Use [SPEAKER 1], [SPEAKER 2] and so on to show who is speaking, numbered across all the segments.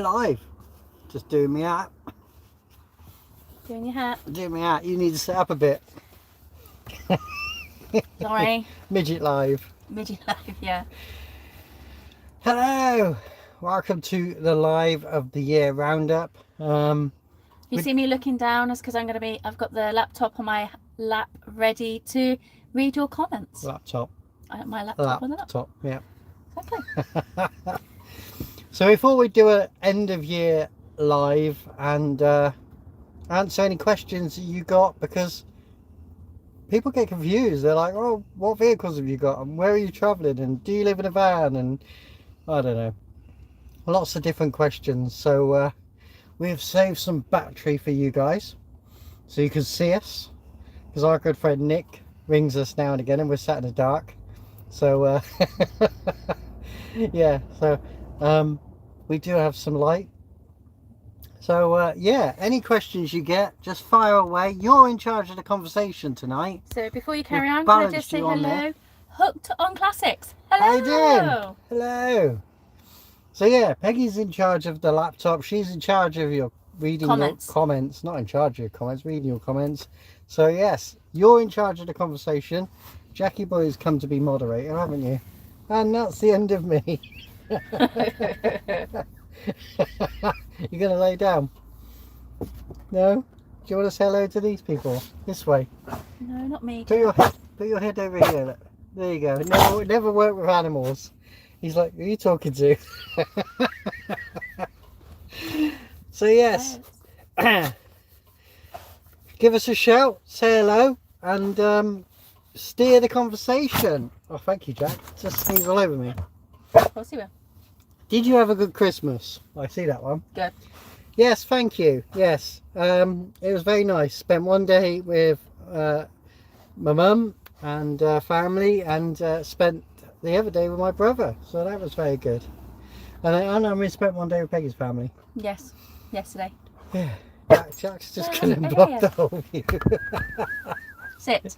[SPEAKER 1] Live. Just doing me out.
[SPEAKER 2] Doing your hat.
[SPEAKER 1] Doing me out. You need to set up a bit.
[SPEAKER 2] Sorry.
[SPEAKER 1] Midget Live.
[SPEAKER 2] Midget live, yeah.
[SPEAKER 1] Hello. Welcome to the live of the year roundup.
[SPEAKER 2] You see me looking down, it's because I've got the laptop on my lap ready to read your comments.
[SPEAKER 1] Laptop.
[SPEAKER 2] My laptop on the
[SPEAKER 1] Laptop, yeah.
[SPEAKER 2] Exactly.
[SPEAKER 1] So before we do an end of year live and answer any questions that you got, because people get confused. They're like, oh, what vehicles have you got and where are you traveling and do you live in a van, and I don't know, lots of different questions. So we have saved some battery for you guys so you can see us, because our good friend Nick rings us now and again and we're sat in the dark. So yeah, so we do have some light. So yeah, any questions you get, just fire away. You're in charge of the conversation tonight.
[SPEAKER 2] So before you carry on, can I
[SPEAKER 1] balanced
[SPEAKER 2] just say
[SPEAKER 1] you on
[SPEAKER 2] hello?
[SPEAKER 1] there.
[SPEAKER 2] Hooked on Classics. Hello.
[SPEAKER 1] How you doing? Hello. So yeah, Peggy's in charge of the laptop. She's in charge of your reading
[SPEAKER 2] Comments.
[SPEAKER 1] your comments. Not in charge of your comments, reading your comments. So yes, you're in charge of the conversation. Jackie Boy's come to be moderator, haven't you? And that's the end of me. You're going to lay down? No? Do you want to say hello to these people? This way.
[SPEAKER 2] No, not me.
[SPEAKER 1] Put your head over here. Look. There you go. Never work with animals. He's like, who are you talking to? So yes. Give us a shout, say hello, and steer the conversation. Oh, thank you, Jack. Just sneeze all over me.
[SPEAKER 2] Of course you will.
[SPEAKER 1] Did you have a good Christmas? I see that one.
[SPEAKER 2] Good.
[SPEAKER 1] Yes, thank you. Yes, it was very nice. Spent one day with my mum and family, and spent the other day with my brother. So that was very good. And we spent one day with Peggy's family.
[SPEAKER 2] Yes. Yesterday.
[SPEAKER 1] Yeah. Jack's just going to block the whole view.
[SPEAKER 2] Sit.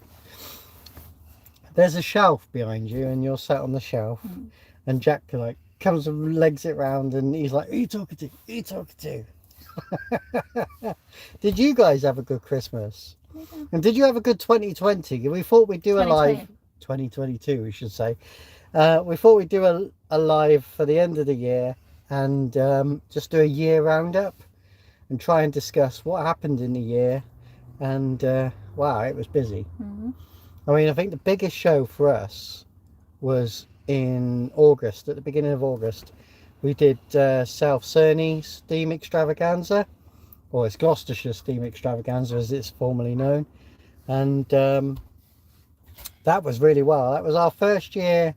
[SPEAKER 1] There's a shelf behind you, and you're sat on the shelf, and Jack like comes and legs it round, and he's like, who are you talking to? Who are you talking to? Did you guys have a good Christmas? And did you have a good 2020? We thought we'd do a live 2022, we should say. We thought we'd do a live for the end of the year, and just do a year roundup and try and discuss what happened in the year. And wow, it was busy. I mean, I think the biggest show for us was in August. At the beginning of August, we did South Cerney Steam Extravaganza, or it's Gloucestershire Steam Extravaganza as it's formerly known, and that was really well. That was our first year.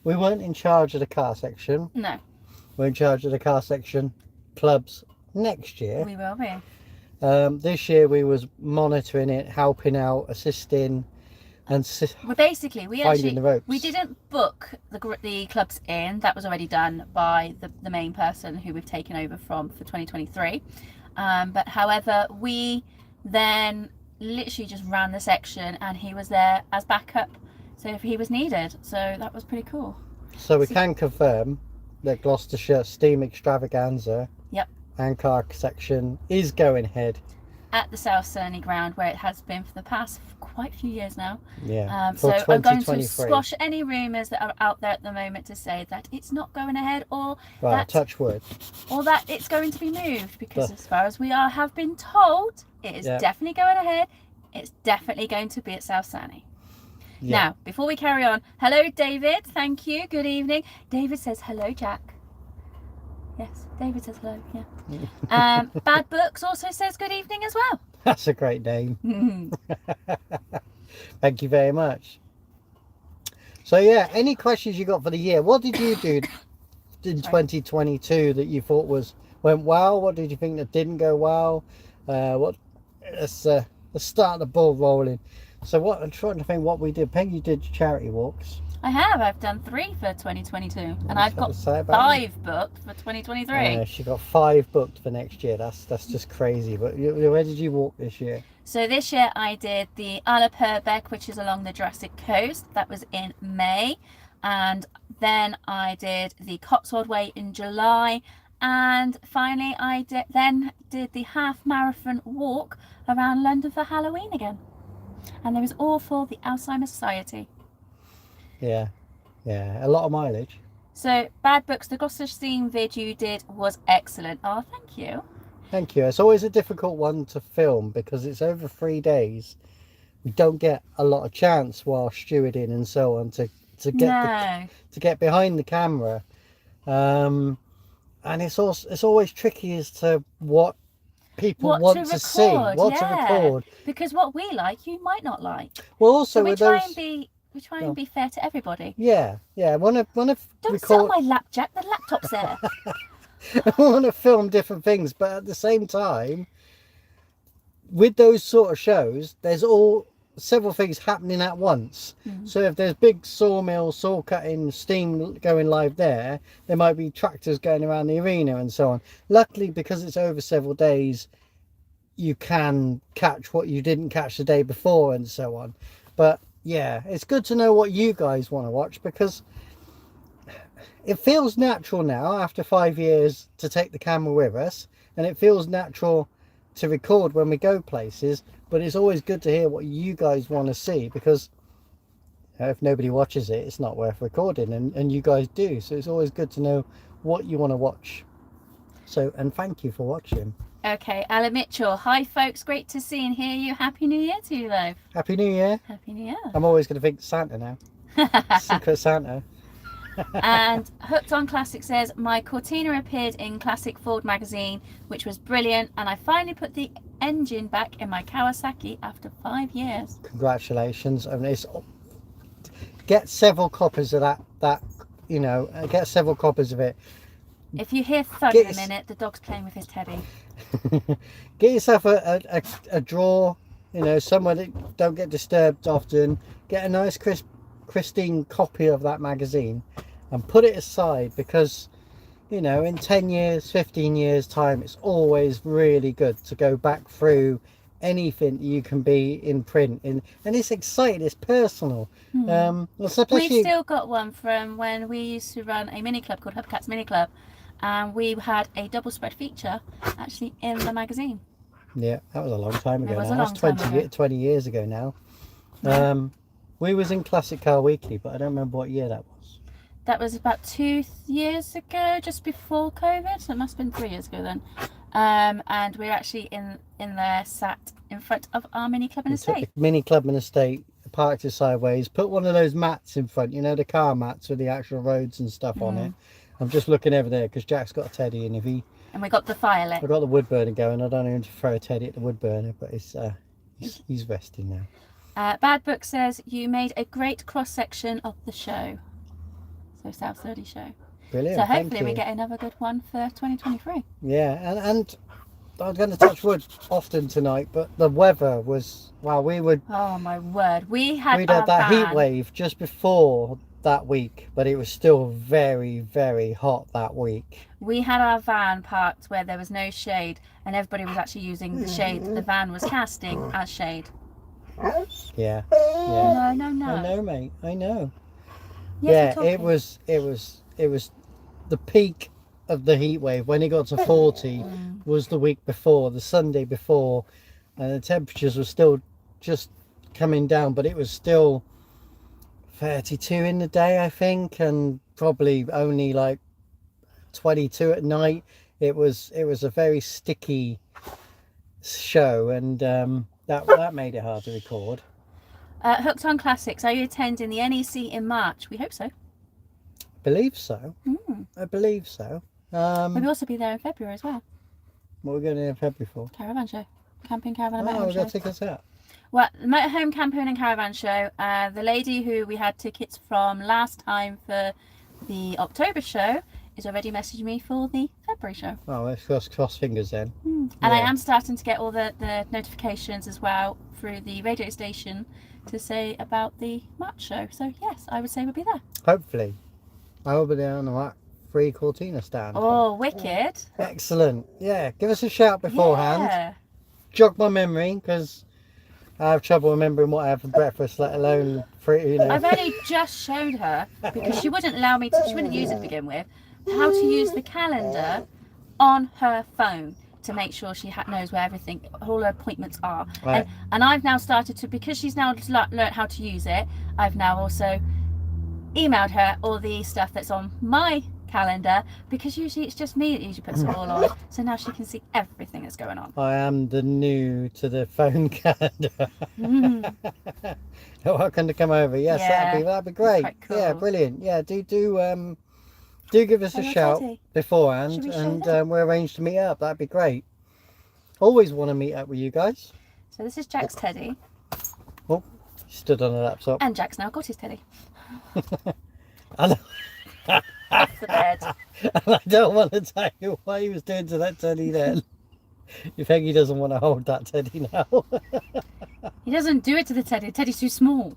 [SPEAKER 1] We weren't in charge of the car section.
[SPEAKER 2] No.
[SPEAKER 1] We're in charge of the car section clubs next year.
[SPEAKER 2] We will be.
[SPEAKER 1] This year we was monitoring it, helping out, assisting, and
[SPEAKER 2] well, basically we
[SPEAKER 1] finding the ropes.
[SPEAKER 2] We didn't book the clubs in. That was already done by the main person who we've taken over from for 2023. But however, we then literally just ran the section, and he was there as backup, so if he was needed. So that was pretty cool.
[SPEAKER 1] So we can confirm that Gloucestershire Steam Extravaganza,
[SPEAKER 2] yep,
[SPEAKER 1] and car section is going ahead
[SPEAKER 2] at the South Cerney ground, where it has been for the past quite a few years now.
[SPEAKER 1] Yeah.
[SPEAKER 2] So I'm going to squash any rumours that are out there at the moment to say that it's not going ahead, or
[SPEAKER 1] touch wood,
[SPEAKER 2] or that it's going to be moved, because as far as we have been told, it is definitely going ahead. It's definitely going to be at South Cerney. Now, before we carry on, hello David, thank you, good evening. David says hello Jack. Yes, David says hello, yeah. Bad Books also says good evening as well.
[SPEAKER 1] That's a great name. Thank you very much. So yeah, any questions you got for the year? What did you do in 2022 that you thought went well? What did you think that didn't go well? Let's start the ball rolling. So I'm trying to think what we did. Peggy did charity walks.
[SPEAKER 2] I have. I've done 3 for 2022, and I've got 5 booked for 2023.
[SPEAKER 1] She got 5 booked for next year. That's just crazy. But where did you walk this year?
[SPEAKER 2] So this year I did the Isle of Purbeck, which is along the Jurassic Coast. That was in May, and then I did the Cotswold Way in July, And finally, I then did the half marathon walk around London for Halloween again. And it was all for the Alzheimer's Society.
[SPEAKER 1] Yeah, a lot of mileage.
[SPEAKER 2] So, Bad Books, the Gloucestershire scene vid you did was excellent. Oh, thank you.
[SPEAKER 1] Thank you. It's always a difficult one to film because it's over 3 days. We don't get a lot of chance while stewarding and so on to get behind the camera. And it's always tricky as to what people want to see, what to record.
[SPEAKER 2] Because what we like, you might not like.
[SPEAKER 1] Well, also
[SPEAKER 2] so we
[SPEAKER 1] with
[SPEAKER 2] try
[SPEAKER 1] those,
[SPEAKER 2] and be fair to everybody.
[SPEAKER 1] Yeah. Want to
[SPEAKER 2] Don't
[SPEAKER 1] record.
[SPEAKER 2] sit on my lap, Jack. The laptop's there.
[SPEAKER 1] I want to film different things, but at the same time, with those sort of shows, there's several things happening at once. So if there's big sawmill, saw cutting, steam going live there might be tractors going around the arena and so on. Luckily, because it's over several days, you can catch what you didn't catch the day before and so on. But yeah, it's good to know what you guys want to watch, because it feels natural now after 5 years to take the camera with us, and it feels natural to record when we go places, but it's always good to hear what you guys want to see, because if nobody watches it, it's not worth recording, and you guys do. So it's always good to know what you want to watch. So, and thank you for watching.
[SPEAKER 2] Okay, Alan Mitchell. Hi folks, great to see and hear you. Happy New Year to you though.
[SPEAKER 1] Happy New Year.
[SPEAKER 2] Happy New Year.
[SPEAKER 1] I'm always going to think Santa now. Secret Santa.
[SPEAKER 2] And Hooked on Classic says, my Cortina appeared in Classic Ford magazine, which was brilliant, and I finally put the engine back in my Kawasaki after 5 years.
[SPEAKER 1] Congratulations. I mean, get several copies of that get several copies of it.
[SPEAKER 2] If you hear thud in a minute, the dog's playing with his teddy.
[SPEAKER 1] Get yourself a drawer, somewhere that don't get disturbed often. Get a nice pristine copy of that magazine and put it aside, because in 10 years 15 years time, it's always really good to go back through anything you can be in print and it's exciting, it's personal.
[SPEAKER 2] We've still got one from when we used to run a mini club called Hubcats Mini Club, and we had a double spread feature actually in the magazine.
[SPEAKER 1] Yeah, that was a long time ago.
[SPEAKER 2] That's
[SPEAKER 1] 20 years ago now. Yeah. We was in Classic Car Weekly, but I don't remember what year that was.
[SPEAKER 2] That was about 2 years ago, just before COVID, so it must have been 3 years ago then. And we're actually in there, sat in front of our mini club and estate.
[SPEAKER 1] Mini club and estate, parked it sideways, put one of those mats in front, the car mats with the actual roads and stuff on it. I'm just looking over there because Jack's got a teddy, and
[SPEAKER 2] and we got the fire lit.
[SPEAKER 1] I've got the wood burner going. I don't even throw a teddy at the wood burner, but he's resting now.
[SPEAKER 2] Bad Book says, you made a great cross section of the show. So South 30 show.
[SPEAKER 1] Brilliant.
[SPEAKER 2] So hopefully we get another good one for 2023.
[SPEAKER 1] Yeah, and I'm going to touch wood often tonight, but the weather was,
[SPEAKER 2] oh my word, we'd had
[SPEAKER 1] that heat wave just before that week, but it was still very, very hot that week.
[SPEAKER 2] We had our van parked where there was no shade, and everybody was actually using the shade that the van was casting as shade.
[SPEAKER 1] Yeah.
[SPEAKER 2] No.
[SPEAKER 1] I know, mate. I know.
[SPEAKER 2] Yes,
[SPEAKER 1] yeah, it was the peak of the heat wave. When it got to 40 was the week before, the Sunday before, and the temperatures were still just coming down, but it was still 32 in the day, I think, and probably only like 22 at night. It was a very sticky show, and that made it hard to record.
[SPEAKER 2] Hooked on Classics, are you attending the NEC in March? We hope so.
[SPEAKER 1] Believe so. I believe so.
[SPEAKER 2] Maybe also be there in February as well.
[SPEAKER 1] What are we going to do in February for?
[SPEAKER 2] Caravan show. Camping, caravan, and motorhome
[SPEAKER 1] we're
[SPEAKER 2] show.
[SPEAKER 1] going to take us out.
[SPEAKER 2] Well, the motorhome, camping and caravan show. The lady who we had tickets from last time for the October show is already messaging me for the February show.
[SPEAKER 1] Oh, let's cross fingers then.
[SPEAKER 2] And I am starting to get all the notifications as well through the radio station to say about the March show. So yes, I would say we'll be there.
[SPEAKER 1] Hopefully. I will be there on that free Cortina stand.
[SPEAKER 2] Oh, wicked.
[SPEAKER 1] Excellent. Yeah, give us a shout beforehand.
[SPEAKER 2] Yeah.
[SPEAKER 1] Jog my memory, because I have trouble remembering what I had for breakfast, let alone free,
[SPEAKER 2] I've only just showed her, because she wouldn't allow me to, she wouldn't use it to begin with, how to use the calendar on her phone to make sure she knows where everything, all her appointments are.
[SPEAKER 1] Right.
[SPEAKER 2] And I've now started to, because she's now learned how to use it, I've now also emailed her all the stuff that's on my calendar, because usually it's just me that usually puts it all on. So now she can see everything that's going on.
[SPEAKER 1] I am the new to the phone calendar. Welcome to come over. Yes,
[SPEAKER 2] Yeah,
[SPEAKER 1] that'd be great.
[SPEAKER 2] quite cool.
[SPEAKER 1] Yeah, brilliant. Yeah, do give us a shout
[SPEAKER 2] Teddy.
[SPEAKER 1] beforehand,
[SPEAKER 2] Should we show
[SPEAKER 1] and
[SPEAKER 2] them?
[SPEAKER 1] we'll arrange to meet up. That'd be great. Always want to meet up with you guys.
[SPEAKER 2] So this is Jack's teddy,
[SPEAKER 1] Oh, he stood on a laptop.
[SPEAKER 2] and Jack's now got his teddy
[SPEAKER 1] And
[SPEAKER 2] off the bed.
[SPEAKER 1] I don't want to tell you what he was doing to that teddy then. You think he doesn't want to hold that teddy now?
[SPEAKER 2] He doesn't do it to the teddy. The teddy's too small.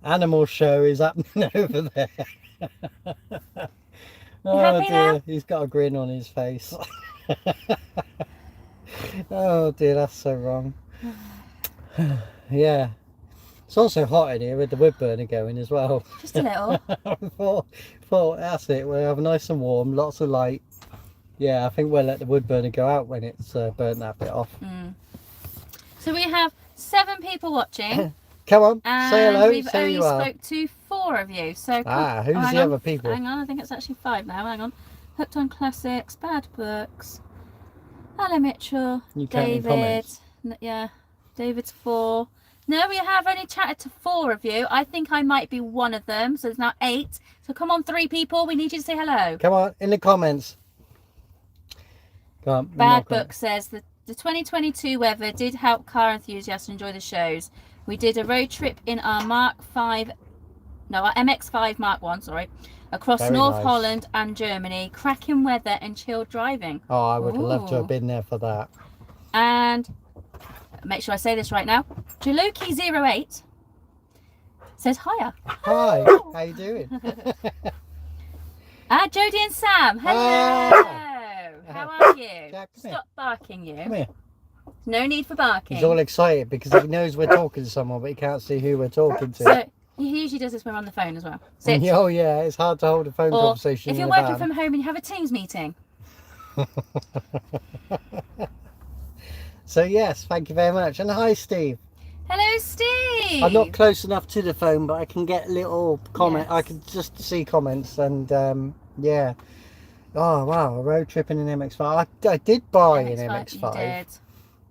[SPEAKER 1] Animal show is happening over there. Oh
[SPEAKER 2] happy
[SPEAKER 1] dear,
[SPEAKER 2] now?
[SPEAKER 1] he's got a grin on his face. Oh dear, that's so wrong. Yeah. It's also hot in here with the wood burner going as well.
[SPEAKER 2] Just a little.
[SPEAKER 1] thought that's it. We'll have nice and warm, lots of light. Yeah, I think we'll let the wood burner go out when it's burnt that bit off.
[SPEAKER 2] So we have 7 people watching.
[SPEAKER 1] Come on,
[SPEAKER 2] And
[SPEAKER 1] say hello,
[SPEAKER 2] we've
[SPEAKER 1] say
[SPEAKER 2] only
[SPEAKER 1] you are.
[SPEAKER 2] spoke to 4 of you. So
[SPEAKER 1] Who's
[SPEAKER 2] hang
[SPEAKER 1] the
[SPEAKER 2] on.
[SPEAKER 1] other people?
[SPEAKER 2] Hang on, I think it's actually 5 now. Hang on. Hooked on Classics, Bad Books, Alan Mitchell,
[SPEAKER 1] You counting
[SPEAKER 2] David.
[SPEAKER 1] comments?
[SPEAKER 2] Yeah, David's 4. No, we have only chatted to 4 of you. I think I might be one of them. So there's now 8. So come on, 3 people. We need you to say hello.
[SPEAKER 1] Come on, in the comments. Come on.
[SPEAKER 2] Bad Book says that the 2022 weather did help car enthusiasts enjoy the shows. We did a road trip in our our MX-5 Mark 1, across
[SPEAKER 1] Very
[SPEAKER 2] North
[SPEAKER 1] nice.
[SPEAKER 2] Holland and Germany. Cracking weather and chilled driving.
[SPEAKER 1] Oh, I would have loved to
[SPEAKER 2] Ooh.
[SPEAKER 1] have been there for that.
[SPEAKER 2] And make sure I say this right now. Jaluki08 says hiya.
[SPEAKER 1] Hi, how you doing?
[SPEAKER 2] Jodie and Sam, hello.
[SPEAKER 1] Hi.
[SPEAKER 2] How are you?
[SPEAKER 1] Jack, come here.
[SPEAKER 2] Stop barking, you.
[SPEAKER 1] Come here.
[SPEAKER 2] No need for barking.
[SPEAKER 1] He's all excited because he knows we're talking to someone, but he can't see who we're talking to.
[SPEAKER 2] So he usually does this when we're on the phone as well. Sit.
[SPEAKER 1] Oh yeah, it's hard to hold a phone
[SPEAKER 2] Or
[SPEAKER 1] conversation
[SPEAKER 2] if
[SPEAKER 1] in
[SPEAKER 2] you're
[SPEAKER 1] a
[SPEAKER 2] working
[SPEAKER 1] van.
[SPEAKER 2] from home and you have a Teams meeting.
[SPEAKER 1] So yes, thank you very much. And hi Steve.
[SPEAKER 2] Hello, Steve.
[SPEAKER 1] I'm not close enough to the phone, but I can get little comment.
[SPEAKER 2] Yes.
[SPEAKER 1] I can just see comments, and yeah. Oh wow, a road trip in an MX-5. I did buy an
[SPEAKER 2] You
[SPEAKER 1] MX-5,
[SPEAKER 2] did.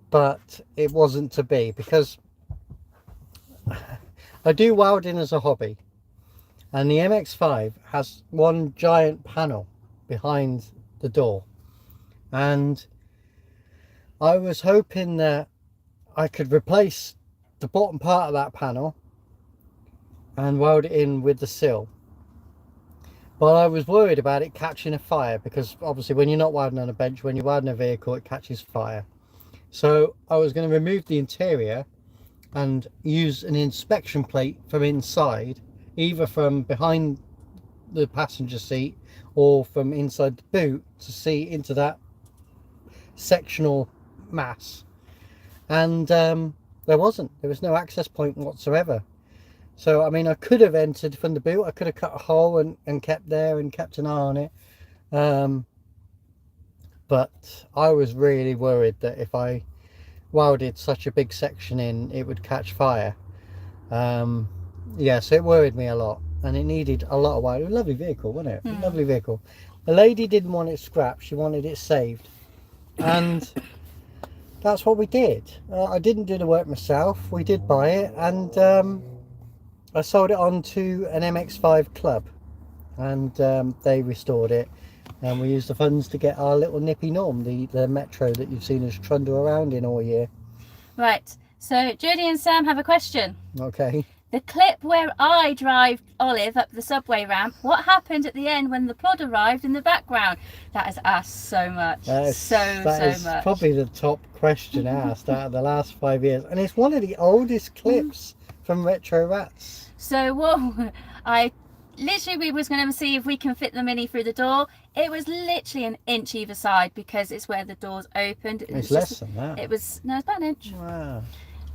[SPEAKER 1] but it wasn't to be because I do welding as a hobby, and the MX-5 has one giant panel behind the door, and I was hoping that I could replace the bottom part of that panel and weld it in with the sill. But I was worried about it catching a fire, because obviously when you're not welding on a bench, when you're welding a vehicle, it catches fire. So I was going to remove the interior and use an inspection plate from inside, either from behind the passenger seat or from inside the boot, to see into that sectional mass. And there was no access point whatsoever. So I mean, I could have entered from the boot, I could have cut a hole and kept there and kept an eye on it, but I was really worried that if I welded such a big section in, it would catch fire. Yeah, so it worried me a lot, and it needed a lot of welding. A lovely vehicle, wasn't it? Lovely vehicle. The lady didn't want it scrapped, she wanted it saved, and that's what we did. I didn't do the work myself, we did buy it, and I sold it on to an MX-5 club, and they restored it, and we used the funds to get our little nippy Norm, the Metro that you've seen us trundle around in all year.
[SPEAKER 2] Right, so Jodie and Sam have a question.
[SPEAKER 1] Okay.
[SPEAKER 2] The clip where I drive Olive up the subway ramp, what happened at the end when the plod arrived in the background? That has asked so much.
[SPEAKER 1] That is
[SPEAKER 2] so much.
[SPEAKER 1] Probably the top question asked out of the last 5 years, and it's one of the oldest clips from Retro Ratz.
[SPEAKER 2] So what we was going to see if we can fit the Mini through the door. It was literally an inch either side, because it's where the doors opened.
[SPEAKER 1] It's less than that.
[SPEAKER 2] It's about an inch.
[SPEAKER 1] Wow.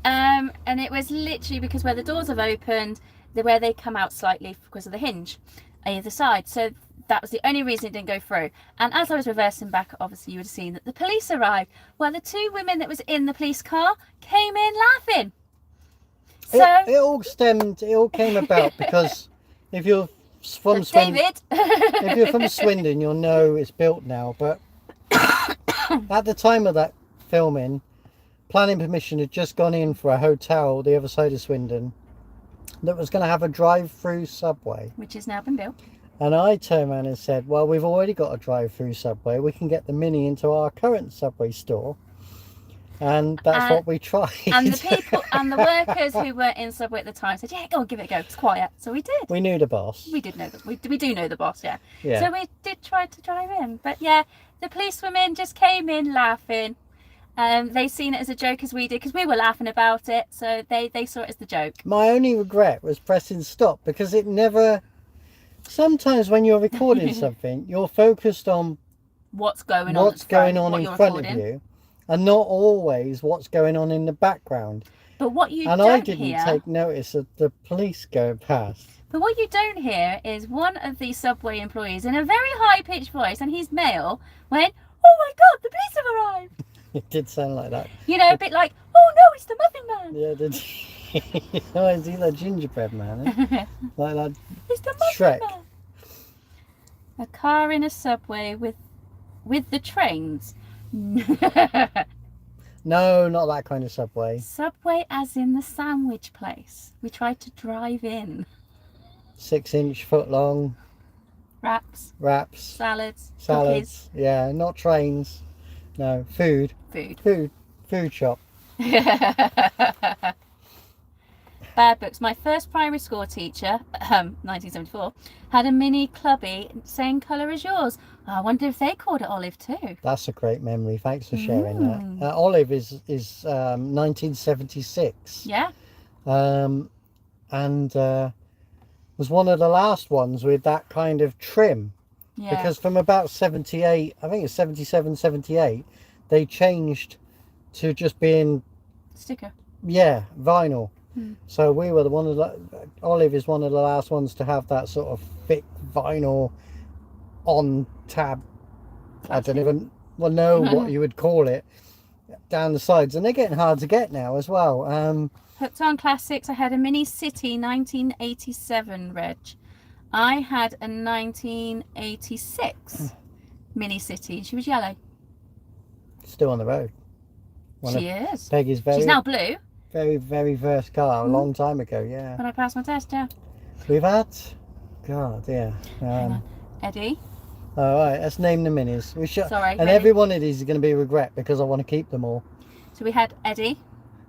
[SPEAKER 2] And it was literally because where the doors have opened, where they come out slightly because of the hinge either side. So that was the only reason it didn't go through. And as I was reversing back, obviously you would have seen that the police arrived. Well, the two women that was in the police car came in laughing. So
[SPEAKER 1] it all came about because if you're from
[SPEAKER 2] David,
[SPEAKER 1] if you're from Swindon, you'll know it's built now. But at the time of that filming, planning permission had just gone in for a hotel the other side of Swindon that was going to have a drive-through subway,
[SPEAKER 2] which has now been built.
[SPEAKER 1] And I turned around and said, well, we've already got a drive-through subway. We can get the Mini into our current subway store. And that's what we tried.
[SPEAKER 2] And the people and the workers who were in Subway at the time said, yeah, go on, give it a go. It's quiet. So we did.
[SPEAKER 1] We knew the boss.
[SPEAKER 2] We did know that. We do know the boss, yeah.
[SPEAKER 1] Yeah.
[SPEAKER 2] So we did try to drive in. But yeah, the policewomen just came in laughing. They seen it as a joke as we did because we were laughing about it. So they saw it as the joke.
[SPEAKER 1] My only regret was pressing stop because it never... Sometimes when you're recording something, you're focused on
[SPEAKER 2] what's going
[SPEAKER 1] on
[SPEAKER 2] in
[SPEAKER 1] front of you, and not always what's going on in the background.
[SPEAKER 2] But what you
[SPEAKER 1] and
[SPEAKER 2] don't
[SPEAKER 1] I didn't
[SPEAKER 2] hear,
[SPEAKER 1] take notice of the police going past.
[SPEAKER 2] But what you don't hear is one of the Subway employees in a very high-pitched voice, and he's male, went, "Oh my God, the police have arrived!"
[SPEAKER 1] It did sound like that.
[SPEAKER 2] You know, a bit like, "Oh no, it's the Muffin Man."
[SPEAKER 1] Yeah, did. Oh, is he the gingerbread man? Eh? Like that.
[SPEAKER 2] It's the Muffin
[SPEAKER 1] Shrek.
[SPEAKER 2] Man. A car in a subway with the trains.
[SPEAKER 1] No, not that kind of subway.
[SPEAKER 2] Subway as in the sandwich place. We tried to drive in.
[SPEAKER 1] 6-inch foot long.
[SPEAKER 2] Wraps.
[SPEAKER 1] Salads.
[SPEAKER 2] Cookies.
[SPEAKER 1] Yeah, not trains. No, food. Food shop.
[SPEAKER 2] Bad books. My first primary school teacher, 1974, had a mini clubby, same colour as yours. I wonder if they called it Olive too.
[SPEAKER 1] That's a great memory. Thanks for sharing that. Olive is 1976.
[SPEAKER 2] Yeah.
[SPEAKER 1] And was one of the last ones with that kind of trim.
[SPEAKER 2] Yeah.
[SPEAKER 1] Because from about 78, I think it's 77, 78, they changed to just being
[SPEAKER 2] sticker.
[SPEAKER 1] Yeah, vinyl. So we were Olive is one of the last ones to have that sort of thick vinyl on tab. I don't even know what you would call it, down the sides, and they're getting hard to get now as well.
[SPEAKER 2] Hooked on Classics. I had a Mini City 1987 reg. I had a 1986 Mini City. She was yellow.
[SPEAKER 1] Still on the road.
[SPEAKER 2] She is.
[SPEAKER 1] Peggy's
[SPEAKER 2] She's now blue.
[SPEAKER 1] Very, very first car, a long time ago, yeah.
[SPEAKER 2] When I passed my test, yeah.
[SPEAKER 1] We've had, God, yeah.
[SPEAKER 2] Eddie.
[SPEAKER 1] All right, let's name the minis. We should,
[SPEAKER 2] Sorry.
[SPEAKER 1] and
[SPEAKER 2] ready?
[SPEAKER 1] every one of these is going to be a regret because I want to keep them all.
[SPEAKER 2] So we had Eddie.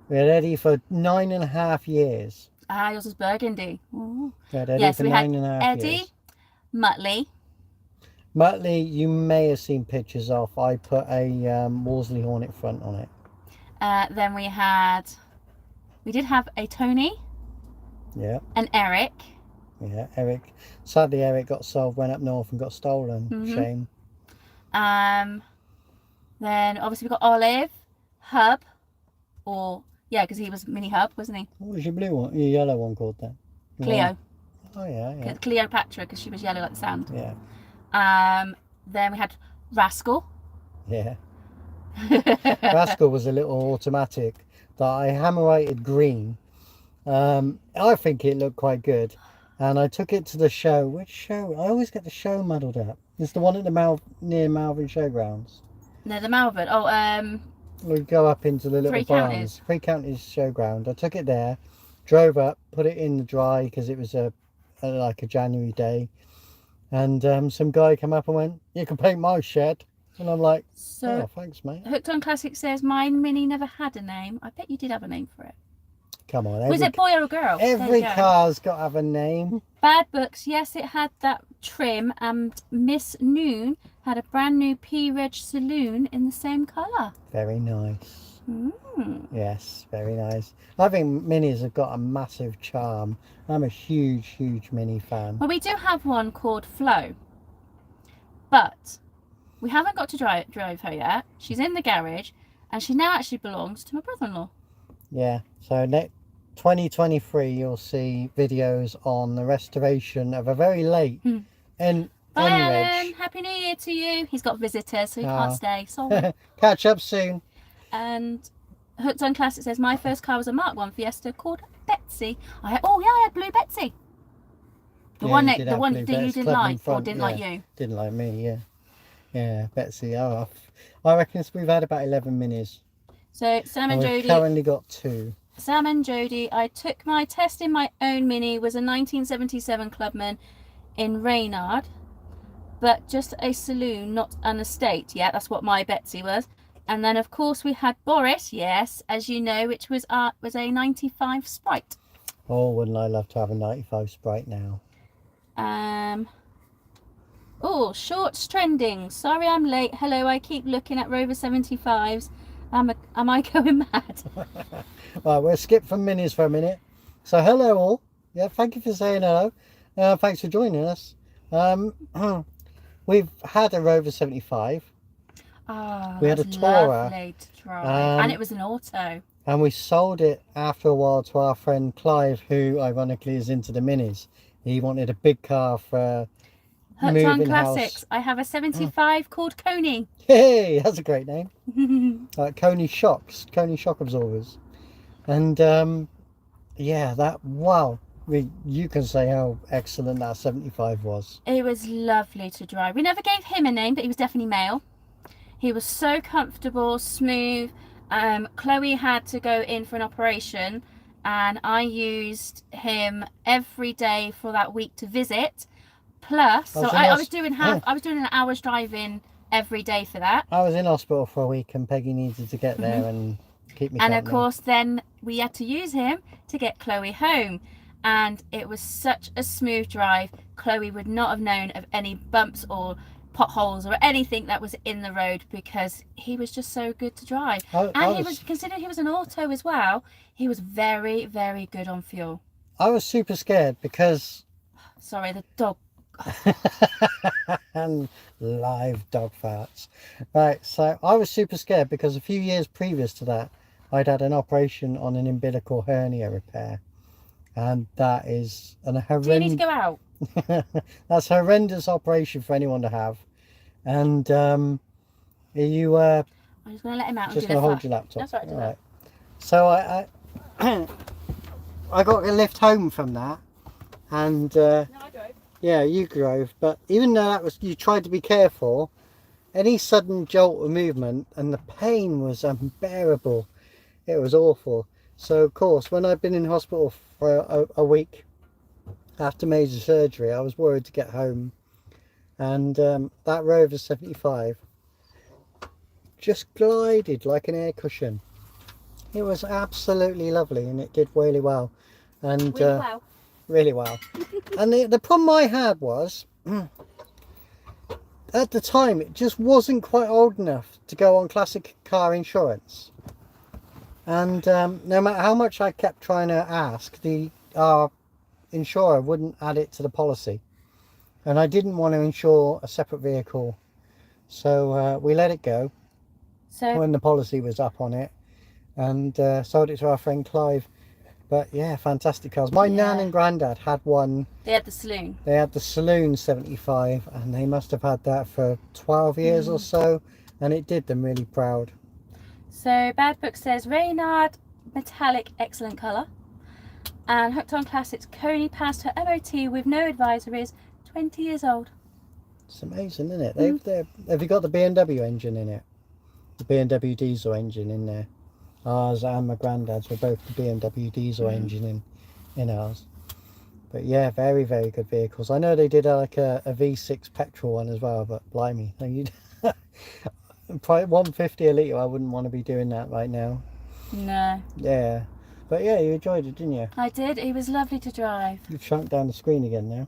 [SPEAKER 1] We had Eddie for 9.5 years.
[SPEAKER 2] Ah, yours was burgundy. Ooh.
[SPEAKER 1] We had Eddie
[SPEAKER 2] Yes,
[SPEAKER 1] for
[SPEAKER 2] we had
[SPEAKER 1] 9.5
[SPEAKER 2] Eddie,
[SPEAKER 1] years.
[SPEAKER 2] Muttley.
[SPEAKER 1] Muttley, you may have seen pictures of. I put a Wolseley Hornet front on it.
[SPEAKER 2] Then we did have a Tony.
[SPEAKER 1] Yeah.
[SPEAKER 2] An Eric.
[SPEAKER 1] Yeah, Eric. Sadly, Eric got sold, went up north and got stolen. Shame.
[SPEAKER 2] Then obviously we got Olive, Hub, because he was Mini Hub, wasn't he?
[SPEAKER 1] What was your blue one? Your yellow one called then?
[SPEAKER 2] Cleo.
[SPEAKER 1] Oh yeah.
[SPEAKER 2] Cleopatra, because she was yellow like the sand.
[SPEAKER 1] Yeah.
[SPEAKER 2] Then we had Rascal.
[SPEAKER 1] Yeah. Rascal was a little automatic that I hammer-rated green. I think it looked quite good, and I took it to the show. Which show? I always get the show muddled up. It's the one at the near Malvern Showgrounds.
[SPEAKER 2] No, the Malvern. Oh,
[SPEAKER 1] we go up into the little barns. Three Counties Showground. I took it there, drove up, put it in the dry because it was like a January day, and some guy came up and went, "You can paint my shed." And I'm like, "Oh, thanks, mate."
[SPEAKER 2] Hooked on Classic says, "Mine Mini never had a name." I bet you did have a name for it.
[SPEAKER 1] Come on.
[SPEAKER 2] Was it boy or a girl?
[SPEAKER 1] Every car's got to have a name.
[SPEAKER 2] Bad Books, yes, it had that trim, and Miss Noon had a brand new P-Reg Saloon in the same colour.
[SPEAKER 1] Very nice. Yes, very nice. I think Minis have got a massive charm. I'm a huge Mini fan.
[SPEAKER 2] Well, we do have one called Flo, but we haven't got to drive her yet. She's in the garage, and she now actually belongs to my brother-in-law.
[SPEAKER 1] Yeah, so 2023 you'll see videos on the restoration of a very late and
[SPEAKER 2] Bye,
[SPEAKER 1] Reg.
[SPEAKER 2] Alan. Happy New Year to you. He's got visitors, so he can't stay. Sorry.
[SPEAKER 1] Catch up soon.
[SPEAKER 2] And Hooked on Classic says, my first car was a Mark 1 Fiesta called Betsy. I had Blue Betsy. The one that you didn't like, or didn't like you.
[SPEAKER 1] Didn't like me, yeah. Yeah, Betsy. Oh, I reckon we've had about 11 minis.
[SPEAKER 2] So Sam and Jody.
[SPEAKER 1] We've currently got 2.
[SPEAKER 2] Sam and Jody, I took my test in my own Mini, was a 1977 Clubman in Reynard, but just a saloon, not an estate. Yeah, that's what my Betsy was. And then of course we had Boris, yes, as you know, which was a 95 Sprite.
[SPEAKER 1] Oh, wouldn't I love to have a 95 Sprite now?
[SPEAKER 2] Oh, shorts trending. Sorry I'm late. Hello, I keep looking at Rover 75s. Am I going mad?
[SPEAKER 1] Right, we'll skip from minis for a minute. So hello all. Yeah, thank you for saying hello. Thanks for joining us. We've had a Rover 75.
[SPEAKER 2] Oh,
[SPEAKER 1] we had a Tourer.
[SPEAKER 2] Lovely to drive. And it was an auto.
[SPEAKER 1] And we sold it after a while to our friend Clive, who ironically is into the minis. He wanted a big car for
[SPEAKER 2] Hooked on Classics. I have a 75 called Coney.
[SPEAKER 1] Hey, that's a great name. Coney shock absorbers. And yeah, wow. You can say how excellent that 75 was.
[SPEAKER 2] It was lovely to drive. We never gave him a name, but he was definitely male. He was so comfortable, smooth. Chloe had to go in for an operation, and I used him every day for that week to visit. Plus, I was doing an hour's driving every day for that.
[SPEAKER 1] I was in hospital for a week, and Peggy needed to get there and keep me.
[SPEAKER 2] And of course, then we had to use him to get Chloe home, and it was such a smooth drive. Chloe would not have known of any bumps or potholes or anything that was in the road because he was just so good to drive. Considering he was an auto as well, he was very, very good on fuel.
[SPEAKER 1] I was super scared because
[SPEAKER 2] sorry, the dog.
[SPEAKER 1] And live dog farts. Right, so I was super scared because a few years previous to that I'd had an operation on an umbilical hernia repair, and that is an horrendous. Do you need
[SPEAKER 2] to go out?
[SPEAKER 1] That's a horrendous operation for anyone to have. And I'm just
[SPEAKER 2] going to let him out.
[SPEAKER 1] Just going to hold your laptop.
[SPEAKER 2] That's right.
[SPEAKER 1] All right. So I got a lift home from that, and
[SPEAKER 2] no, I drove.
[SPEAKER 1] Yeah, you drove. But even though you tried to be careful, any sudden jolt of movement and the pain was unbearable. It was awful. So of course, when I'd been in hospital for a week after major surgery, I was worried to get home, and that Rover 75 just glided like an air cushion. It was absolutely lovely, and it did really well. And really well. And the problem I had was at the time it just wasn't quite old enough to go on classic car insurance. And no matter how much I kept trying to ask, our insurer wouldn't add it to the policy, and I didn't want to insure a separate vehicle, so we let it go when the policy was up on it, and sold it to our friend Clive. But yeah, fantastic cars. My nan and granddad had one.
[SPEAKER 2] They had the saloon.
[SPEAKER 1] They had the saloon 75, and they must have had that for 12 years or so, and it did them really proud.
[SPEAKER 2] So Bad Book says Reynard metallic, excellent colour. And Hooked on Classics, Coney passed her MOT with no advisories, 20 years old.
[SPEAKER 1] It's amazing, isn't it? Have you got the BMW engine in it? The BMW diesel engine in there. Ours and my granddad's were both the BMW diesel engine in ours. But yeah, very, very good vehicles. I know they did like a V6 petrol one as well, but blimey, probably 150 a litre. I wouldn't want to be doing that right now.
[SPEAKER 2] No.
[SPEAKER 1] Yeah. But yeah, you enjoyed it, didn't you?
[SPEAKER 2] I did. It was lovely to drive.
[SPEAKER 1] You've shrunk down the screen again now.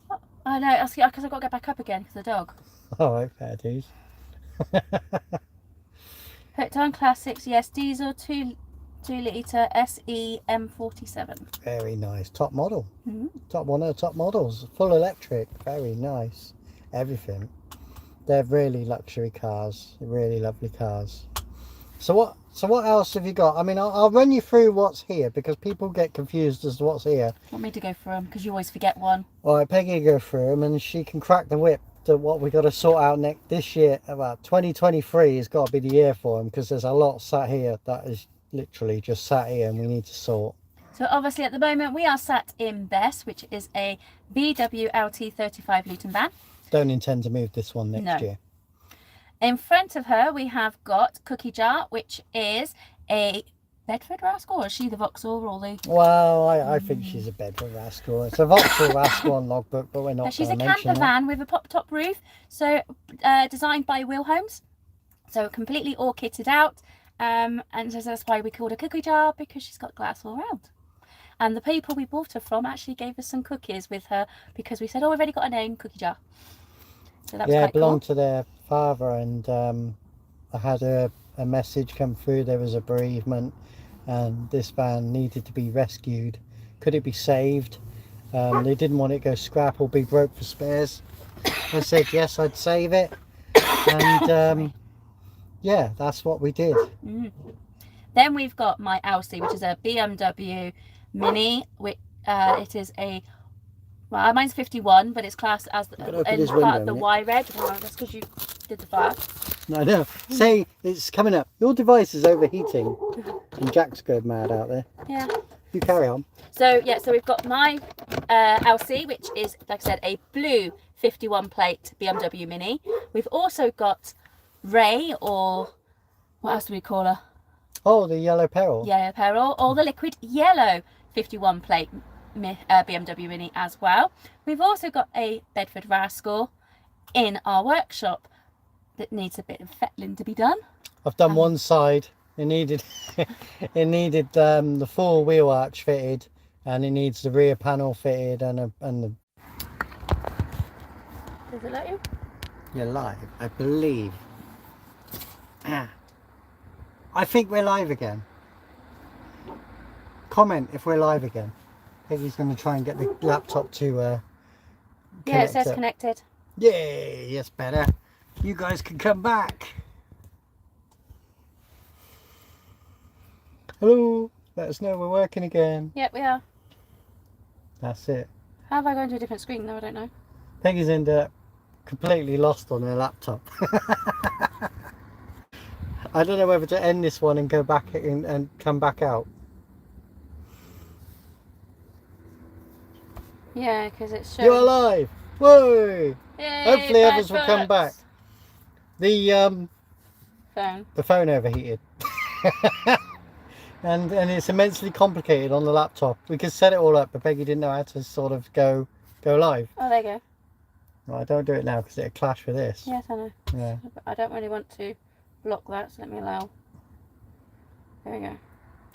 [SPEAKER 2] Oh, I know, that's because I've got to get back up again because of the dog.
[SPEAKER 1] All right, fair dues.
[SPEAKER 2] Hooked on Classics, yes, diesel 2 litre SE M47.
[SPEAKER 1] Very nice. Top model. Top one of the top models. Full electric. Very nice. Everything. They're really luxury cars. Really lovely cars. So what else have you got? I mean, I'll run you through what's here because people get confused as to what's here.
[SPEAKER 2] Want me to go through them because you always forget one.
[SPEAKER 1] All right, Peggy will go through them and she can crack the whip what we got to sort out this year. About 2023 has got to be the year for them, because there's a lot sat here that is literally just sat here and we need to sort.
[SPEAKER 2] So obviously at the moment we are sat in Bess, which is a VW LT 35 Luton van.
[SPEAKER 1] Don't intend to move this one next year.
[SPEAKER 2] In front of her we have got Cookie Jar, which is a Bedford Rascal, or is she the Vauxhall or the...
[SPEAKER 1] Well, I think she's a Bedford Rascal. It's a Vauxhall Rascal on logbook, but we're not.
[SPEAKER 2] She's a camper van with a pop-top roof, so designed by Will Holmes, so completely all kitted out, and so that's why we called her Cookie Jar, because she's got glass all around. And the people we bought her from actually gave us some cookies with her, because we said, oh, we've already got a name, Cookie Jar. So that was quite
[SPEAKER 1] it belonged
[SPEAKER 2] cool.
[SPEAKER 1] to their father, and I had a message come through. There was a bereavement, and this van needed to be rescued. Could it be saved? They didn't want it to go scrap or be broke for spares. I said yes, I'd save it, and yeah, that's what we did.
[SPEAKER 2] Then we've got my Elsie, which is a BMW Mini. Which it is a, well, mine's 51, but it's classed as part of the Y Reg. Oh, that's because you did the fire.
[SPEAKER 1] I know. Say it's coming up. Your device is overheating, and Jack's going mad out there.
[SPEAKER 2] Yeah.
[SPEAKER 1] You carry on.
[SPEAKER 2] So yeah, so we've got my LC, which is, like I said, a blue 51 plate BMW Mini. We've also got Ray, or what else do we call her?
[SPEAKER 1] Oh, the Yellow Peril.
[SPEAKER 2] Yellow Peril, or the liquid yellow 51 plate BMW Mini as well. We've also got a Bedford Rascal in our workshop that needs a bit of fettling to be done.
[SPEAKER 1] I've done one side. It needed the full wheel arch fitted, and it needs the rear panel fitted, and the.
[SPEAKER 2] Does it let you?
[SPEAKER 1] You're live, I believe. I think we're live again. Comment if we're live again. Peggy's going to try and get the laptop to
[SPEAKER 2] yeah, it says connected.
[SPEAKER 1] Yay, yes, better. You guys can come back. Hello, let us know we're working again.
[SPEAKER 2] Yep, we are.
[SPEAKER 1] That's it.
[SPEAKER 2] How have I gone to a different screen though? I don't know.
[SPEAKER 1] Peggy's ended up completely lost on her laptop. I don't know whether to end this one and go back in and come back out.
[SPEAKER 2] Yeah, because it's showing.
[SPEAKER 1] You're alive! Whoa!
[SPEAKER 2] Yay,
[SPEAKER 1] hopefully others will come back. The phone overheated. and it's immensely complicated on the laptop. We could set it all up, but Peggy didn't know how to sort of go live.
[SPEAKER 2] Oh, there you go.
[SPEAKER 1] Well, don't do it now because it'll clash with this.
[SPEAKER 2] Yes, I know.
[SPEAKER 1] Yeah.
[SPEAKER 2] But I don't really want to block that, so let me allow. There we go.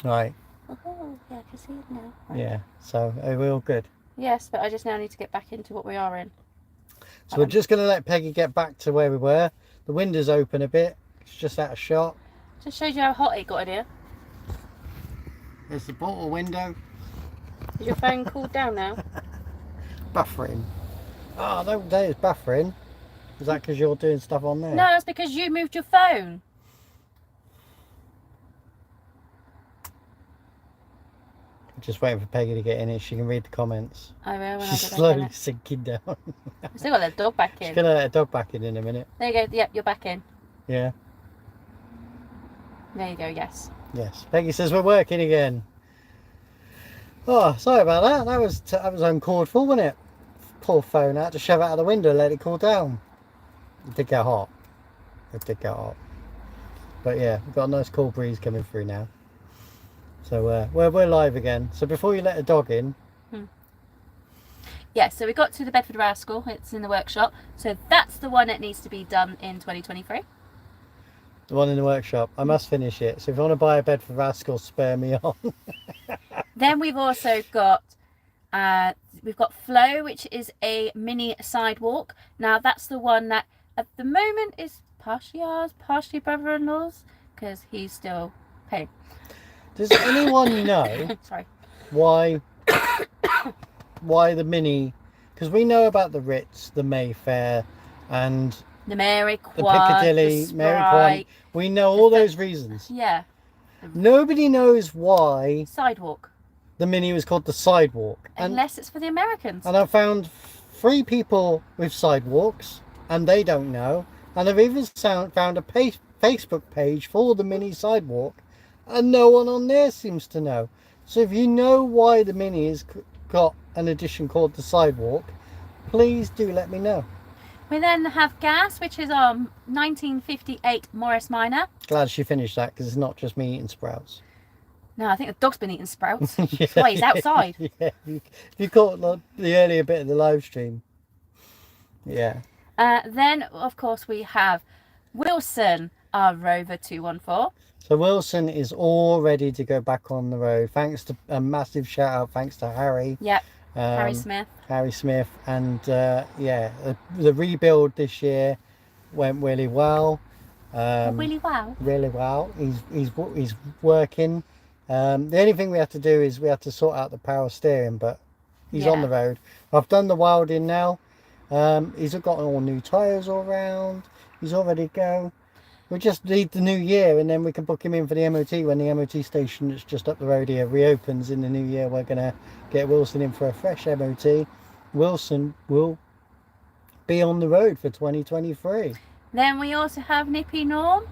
[SPEAKER 1] Right.
[SPEAKER 2] Oh, yeah, I can see it now. Right.
[SPEAKER 1] Yeah, so we're all good.
[SPEAKER 2] Yes, but I just now need to get back into what we are in.
[SPEAKER 1] So we're just going to let Peggy get back to where we were. The window's open a bit. It's just out of shot.
[SPEAKER 2] Just shows you how hot it got in here.
[SPEAKER 1] There's the portal window.
[SPEAKER 2] Is your phone cooled down now?
[SPEAKER 1] Buffering. Oh, don't say it's buffering. Is that because you're doing stuff on there?
[SPEAKER 2] No, that's because you moved your phone.
[SPEAKER 1] Just waiting for Peggy to get in it. She can read the comments.
[SPEAKER 2] I will when
[SPEAKER 1] She's
[SPEAKER 2] I get
[SPEAKER 1] slowly
[SPEAKER 2] back in.
[SPEAKER 1] sinking down.
[SPEAKER 2] I've still got the dog back in.
[SPEAKER 1] She's going to let her dog back in a minute.
[SPEAKER 2] There you go. Yep, you're back in.
[SPEAKER 1] Yeah.
[SPEAKER 2] There you go, yes.
[SPEAKER 1] Yes. Peggy says we're working again. Oh, sorry about that. That was uncalled for, wasn't it? Poor phone. I had to shove it out of the window and let it cool down. It did get hot. It did get hot. But yeah, we've got a nice cool breeze coming through now. So we're live again. So before you let the dog in.
[SPEAKER 2] Yeah, so we got to the Bedford Rascal. It's in the workshop. So that's the one that needs to be done in 2023.
[SPEAKER 1] The one in the workshop. I must finish it. So if you want to buy a Bedford Rascal, spare me on.
[SPEAKER 2] Then we've also got Flo, which is a mini sidewalk. Now that's the one that at the moment is partially ours, partially brother-in-law's, because he's still paying.
[SPEAKER 1] Does anyone know
[SPEAKER 2] Sorry.
[SPEAKER 1] why the Mini? Because we know about the Ritz, the Mayfair, and
[SPEAKER 2] the Mary
[SPEAKER 1] the
[SPEAKER 2] Quad,
[SPEAKER 1] Piccadilly,
[SPEAKER 2] the
[SPEAKER 1] Mary
[SPEAKER 2] Sprite.
[SPEAKER 1] Quad. We know all those reasons.
[SPEAKER 2] Yeah.
[SPEAKER 1] Nobody knows why
[SPEAKER 2] Sidewalk.
[SPEAKER 1] the Mini was called the Sidewalk.
[SPEAKER 2] Unless it's for the Americans.
[SPEAKER 1] And I found 3 people with sidewalks. and they don't know. And I've even found a Facebook page for the Mini sidewalk, and no one on there seems to know. So if you know why the Mini has got an edition called the sidewalk, please do let me know.
[SPEAKER 2] We then have gas, which is our 1958 Morris Minor.
[SPEAKER 1] Glad she finished that, because it's not just me eating sprouts.
[SPEAKER 2] No, I think the dog's been eating sprouts.
[SPEAKER 1] Yeah.
[SPEAKER 2] That's why he's outside.
[SPEAKER 1] Yeah, if you caught the earlier bit of the live stream. Yeah.
[SPEAKER 2] Then, of course, we have Wilson, our Rover 214.
[SPEAKER 1] So Wilson is all ready to go back on the road. Thanks to a massive shout out, thanks to Harry.
[SPEAKER 2] Yep, Harry Smith.
[SPEAKER 1] Harry Smith, and yeah, the rebuild this year went really well.
[SPEAKER 2] Really well.
[SPEAKER 1] Really well. He's working. The only thing we have to do is we have to sort out the power steering, but he's on the road. I've done the welding now. He's got all new tyres all round. He's all ready to go. We just need the new year, and then we can book him in for the MOT when the MOT station that's just up the road here reopens in the new year. We're going to get Wilson in for a fresh MOT. Wilson will be on the road for 2023.
[SPEAKER 2] Then we also have Nippy Norm,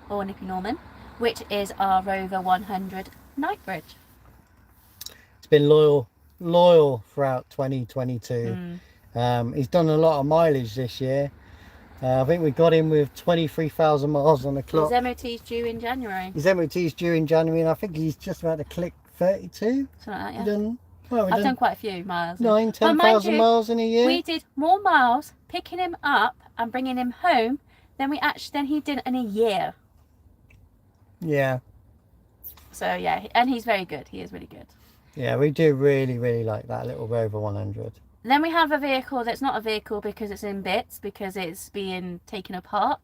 [SPEAKER 2] or Nippy Norman, which is our Rover 100 Nightbridge.
[SPEAKER 1] It's been loyal throughout 2022. He's done a lot of mileage this year. I think we got him with 23,000 miles on the clock.
[SPEAKER 2] His MOT's due in January.
[SPEAKER 1] His MOT's due in January, and I think he's just about to click 32.
[SPEAKER 2] Something like that, yeah.
[SPEAKER 1] I've
[SPEAKER 2] done quite a few miles.
[SPEAKER 1] 10,000 miles in a year.
[SPEAKER 2] We did more miles picking him up and bringing him home than he did in a year.
[SPEAKER 1] Yeah.
[SPEAKER 2] So yeah, and he's very good. He is really good.
[SPEAKER 1] Yeah, we do really, really like that little Rover 100.
[SPEAKER 2] Then we have a vehicle that's not a vehicle because it's in bits, because it's being taken apart,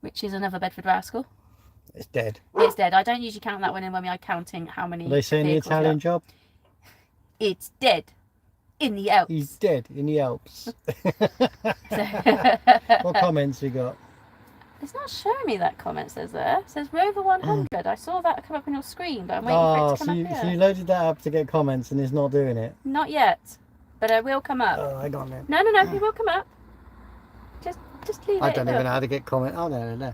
[SPEAKER 2] which is another Bedford Rascal.
[SPEAKER 1] It's dead.
[SPEAKER 2] It's dead. I don't usually count that one in when we are counting how many.
[SPEAKER 1] Are they saying the Italian job?
[SPEAKER 2] It's dead in the Alps.
[SPEAKER 1] He's dead in the Alps. What comments we got?
[SPEAKER 2] It's not showing me that comment says there. It says Rover 100. I saw that come up on your screen, but I'm waiting for it to come up here.
[SPEAKER 1] So you loaded that up to get comments and it's not doing it?
[SPEAKER 2] Not yet, but it will come up.
[SPEAKER 1] Oh, hang on then.
[SPEAKER 2] No, it will come up. Just leave it.
[SPEAKER 1] I don't even know how to get comment. Oh, no.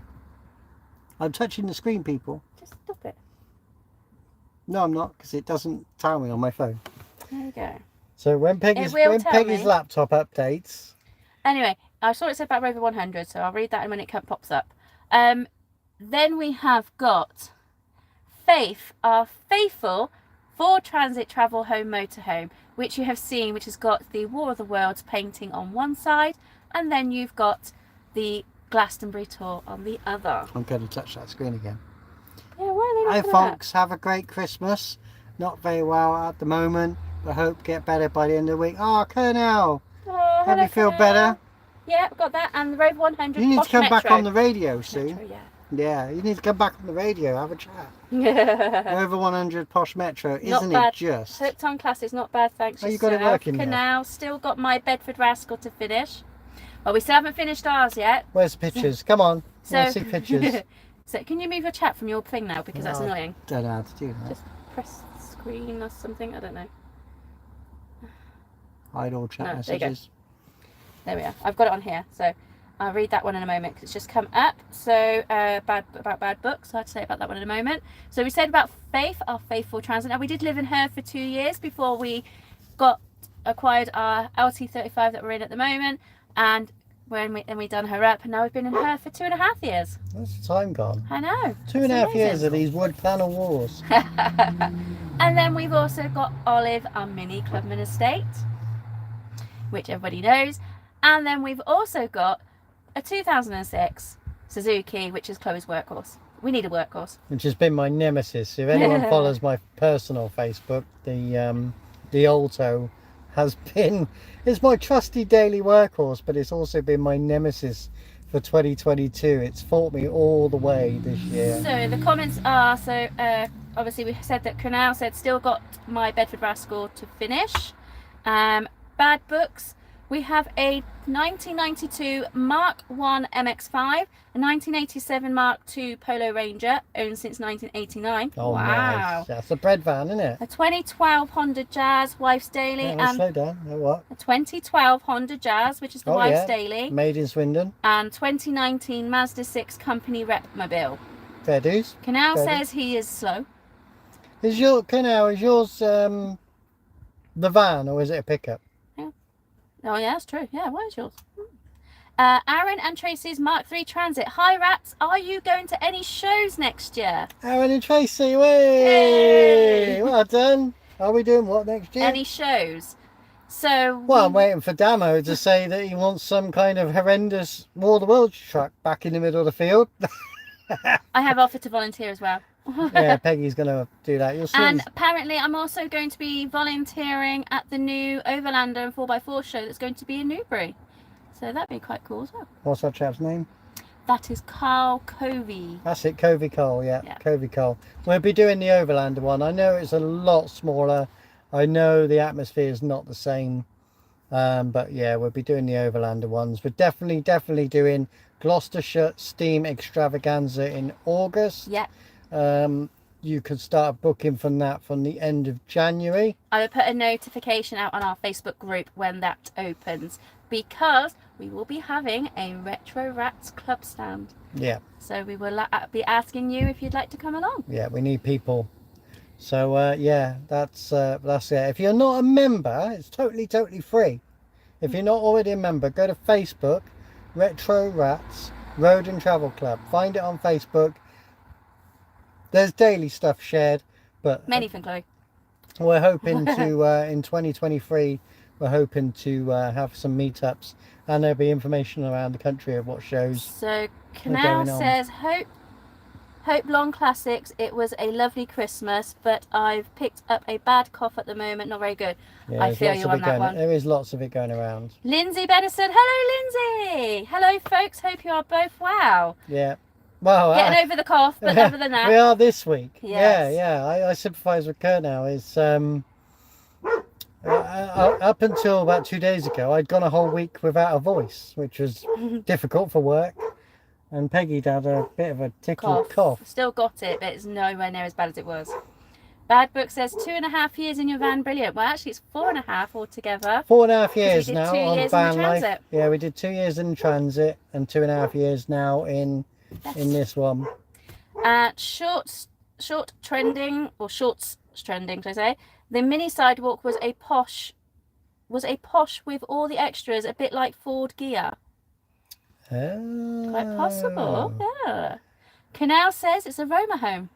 [SPEAKER 1] I'm touching the screen, people.
[SPEAKER 2] Just stop it.
[SPEAKER 1] No, I'm not, because it doesn't tell me on my phone.
[SPEAKER 2] There you go.
[SPEAKER 1] So when Peggy's laptop updates.
[SPEAKER 2] Anyway, I saw it said about Rover 100, so I'll read that when it pops up. Then we have got Faith, our faithful Ford Transit Travel Home Motorhome, which you have seen, which has got the War of the Worlds painting on one side, and then you've got the Glastonbury tour on the other.
[SPEAKER 1] I'm going to touch that screen again.
[SPEAKER 2] Yeah, why are they not
[SPEAKER 1] Hi folks, have a great Christmas. Not very well at the moment, but hope get better by the end of the week. Oh, Colonel.
[SPEAKER 2] Oh,
[SPEAKER 1] hope you feel better.
[SPEAKER 2] Yeah, we've got that. And the Rover 100
[SPEAKER 1] You need
[SPEAKER 2] Posh
[SPEAKER 1] to come
[SPEAKER 2] Metro.
[SPEAKER 1] back on the radio soon.
[SPEAKER 2] Metro,
[SPEAKER 1] yeah, you need to come back on the radio, have a chat.
[SPEAKER 2] Yeah.
[SPEAKER 1] Rover 100 Posh Metro,
[SPEAKER 2] Not
[SPEAKER 1] isn't
[SPEAKER 2] bad.
[SPEAKER 1] it just?
[SPEAKER 2] Hooked on Classics, not bad, thanks.
[SPEAKER 1] Oh, you got it working now.
[SPEAKER 2] Canal, still got my Bedford Rascal to finish. Well, we still haven't finished ours yet.
[SPEAKER 1] Where's the pictures? Come on,
[SPEAKER 2] So,
[SPEAKER 1] let's see pictures.
[SPEAKER 2] So can you move your chat from your thing now, because that's annoying.
[SPEAKER 1] I don't know how to do that.
[SPEAKER 2] Just press screen or something, I don't know.
[SPEAKER 1] Hide all chat
[SPEAKER 2] No,
[SPEAKER 1] messages.
[SPEAKER 2] There we are. I've got it on here, so I'll read that one in a moment because it's just come up. So about bad books, I have to say about that one in a moment. So we said about Faith, our faithful transit. Now we did live in her for 2 years before we acquired our LT35 that we're in at the moment, and when we done her up, and now we've been in her for 2.5 years.
[SPEAKER 1] Where's the time gone?
[SPEAKER 2] I know.
[SPEAKER 1] 2.5 years of these wood panel wars.
[SPEAKER 2] And then we've also got Olive, our mini Clubman estate, which everybody knows. And then we've also got a 2006 Suzuki, which is Chloe's workhorse. We need a workhorse.
[SPEAKER 1] Which has been my nemesis. If anyone follows my personal Facebook, the Alto has been, it's my trusty daily workhorse, but it's also been my nemesis for 2022. It's fought me all the way this year.
[SPEAKER 2] So the comments are, obviously we said that Canal said still got my Bedford Rascal to finish. Bad books, We have a 1992 Mark 1 MX-5, a 1987 Mark 2 Polo Ranger, owned since 1989.
[SPEAKER 1] Oh,
[SPEAKER 2] wow.
[SPEAKER 1] nice. That's a bread van, isn't it?
[SPEAKER 2] A 2012 Honda Jazz, Wife's Daily,
[SPEAKER 1] Yeah,
[SPEAKER 2] and
[SPEAKER 1] slow down. Oh, what?
[SPEAKER 2] a 2012 Honda Jazz, which is the Wife's Daily,
[SPEAKER 1] made in Swindon,
[SPEAKER 2] and 2019 Mazda 6 Company Rep Mobile.
[SPEAKER 1] Fair dues.
[SPEAKER 2] Canal says he is slow.
[SPEAKER 1] Is yours the van, or is it a pickup?
[SPEAKER 2] Oh yeah, that's true. Yeah, what is yours? Aaron and Tracy's Mark III Transit. Hi Ratz, are you going to any shows next year?
[SPEAKER 1] Aaron and Tracy, way! Well done. Are we doing what next year?
[SPEAKER 2] Any shows? So
[SPEAKER 1] well, I'm waiting for Damo to say that he wants some kind of horrendous War of the Worlds truck back in the middle of the field.
[SPEAKER 2] I have offered to volunteer as well.
[SPEAKER 1] Yeah, Peggy's going to do that. You'll see.
[SPEAKER 2] And apparently I'm also going to be volunteering at the new Overlander and 4x4 show that's going to be in Newbury. So that'd be quite cool as well.
[SPEAKER 1] What's that chap's name?
[SPEAKER 2] That is Carl Covey.
[SPEAKER 1] That's it, Covey Cole, yeah. Covey Cole. We'll be doing the Overlander one. I know it's a lot smaller. I know the atmosphere is not the same. But yeah, we'll be doing the Overlander ones. We're definitely doing Gloucestershire Steam Extravaganza in August.
[SPEAKER 2] Yeah.
[SPEAKER 1] You can start booking from that from the end of January.
[SPEAKER 2] I will put a notification out on our Facebook group when that opens, because we will be having a Retro Rats club stand.
[SPEAKER 1] Yeah.
[SPEAKER 2] So we will be asking you if you'd like to come along.
[SPEAKER 1] Yeah, we need people. So yeah, that's it. If you're not a member, it's totally free. If you're not already a member, go to Facebook, Retro Rats Road and Travel Club. Find it on Facebook. There's daily stuff shared, but
[SPEAKER 2] many from Chloe.
[SPEAKER 1] We're hoping to in 2023. We're hoping to have some meetups, and there'll be information around the country of what shows.
[SPEAKER 2] So Canal says, Hope Long Classics. It was a lovely Christmas, but I've picked up a bad cough at the moment. Not very good.
[SPEAKER 1] Yeah,
[SPEAKER 2] I feel you on that one.
[SPEAKER 1] There is lots of it going around.
[SPEAKER 2] Lindsay Benison. Hello, Lindsay. Hello, folks. Hope you are both well.
[SPEAKER 1] Yeah. Well,
[SPEAKER 2] getting over the cough, but other than that,
[SPEAKER 1] we are this week.
[SPEAKER 2] Yes.
[SPEAKER 1] Yeah. I sympathise with Kurt now. It's up until about 2 days ago, I'd gone a whole week without a voice, which was difficult for work. And Peggy'd had a bit of a tickly cough.
[SPEAKER 2] Still got it, but it's nowhere near as bad as it was. Bad Book says 2.5 years in your van, brilliant. Well, actually, it's 4.5 altogether.
[SPEAKER 1] 4.5 years now
[SPEAKER 2] 2
[SPEAKER 1] on
[SPEAKER 2] years
[SPEAKER 1] van
[SPEAKER 2] in the
[SPEAKER 1] life.
[SPEAKER 2] transit.
[SPEAKER 1] Yeah, we did 2 years in transit and 2.5 years now in this one.
[SPEAKER 2] Shorts trending, should I say? The mini sidewalk was a posh with all the extras, a bit like Ford Gear.
[SPEAKER 1] Oh.
[SPEAKER 2] Quite possible, yeah. Canal says it's a Roma home.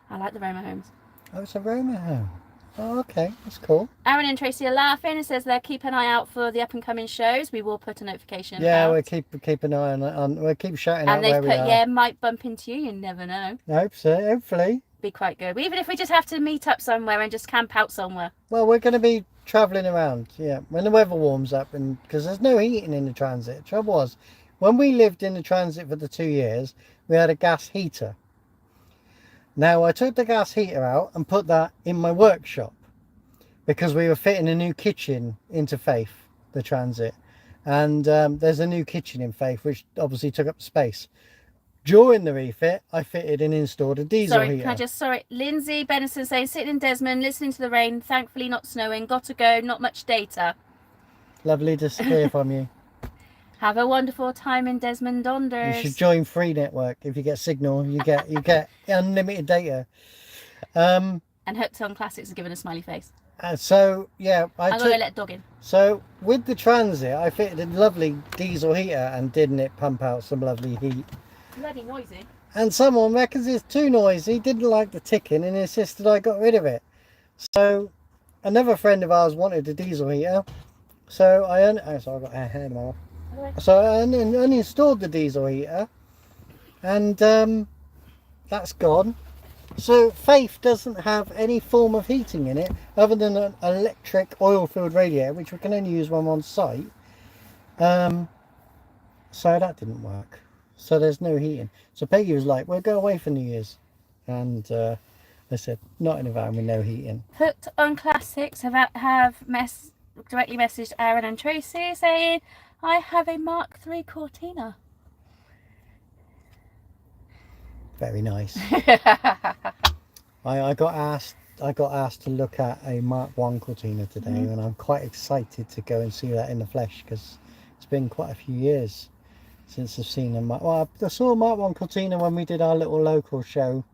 [SPEAKER 2] I like the Roma homes.
[SPEAKER 1] Oh, it's a Roma home. Oh, okay, that's cool.
[SPEAKER 2] Aaron and Tracy are laughing and says they'll keep an eye out for the up and coming shows. We will put a notification.
[SPEAKER 1] Yeah,
[SPEAKER 2] out.
[SPEAKER 1] we'll keep an eye on. We'll keep shouting out
[SPEAKER 2] and they've
[SPEAKER 1] where
[SPEAKER 2] put,
[SPEAKER 1] we are.
[SPEAKER 2] might bump into you. You never know.
[SPEAKER 1] I hope so. Hopefully.
[SPEAKER 2] Be quite good. Even if we just have to meet up somewhere and just camp out somewhere.
[SPEAKER 1] Well, we're going to be travelling around. Yeah, when the weather warms up, and because there's no heating in the transit. The trouble was, when we lived in the transit for the 2 years, we had a gas heater. Now I took the gas heater out and put that in my workshop, because we were fitting a new kitchen into Faith, the transit, and there's a new kitchen in Faith which obviously took up space. During the refit, I fitted and installed a diesel heater.
[SPEAKER 2] Lindsay Benison saying, sitting in Desmond, listening to the rain, thankfully not snowing, got to go, not much data.
[SPEAKER 1] Lovely to hear from you.
[SPEAKER 2] Have a wonderful time in Desmond Donders.
[SPEAKER 1] You should join Free Network. If you get signal, you get unlimited data.
[SPEAKER 2] And Hooked on Classics has given a smiley face.
[SPEAKER 1] So yeah,
[SPEAKER 2] I'm gonna let dog in.
[SPEAKER 1] So with the transit, I fitted a lovely diesel heater, and didn't it pump out some lovely heat?
[SPEAKER 2] Bloody noisy.
[SPEAKER 1] And someone reckons it's too noisy, didn't like the ticking, and insisted I got rid of it. So another friend of ours wanted a diesel heater, so I got a hair now. So I uninstalled the diesel heater, and that's gone. So Faith doesn't have any form of heating in it other than an electric oil-filled radiator, which we can only use when we're on site. So that didn't work. So there's no heating. So Peggy was like, we'll go away for New Year's. And I said, not in a van with no heating.
[SPEAKER 2] Hooked on Classics have directly messaged Aaron and Tracy saying, I have a Mark III Cortina.
[SPEAKER 1] Very nice. I got asked to look at a Mark I Cortina today, and I'm quite excited to go and see that in the flesh, because it's been quite a few years since I've seen a Mark. Well, I saw a Mark I Cortina when we did our little local show.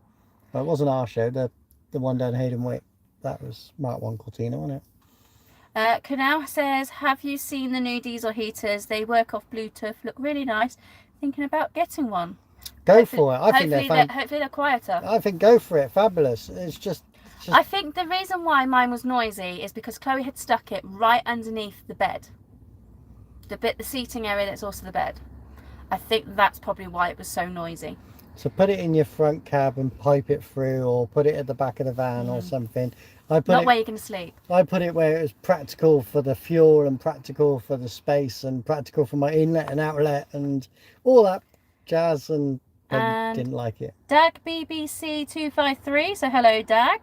[SPEAKER 1] Well, it wasn't our show, the one down Hayden Wick. That was Mark I Cortina, wasn't it?
[SPEAKER 2] Canal says, have you seen the new diesel heaters? They work off Bluetooth, look really nice. Thinking about getting one.
[SPEAKER 1] Go for it. I think
[SPEAKER 2] hopefully they're quieter.
[SPEAKER 1] I think go for it. Fabulous. It's just...
[SPEAKER 2] I think the reason why mine was noisy is because Chloe had stuck it right underneath the bed. The seating area that's also the bed. I think that's probably why it was so noisy.
[SPEAKER 1] So put it in your front cab and pipe it through, or put it at the back of the van or something.
[SPEAKER 2] Not where you can sleep.
[SPEAKER 1] I put it where it was practical for the fuel and practical for the space and practical for my inlet and outlet and all that jazz, and didn't like it.
[SPEAKER 2] Dag BBC 253, so hello Dag,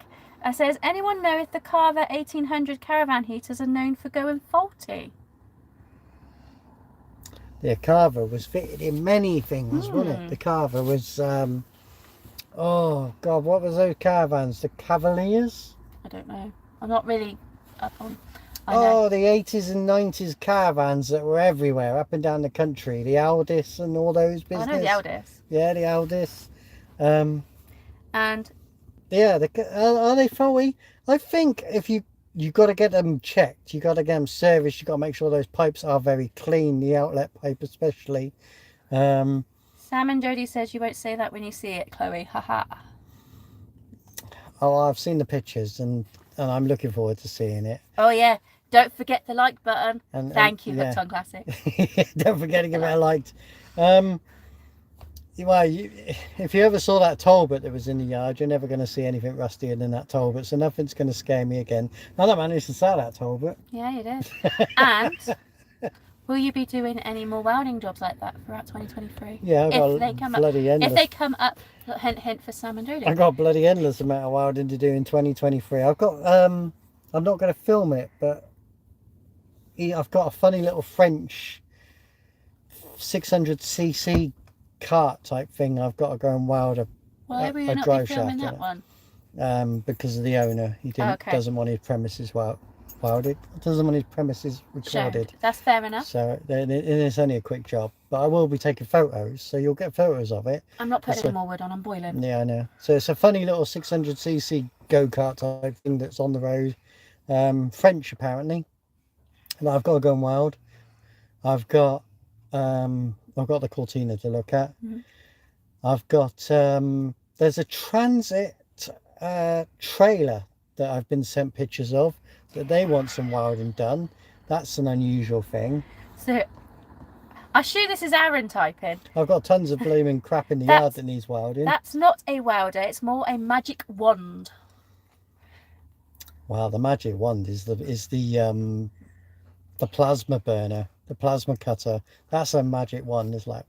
[SPEAKER 2] says, anyone know if the Carver 1800 caravan heaters are known for going faulty?
[SPEAKER 1] The Carver was fitted in many things, wasn't it? The Carver was, oh God, what was those caravans? The Cavaliers?
[SPEAKER 2] I don't know. I'm not really up on...
[SPEAKER 1] the 80s and 90s caravans that were everywhere, up and down the country. The Aldis and all those business.
[SPEAKER 2] I know the Aldis.
[SPEAKER 1] Yeah, the Aldis.
[SPEAKER 2] And...
[SPEAKER 1] yeah, are they faulty? I think if you got to get them checked, you got to get them serviced, you got to make sure those pipes are very clean, the outlet pipe especially.
[SPEAKER 2] Sam and Jody says you won't say that when you see it, Chloe. Haha.
[SPEAKER 1] Oh, I've seen the pictures and I'm looking forward to seeing it.
[SPEAKER 2] Oh yeah, don't forget the like button. Thank you,
[SPEAKER 1] yeah.
[SPEAKER 2] Hooked on Classic.
[SPEAKER 1] Don't forget to give it a like. Well, if you ever saw that Talbot that was in the yard, you're never going to see anything rustier than that Talbot, so nothing's going to scare me again. I don't manage to sell that Talbot.
[SPEAKER 2] Yeah, you did. And will you be doing any more welding jobs like that throughout 2023?
[SPEAKER 1] Yeah, I've got bloody endless.
[SPEAKER 2] If they come up, hint for Sam and Jody.
[SPEAKER 1] I've got a bloody endless amount of welding to do in 2023. I've got, I'm not going to film it, but I've got a funny little French 600cc cart type thing. I've got to go and weld a
[SPEAKER 2] Why were you not
[SPEAKER 1] drive
[SPEAKER 2] be filming
[SPEAKER 1] shaft
[SPEAKER 2] that one?
[SPEAKER 1] Because of the owner. He doesn't want his premises welded. Doesn't want his premises recorded.
[SPEAKER 2] Showed. That's fair enough.
[SPEAKER 1] So it's only a quick job, but I will be taking photos, so you'll get photos of it.
[SPEAKER 2] I'm not putting any more wood on. I'm boiling.
[SPEAKER 1] Yeah, I know. So it's a funny little 600cc go-kart type thing that's on the road. French apparently. And I've got to go and weld. I've got the Cortina to look at. I've got there's a transit trailer that I've been sent pictures of that they want some welding done. That's an unusual thing.
[SPEAKER 2] So I assume this is Aaron typing.
[SPEAKER 1] I've got tons of blooming crap in the yard that needs welding.
[SPEAKER 2] That's not a welder, it's more a magic wand.
[SPEAKER 1] Wow, the magic wand is the plasma burner, the plasma cutter. That's a magic wand. It's like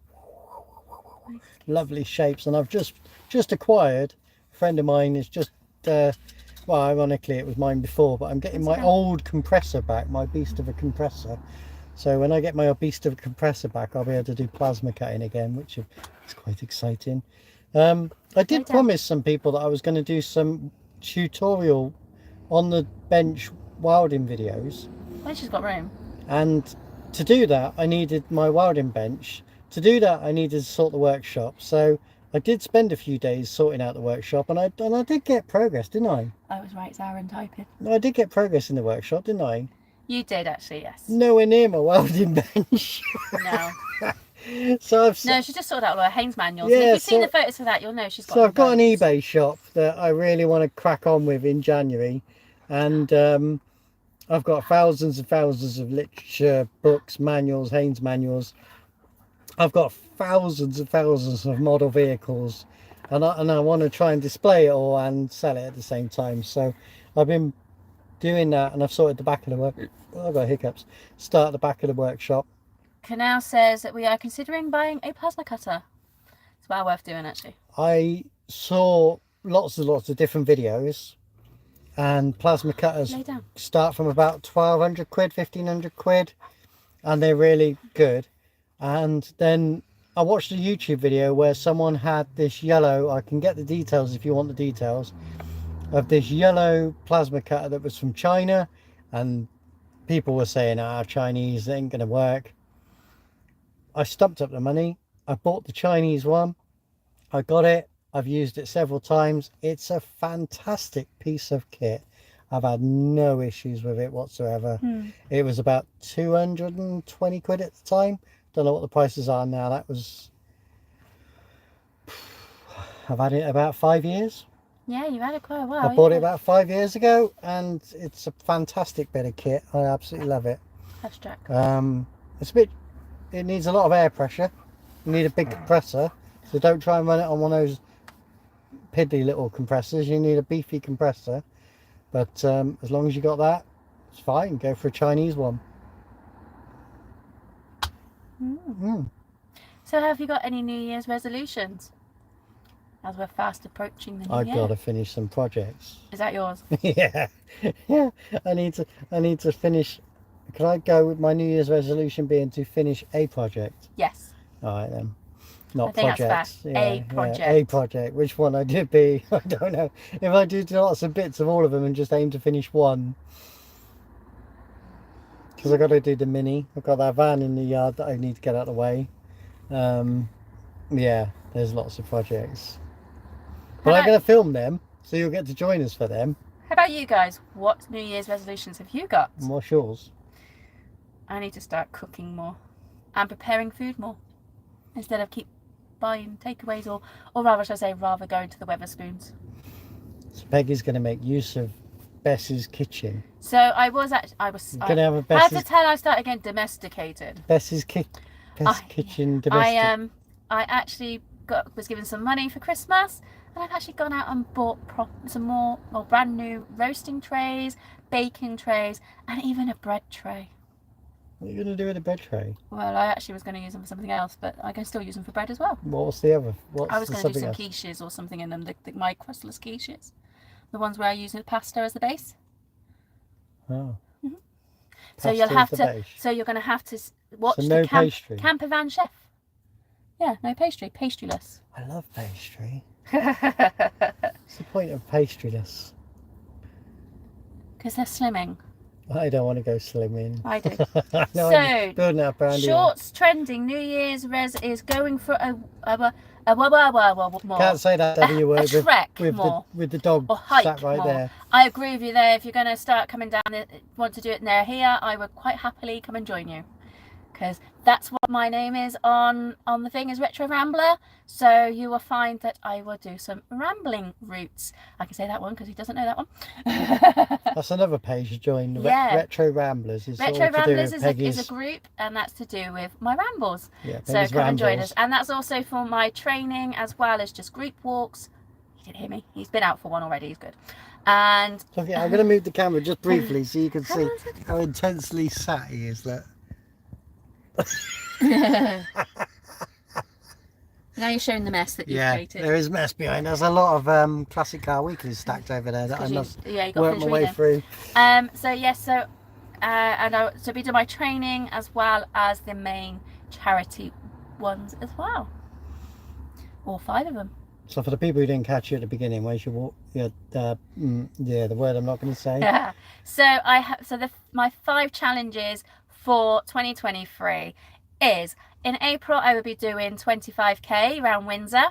[SPEAKER 1] lovely shapes, and I've just acquired. A friend of mine is just well, ironically it was mine before, but I'm getting my old compressor back, my beast of a compressor. So when I get my beast of a compressor back, I'll be able to do plasma cutting again, which is quite exciting. I did promise some people that I was going to do some tutorial on the bench welding videos.
[SPEAKER 2] Well, she's got room.
[SPEAKER 1] And to do that, I needed my welding bench. To do that, I needed to sort the workshop. So I did spend a few days sorting out the workshop, and I did get progress, didn't I?
[SPEAKER 2] I was right, it's Aaron typing.
[SPEAKER 1] No, I did get progress in the workshop, didn't I?
[SPEAKER 2] You did actually, yes.
[SPEAKER 1] Nowhere near my welding bench.
[SPEAKER 2] No.
[SPEAKER 1] No,
[SPEAKER 2] she just sorted out all her Haynes manuals. Yeah, if you've seen the photos for that, you'll know she's got.
[SPEAKER 1] So I've got an eBay shop that I really want to crack on with in January, and I've got thousands and thousands of literature, books, manuals, Haynes manuals. I've got thousands and thousands of model vehicles, and I want to try and display it all and sell it at the same time. So I've been doing that, and I've sorted the back of the work. I've got hiccups. Start at the back of the workshop.
[SPEAKER 2] Canal says that we are considering buying a plasma cutter. It's well worth doing, actually.
[SPEAKER 1] I saw lots and lots of different videos, and plasma cutters
[SPEAKER 2] Lay down.
[SPEAKER 1] start from about 1,200 quid, 1,500 quid, and they're really good. And then I watched a YouTube video where someone had this yellow, I can get the details if you want the details, of this yellow plasma cutter that was from China, and people were saying, Chinese, ain't gonna work. I stumped up the money, I bought the Chinese one, I got it, I've used it several times. It's a fantastic piece of kit. I've had no issues with it whatsoever. It was about 220 quid at the time. Don't know what the prices are now. That was, I've had it about 5 years.
[SPEAKER 2] Yeah, you've had it quite a while.
[SPEAKER 1] I bought it about 5 years ago, and it's a fantastic bit of kit. I absolutely love it.
[SPEAKER 2] That's Jack.
[SPEAKER 1] It's a bit, it needs a lot of air pressure. You need a big compressor, so don't try and run it on one of those piddly little compressors. You need a beefy compressor, but as long as you got that, it's fine. Go for a Chinese one.
[SPEAKER 2] So have you got any New Year's resolutions? As we're fast approaching the new year.
[SPEAKER 1] I've got to finish some projects.
[SPEAKER 2] Is that yours?
[SPEAKER 1] Yeah. I need to finish. Can I go with my New Year's resolution being to finish a project?
[SPEAKER 2] Yes.
[SPEAKER 1] All right then. Not
[SPEAKER 2] I think
[SPEAKER 1] projects.
[SPEAKER 2] that's fair. A project.
[SPEAKER 1] A project. Which one I did be? I don't know. If I do lots of bits of all of them and just aim to finish one. Because I've got to do the Mini. I've got that van in the yard that I need to get out of the way. Yeah, there's lots of projects. But I'm going to film them, so you'll get to join us for them.
[SPEAKER 2] How about you guys? What New Year's resolutions have you got?
[SPEAKER 1] And what's yours?
[SPEAKER 2] I need to start cooking more and preparing food more instead of keep buying takeaways, or rather, should I say, rather going to the Weatherspoons.
[SPEAKER 1] So Peggy's going to make use of Bess's kitchen.
[SPEAKER 2] So I have to tell I started getting domesticated.
[SPEAKER 1] Bess's kitchen domesticated.
[SPEAKER 2] I actually was given some money for Christmas, and I've actually gone out and bought some more brand new roasting trays, baking trays, and even a bread tray.
[SPEAKER 1] What are you going to do with a bread tray?
[SPEAKER 2] Well, I actually was going to use them for something else, but I can still use them for bread as well.
[SPEAKER 1] What's the other?
[SPEAKER 2] I was going to do some quiches or something in them, my crustless quiches. The ones where I use the pasta as the base.
[SPEAKER 1] Oh.
[SPEAKER 2] Mm-hmm. So you'll have to. Base. So you're going to have to watch the camper van chef. Yeah, no pastry, pastryless.
[SPEAKER 1] I love pastry. What's the point of pastryless?
[SPEAKER 2] Because they're slimming.
[SPEAKER 1] I don't want to go slimming.
[SPEAKER 2] I do.
[SPEAKER 1] No,
[SPEAKER 2] so,
[SPEAKER 1] building up
[SPEAKER 2] shorts trending New Year's res is going for a more.
[SPEAKER 1] Can't say that W word
[SPEAKER 2] with
[SPEAKER 1] the dog
[SPEAKER 2] or hike
[SPEAKER 1] sat right
[SPEAKER 2] more.
[SPEAKER 1] there.
[SPEAKER 2] I agree with you there. If you're going to start coming down, want to do it near here, I would quite happily come and join you. Because that's what my name is on the thing, is Retro Rambler. So you will find that I will do some rambling routes. I can say that one because he doesn't know that one.
[SPEAKER 1] That's another page to join. Retro Ramblers.
[SPEAKER 2] Retro Ramblers is a group, and that's to do with my rambles.
[SPEAKER 1] Yeah,
[SPEAKER 2] so come and join us. And that's also for my training as well as just group walks. He didn't hear me. He's been out for one already. He's good. And
[SPEAKER 1] okay, I'm going to move the camera just briefly so you can see how intensely sat he is. That.
[SPEAKER 2] Now you're showing the mess that you've created.
[SPEAKER 1] There is mess behind. There's a lot of classic car weeklies stacked over there that I must work my way through.
[SPEAKER 2] And I'll be doing my training as well as the main charity ones as well. All 5 of them. So
[SPEAKER 1] for the people who didn't catch you at the beginning, where's your walk? The word I'm not going to say.
[SPEAKER 2] Yeah. So my 5 challenges for 2023 is in April I will be doing 25k around Windsor.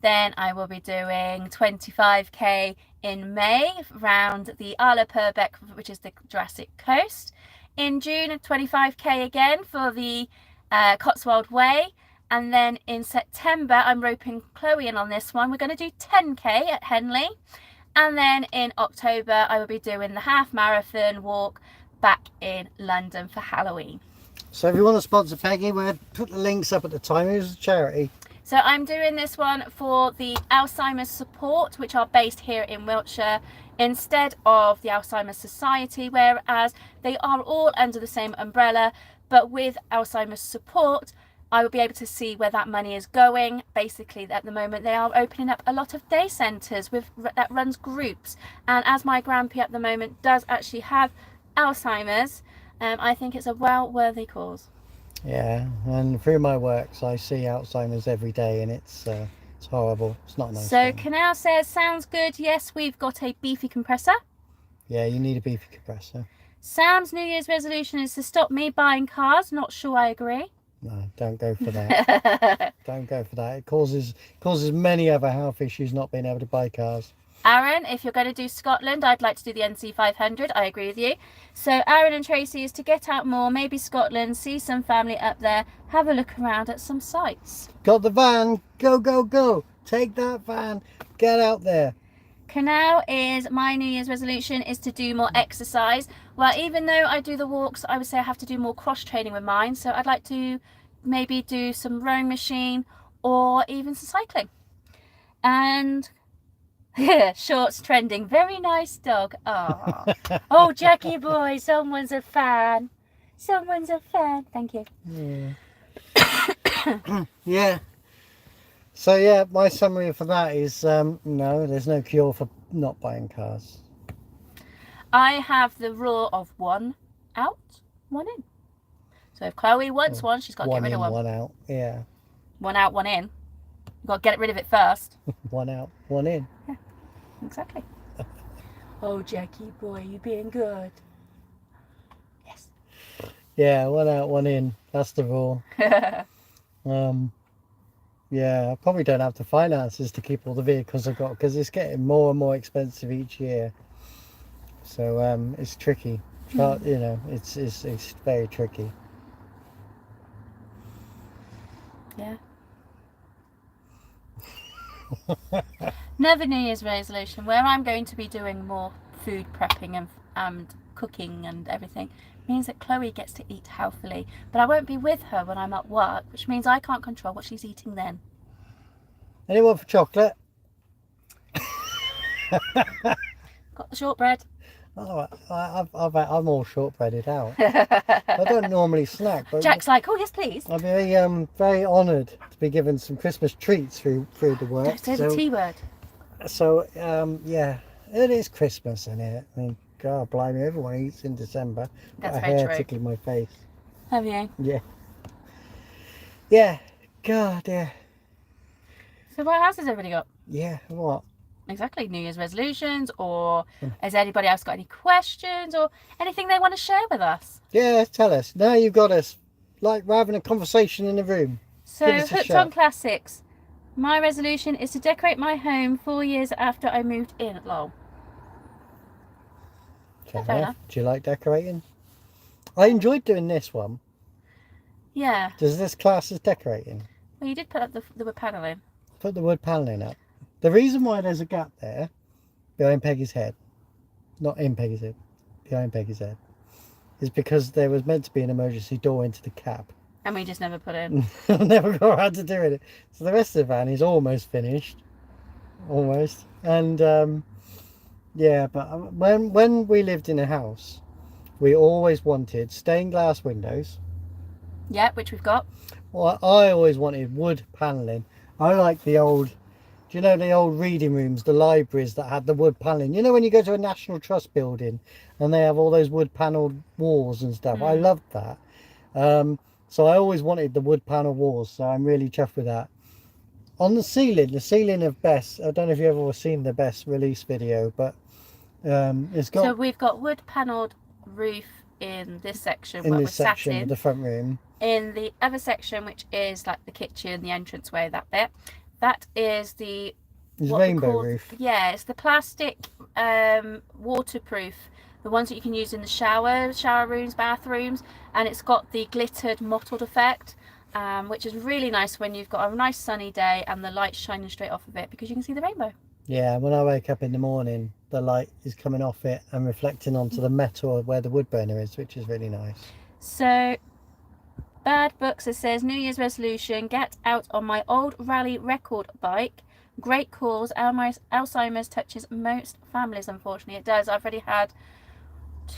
[SPEAKER 2] Then I will be doing 25k in May around the Isle of Purbeck, which is the Jurassic Coast. In June, 25k again for the Cotswold Way. And then in September, I'm roping Chloe in on this one. We're going to do 10k at Henley. And then in October, I will be doing the half marathon walk back in London for Halloween.
[SPEAKER 1] So if you want to sponsor Peggy, we'll put the links up at the time. It was a charity.
[SPEAKER 2] So I'm doing this one for the Alzheimer's Support, which are based here in Wiltshire, instead of the Alzheimer's Society, whereas they are all under the same umbrella. But with Alzheimer's Support, I will be able to see where that money is going. Basically, at the moment, they are opening up a lot of day centres that runs groups. And as my grandpa at the moment does actually have Alzheimer's, I think it's a well-worthy cause.
[SPEAKER 1] Yeah, and through my works, I see Alzheimer's every day, and it's horrible. It's not a nice.
[SPEAKER 2] So
[SPEAKER 1] thing.
[SPEAKER 2] Canal says, sounds good. Yes, we've got a beefy compressor.
[SPEAKER 1] Yeah, you need a beefy compressor.
[SPEAKER 2] Sam's New Year's resolution is to stop me buying cars. Not sure I agree.
[SPEAKER 1] No, don't go for that. Don't go for that. It causes many other health issues not being able to buy cars.
[SPEAKER 2] Aaron, if you're going to do Scotland, I'd like to do the NC 500. I agree with you. So Aaron and Tracy is to get out more, maybe Scotland, see some family up there, have a look around at some sites.
[SPEAKER 1] Got the van. Go, go, go. Take that van. Get out there.
[SPEAKER 2] Canal is my New Year's resolution is to do more exercise. Well, even though I do the walks, I would say I have to do more cross training with mine. So I'd like to maybe do some rowing machine or even some cycling. And shorts trending. Very nice dog. Oh, oh, Jackie boy, someone's a fan. Someone's a fan. Thank you.
[SPEAKER 1] Yeah. Yeah. So yeah, my summary for that is no, there's no cure for not buying cars.
[SPEAKER 2] I have the rule of 1 out, 1 in. So if Chloe wants one, she's got to get rid of one.
[SPEAKER 1] 1 out, yeah.
[SPEAKER 2] 1 out, 1 in. You've got to get rid of it first.
[SPEAKER 1] 1 out, 1 in.
[SPEAKER 2] Yeah, exactly. Oh, Jackie boy, you being good. Yes.
[SPEAKER 1] Yeah, 1 out, 1 in. That's the rule. Yeah, I probably don't have the finances to keep all the vehicles I've got because it's getting more and more expensive each year. So it's tricky. But, you know, it's very tricky.
[SPEAKER 2] Yeah. Another New Year's resolution where I'm going to be doing more food prepping and cooking and everything means that Chloe gets to eat healthily, but I won't be with her when I'm at work, which means I can't control what she's eating then.
[SPEAKER 1] Anyone for chocolate?
[SPEAKER 2] Got the shortbread.
[SPEAKER 1] Oh, I'm all shortbreaded out. I don't normally snack, but
[SPEAKER 2] Jack's like, oh yes, please.
[SPEAKER 1] I'm very honoured to be given some Christmas treats through the work.
[SPEAKER 2] Don't say the T word.
[SPEAKER 1] So yeah, it is Christmas, isn't it? I mean, God, blimey, everyone eats in December.
[SPEAKER 2] That's
[SPEAKER 1] got a
[SPEAKER 2] very
[SPEAKER 1] hair
[SPEAKER 2] true.
[SPEAKER 1] tickling my face.
[SPEAKER 2] Have you?
[SPEAKER 1] Yeah. Yeah. God, yeah.
[SPEAKER 2] So what else has everybody got?
[SPEAKER 1] Yeah. What?
[SPEAKER 2] Exactly, New Year's resolutions, or has anybody else got any questions or anything they want to share with us?
[SPEAKER 1] Yeah, tell us. Now you've got us. Like we're having a conversation in the room.
[SPEAKER 2] So, Hooked on Classics. My resolution is to decorate my home 4 years after I moved in. Lol.
[SPEAKER 1] Fair
[SPEAKER 2] Fair
[SPEAKER 1] enough.
[SPEAKER 2] enough.
[SPEAKER 1] Do you like decorating? I enjoyed doing this one.
[SPEAKER 2] Yeah.
[SPEAKER 1] Does this class as decorating?
[SPEAKER 2] Well, you did put up the wood panelling.
[SPEAKER 1] Put the wood panelling up. The reason why there's a gap there, behind Peggy's head, not in Peggy's head, behind Peggy's head, is because there was meant to be an emergency door into the cab.
[SPEAKER 2] And we just never put in.
[SPEAKER 1] I never got around to doing it. So the rest of the van is almost finished. Almost. And yeah, but when we lived in a house, we always wanted stained glass windows.
[SPEAKER 2] Yeah, which we've got.
[SPEAKER 1] Well, I always wanted wood panelling. I like the old, do you know the old reading rooms, the libraries that had the wood panelling? You know when you go to a National Trust building and they have all those wood panelled walls and stuff? I loved that. So I always wanted the wood panel walls, so I'm really chuffed with that. On the ceiling of Bess, I don't know if you've ever seen the Bess release video, but it's got...
[SPEAKER 2] So we've got wood panelled roof in this section
[SPEAKER 1] in
[SPEAKER 2] where
[SPEAKER 1] this
[SPEAKER 2] we're sat
[SPEAKER 1] section
[SPEAKER 2] in.
[SPEAKER 1] of the front room.
[SPEAKER 2] In the other section, which is like the kitchen, the entranceway, that bit, that is the...
[SPEAKER 1] It's rainbow roof.
[SPEAKER 2] Yeah, it's the plastic waterproof, the ones that you can use in the shower rooms, bathrooms, and it's got the glittered mottled effect, which is really nice when you've got a nice sunny day and the light shining straight off of it because you can see the rainbow.
[SPEAKER 1] Yeah, when I wake up in the morning, the light is coming off it and reflecting onto the metal where the wood burner is, which is really nice.
[SPEAKER 2] So, Bad Books, it says, New Year's resolution, get out on my old rally record bike. Great cause. Alzheimer's touches most families, unfortunately. It does. I've already had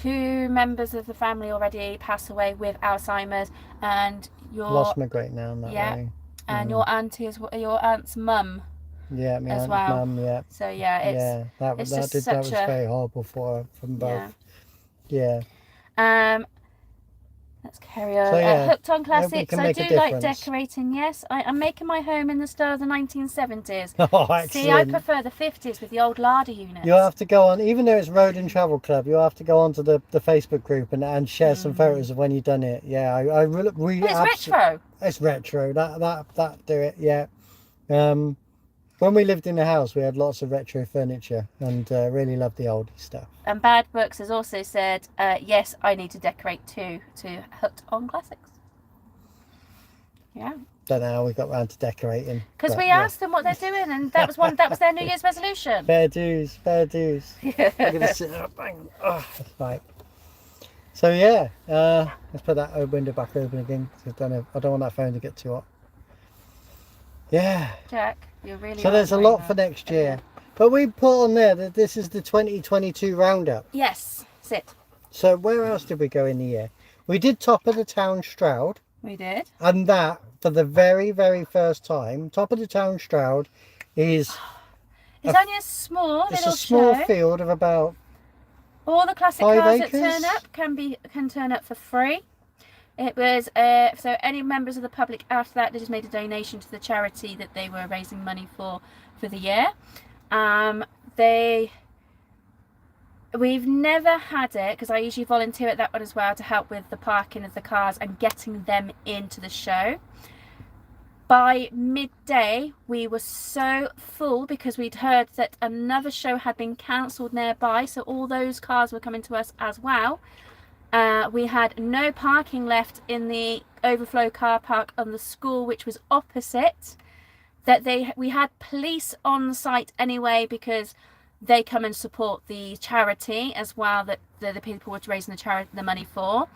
[SPEAKER 2] 2 members of the family already pass away with Alzheimer's, and
[SPEAKER 1] lost my great nan that way.
[SPEAKER 2] And your auntie your aunt's mum.
[SPEAKER 1] Yeah, my
[SPEAKER 2] as
[SPEAKER 1] aunt's
[SPEAKER 2] well.
[SPEAKER 1] mum. Yeah.
[SPEAKER 2] So yeah,
[SPEAKER 1] that was very horrible for her from both. Yeah.
[SPEAKER 2] Let's carry on.
[SPEAKER 1] So,
[SPEAKER 2] Hooked on classics. I do like decorating. Yes, I'm making my home in the style of the 1970s.
[SPEAKER 1] Oh, excellent.
[SPEAKER 2] See, I prefer the 50s with the old larder units.
[SPEAKER 1] You'll have to go on, even though it's Road and Travel Club, you'll have to go onto the Facebook group and share some photos of when you've done it. Yeah, I really.
[SPEAKER 2] It's retro.
[SPEAKER 1] It's retro. That do it. Yeah. When we lived in the house, we had lots of retro furniture and really loved the oldie stuff.
[SPEAKER 2] And Bad Books has also said, yes, I need to decorate too, to Hooked on Classics. Yeah.
[SPEAKER 1] Don't know how we got round to decorating.
[SPEAKER 2] Because we asked them what they're doing, and that was their New Year's resolution.
[SPEAKER 1] Fair dues. I'm going to sit up. Oh, right. So yeah, let's put that window back open again. I don't want that phone to get too hot. Yeah.
[SPEAKER 2] Jack.
[SPEAKER 1] So there's a lot for next year. But we put on there that this is the 2022 roundup.
[SPEAKER 2] Yes, sit.
[SPEAKER 1] So where else did we go in the year? We did Top of the Town Stroud.
[SPEAKER 2] We did.
[SPEAKER 1] And that, for the very, very first time, Top of the Town Stroud is...
[SPEAKER 2] It's only a small little show.
[SPEAKER 1] It's a small field of about
[SPEAKER 2] all the classic
[SPEAKER 1] 5
[SPEAKER 2] cars
[SPEAKER 1] acres?
[SPEAKER 2] that turn up can turn up for free. It was so any members of the public after that, they just made a donation to the charity that they were raising money for the year. We've never had it, because I usually volunteer at that one as well to help with the parking of the cars and getting them into the show. By midday, we were so full because we'd heard that another show had been cancelled nearby, so all those cars were coming to us as well. We had no parking left in the overflow car park on the school, which was opposite. We had police on site anyway, because they come and support the charity as well that the people were raising the money for.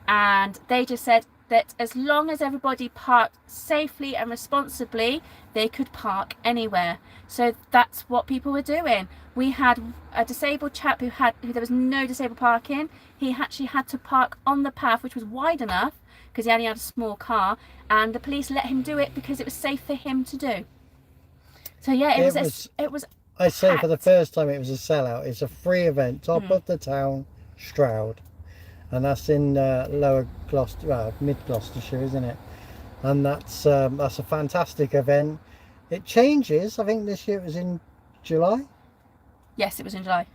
[SPEAKER 2] And they just said that as long as everybody parked safely and responsibly, they could park anywhere. So that's what people were doing. We had a disabled chap who there was no disabled parking. He actually had to park on the path, which was wide enough because he only had a small car, and the police let him do it because it was safe for him to do. So yeah, it was
[SPEAKER 1] I say for the first time it was a sellout. It's a free event, Top of the Town Stroud, and that's in Lower Gloucester, Mid Gloucestershire, isn't it? And that's a fantastic event. It changes. I think this year it was in July.
[SPEAKER 2] Yes, it was in July.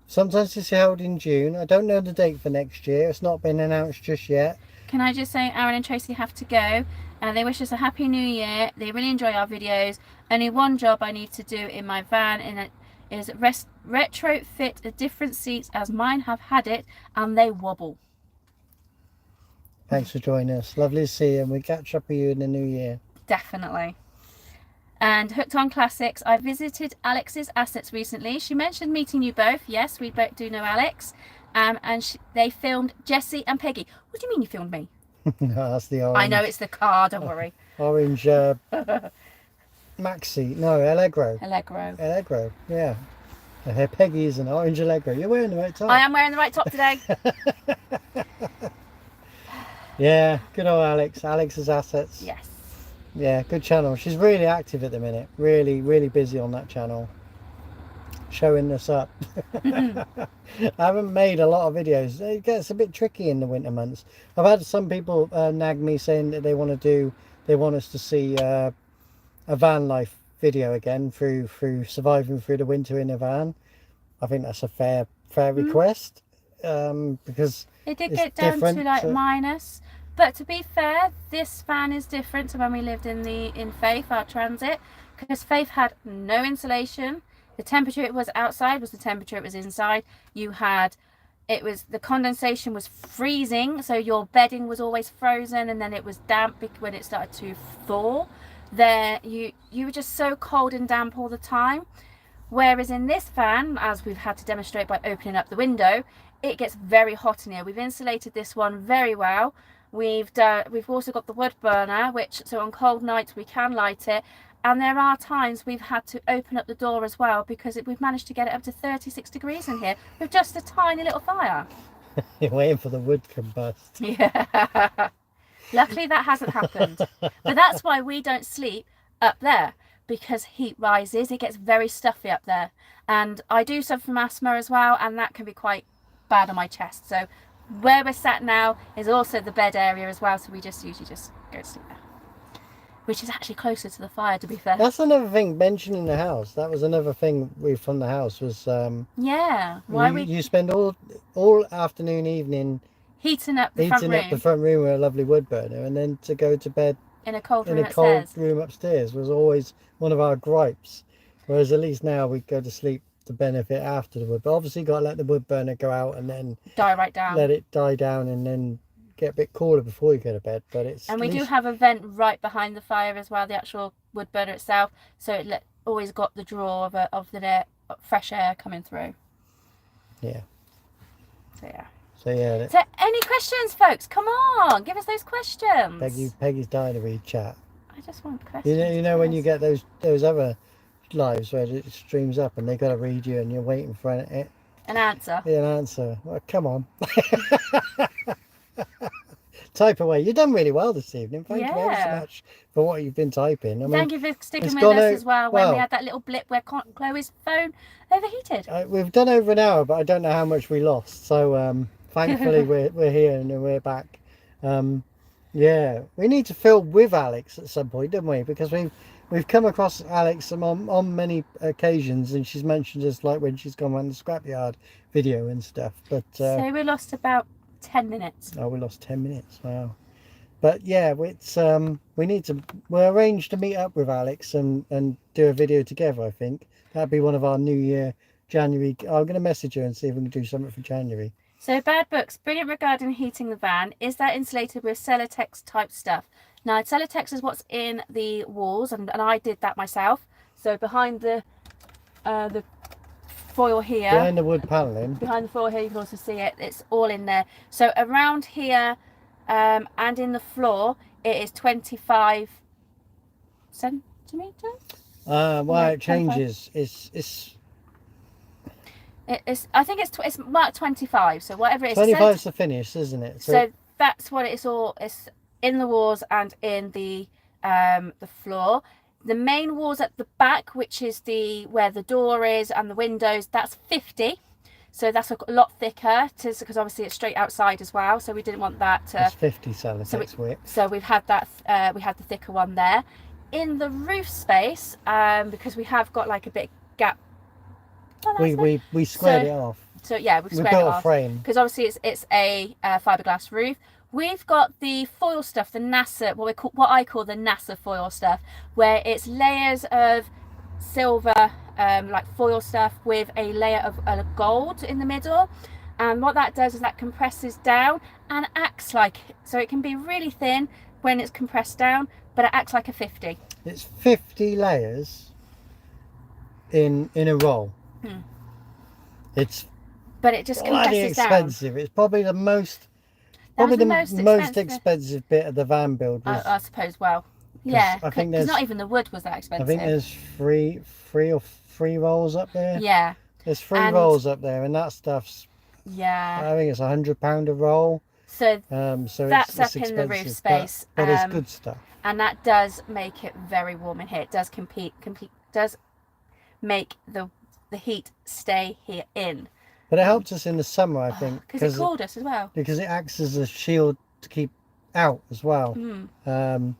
[SPEAKER 1] Sometimes it's held in June. I don't know the date for next year. It's not been announced just yet.
[SPEAKER 2] Can I just say, Aaron and Tracy have to go. They wish us a happy new year. They really enjoy our videos. Only one job I need to do in my van, and it is retrofit the different seats as mine have had it, and they wobble.
[SPEAKER 1] Thanks for joining us. Lovely to see you, and we'll catch up with you in the new year.
[SPEAKER 2] Definitely. And Hooked on Classics, I visited Alex's assets recently. She mentioned meeting you both. Yes, we both do know Alex. And they filmed Jessie and Peggy. What do you mean you filmed me?
[SPEAKER 1] No, that's the orange.
[SPEAKER 2] I know, it's the car, don't worry.
[SPEAKER 1] Orange Maxi. No, Allegro.
[SPEAKER 2] Allegro,
[SPEAKER 1] yeah. Peggy is an orange Allegro. You're wearing the right top.
[SPEAKER 2] I am wearing the right top today.
[SPEAKER 1] Yeah, good old Alex. Alex's assets.
[SPEAKER 2] Yes.
[SPEAKER 1] Yeah, good channel. She's really active at the minute. Really, really busy on that channel. Showing us up. I haven't made a lot of videos. It gets a bit tricky in the winter months. I've had some people nag me saying that they want us to see a van life video again through surviving through the winter in a van. I think that's a fair request, because
[SPEAKER 2] it did get down to like minus. But to be fair, this van is different to when we lived in Faith, our transit, because Faith had no insulation. The temperature it was outside was the temperature it was inside. The condensation was freezing, so your bedding was always frozen, and then it was damp when it started to thaw. You were just so cold and damp all the time. Whereas in this van, as we've had to demonstrate by opening up the window, it gets very hot in here. We've insulated this one very well. We've also got the wood burner, so on cold nights we can light it. And there are times we've had to open up the door as well, because we've managed to get it up to 36 degrees in here with just a tiny little fire.
[SPEAKER 1] You're waiting for the wood to combust.
[SPEAKER 2] Yeah. Luckily that hasn't happened. But that's why we don't sleep up there, because heat rises. It gets very stuffy up there. And I do suffer from asthma as well, and that can be quite bad on my chest. So where we're sat now is also the bed area as well. So we just usually just go to sleep there. Which is actually closer to the fire, to be fair.
[SPEAKER 1] That's another thing, mentioning the house. That was another thing from the house was...
[SPEAKER 2] yeah.
[SPEAKER 1] You spend all afternoon, evening...
[SPEAKER 2] Heating up the front
[SPEAKER 1] room with a lovely wood burner, and then to go to bed
[SPEAKER 2] in a cold room
[SPEAKER 1] upstairs was always one of our gripes. Whereas at least now we go to sleep to benefit after the wood. But obviously got to let the wood burner go out and then...
[SPEAKER 2] die right down.
[SPEAKER 1] Let it die down and then... get a bit cooler before you go to bed, but it's...
[SPEAKER 2] And we do have a vent right behind the fire as well, the actual wood burner itself, so it always got the draw of the fresh air coming through.
[SPEAKER 1] Yeah.
[SPEAKER 2] So yeah.
[SPEAKER 1] So
[SPEAKER 2] any questions, folks? Come on, give us those questions.
[SPEAKER 1] Peggy's dying to read chat.
[SPEAKER 2] I just want questions.
[SPEAKER 1] You know when you get those other lives where it streams up and they got to read you and you're waiting for an
[SPEAKER 2] answer.
[SPEAKER 1] Yeah, an answer. Well, come on. Type away. You've done really well this evening. Thank you very so much for what you've been typing. I mean,
[SPEAKER 2] thank you for sticking with us as well when we had that little blip where Chloe's phone overheated.
[SPEAKER 1] We've done over an hour, but I don't know how much we lost. So thankfully we're here and we're back. Yeah, we need to film with Alex at some point, don't we? Because we've come across Alex on many occasions, and she's mentioned us like when she's gone around the scrapyard video and stuff. But
[SPEAKER 2] so we lost about 10 minutes.
[SPEAKER 1] Oh, we lost 10 minutes. Wow. But yeah, it's we'll arrange to meet up with Alex and do a video together. I think that'd be one of our New Year January. I'm going to message her and see if we can do something for January.
[SPEAKER 2] So Bad Books, brilliant regarding heating the van. Is that insulated with Celotex type stuff? Now Celotex is what's in the walls, and I did that myself. So behind the foil here,
[SPEAKER 1] behind the wood paneling,
[SPEAKER 2] behind the foil here, you can also see it. It's all in there. So around here and in the floor, it is 25 centimeters.
[SPEAKER 1] Well, it changes.
[SPEAKER 2] It's I think it's marked 25. So whatever it is,
[SPEAKER 1] 25 is the finish, isn't it?
[SPEAKER 2] So that's what it's all. It's in the walls and in the floor. The main walls at the back, which is where the door is and the windows, that's 50. So that's a lot thicker, because obviously it's straight outside as well. So we didn't want that to...
[SPEAKER 1] That's 50 Celotex width.
[SPEAKER 2] So we've had that, we had the thicker one there. In the roof space, because we have got like a bit gap.
[SPEAKER 1] We squared it off.
[SPEAKER 2] So yeah, we've squared it off.
[SPEAKER 1] Built a frame.
[SPEAKER 2] Because obviously it's a fiberglass roof. We've got the foil stuff, the NASA, what I call the NASA foil stuff, where it's layers of silver, like foil stuff with a layer of gold in the middle. And what that does is that compresses down and acts like, so it can be really thin when it's compressed down, but it acts like a 50.
[SPEAKER 1] It's 50 layers in a roll.
[SPEAKER 2] But it just compresses
[SPEAKER 1] expensive.
[SPEAKER 2] Down.
[SPEAKER 1] It's probably the most... Probably the most expensive bit of the van build was...
[SPEAKER 2] I suppose, well, yeah,
[SPEAKER 1] I think
[SPEAKER 2] because not even the wood was that expensive.
[SPEAKER 1] I think there's three rolls up there.
[SPEAKER 2] Yeah.
[SPEAKER 1] There's three rolls up there, and that stuff's...
[SPEAKER 2] Yeah.
[SPEAKER 1] I think it's £100 a roll.
[SPEAKER 2] So,
[SPEAKER 1] so
[SPEAKER 2] that's
[SPEAKER 1] it's
[SPEAKER 2] up in the roof space.
[SPEAKER 1] But it's good stuff.
[SPEAKER 2] And that does make it very warm in here. It does does make the heat stay here in.
[SPEAKER 1] But it helped us in the summer, I think.
[SPEAKER 2] Because it cooled us as well.
[SPEAKER 1] Because it acts as a shield to keep out as well. And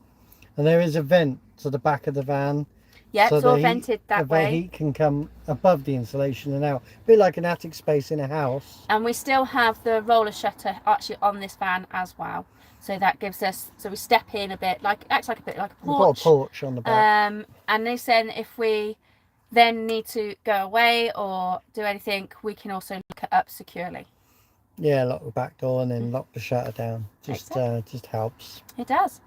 [SPEAKER 1] there is a vent to the back of the van.
[SPEAKER 2] Yeah, so it's all vented that way.
[SPEAKER 1] The heat can come above the insulation and out. A bit like an attic space in a house.
[SPEAKER 2] And we still have the roller shutter actually on this van as well. So that gives us, so we step in a bit, acts like a bit like a porch.
[SPEAKER 1] We've got a porch on the back.
[SPEAKER 2] And they said if we then need to go away or do anything, we can also lock it up securely.
[SPEAKER 1] Yeah, lock the back door and then lock the shutter down. Just helps.
[SPEAKER 2] It does.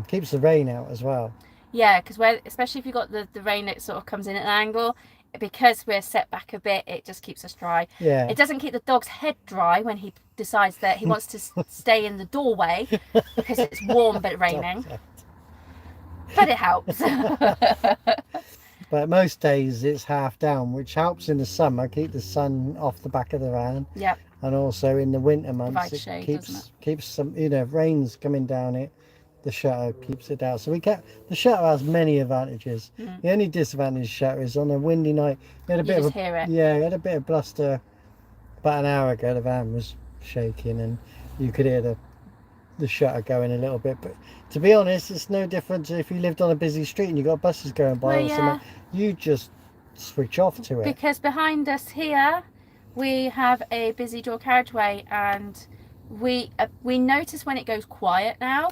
[SPEAKER 1] Keeps the rain out as well.
[SPEAKER 2] Yeah, because especially if you've got the rain that sort of comes in at an angle, because we're set back a bit, it just keeps us dry.
[SPEAKER 1] Yeah.
[SPEAKER 2] It doesn't keep the dog's head dry when he decides that he wants to stay in the doorway because it's warm but raining. But it helps.
[SPEAKER 1] But most days it's half down, which helps in the summer, keep the sun off the back of the van.
[SPEAKER 2] Yep.
[SPEAKER 1] and also in the winter months
[SPEAKER 2] Provides shade,
[SPEAKER 1] keeps some, you know, if rain's coming down it, the shutter keeps it down. So the shutter has many advantages. The only disadvantage of the shutter is on a windy night. You had a bit of
[SPEAKER 2] hear it.
[SPEAKER 1] Yeah, you had a bit of bluster about an hour ago. The van was shaking and you could hear the shutter going a little bit. But to be honest, it's no different to if you lived on a busy street and you got buses going by or something. You just switch off to it.
[SPEAKER 2] Because behind us here we have a busy dual carriageway, and we notice when it goes quiet now.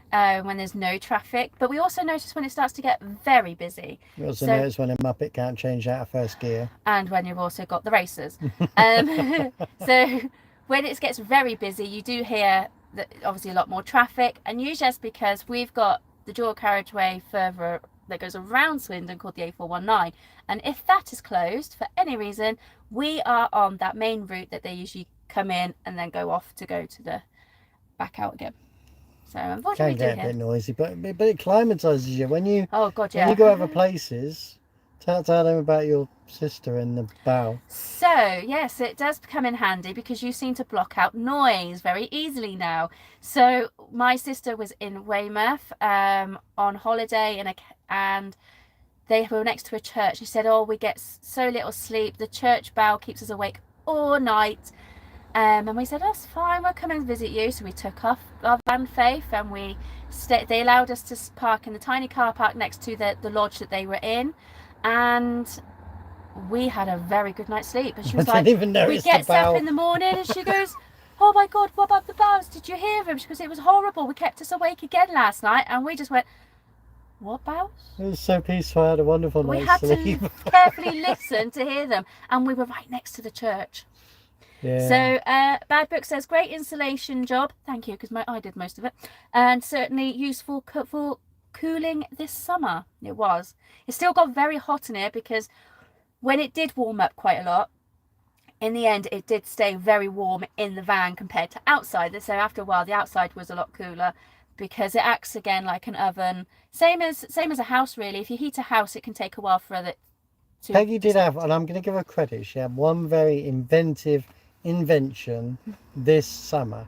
[SPEAKER 2] When there's no traffic, but we also notice when it starts to get very busy.
[SPEAKER 1] You also notice when a Muppet can't change out of first gear.
[SPEAKER 2] And when you've also got the racers. So when it gets very busy, you do hear that obviously a lot more traffic, and usually that's because we've got the dual carriageway further that goes around Swindon called the A419, and if that is closed for any reason, we are on that main route that they usually come in and then go off to go to the back out again. So unfortunately,
[SPEAKER 1] can get a bit noisy, but it climatises you when you.
[SPEAKER 2] Oh God, yeah.
[SPEAKER 1] When you go other places, tell them about your sister in the bow.
[SPEAKER 2] So yes, it does come in handy because you seem to block out noise very easily now. So my sister was in Weymouth on holiday, and they were next to a church. She said, "Oh, we get so little sleep. The church bell keeps us awake all night." And we said, that's fine, we'll come and visit you. So we took off our van Faith, and they allowed us to park in the tiny car park next to the lodge that they were in, and we had a very good night's sleep. And she was like, we get up in the morning and she goes, oh my God, what about the bells? Did you hear them? She goes, it was horrible. We kept us awake again last night. And we just went, what bells?
[SPEAKER 1] It was so peaceful. I had a wonderful night's sleep. We
[SPEAKER 2] had to carefully listen to hear them, and we were right next to the church.
[SPEAKER 1] Yeah.
[SPEAKER 2] So Bad Book says great installation job, thank you, because I did most of it, and certainly useful for cooling this summer. It still got very hot in here because when it did warm up quite a lot, in the end it did stay very warm in the van compared to outside. So after a while the outside was a lot cooler because it acts again like an oven, same as a house really. If you heat a house, it can take a while for it to
[SPEAKER 1] Peggy did have, and I'm going to give her credit, she had one very invention this summer.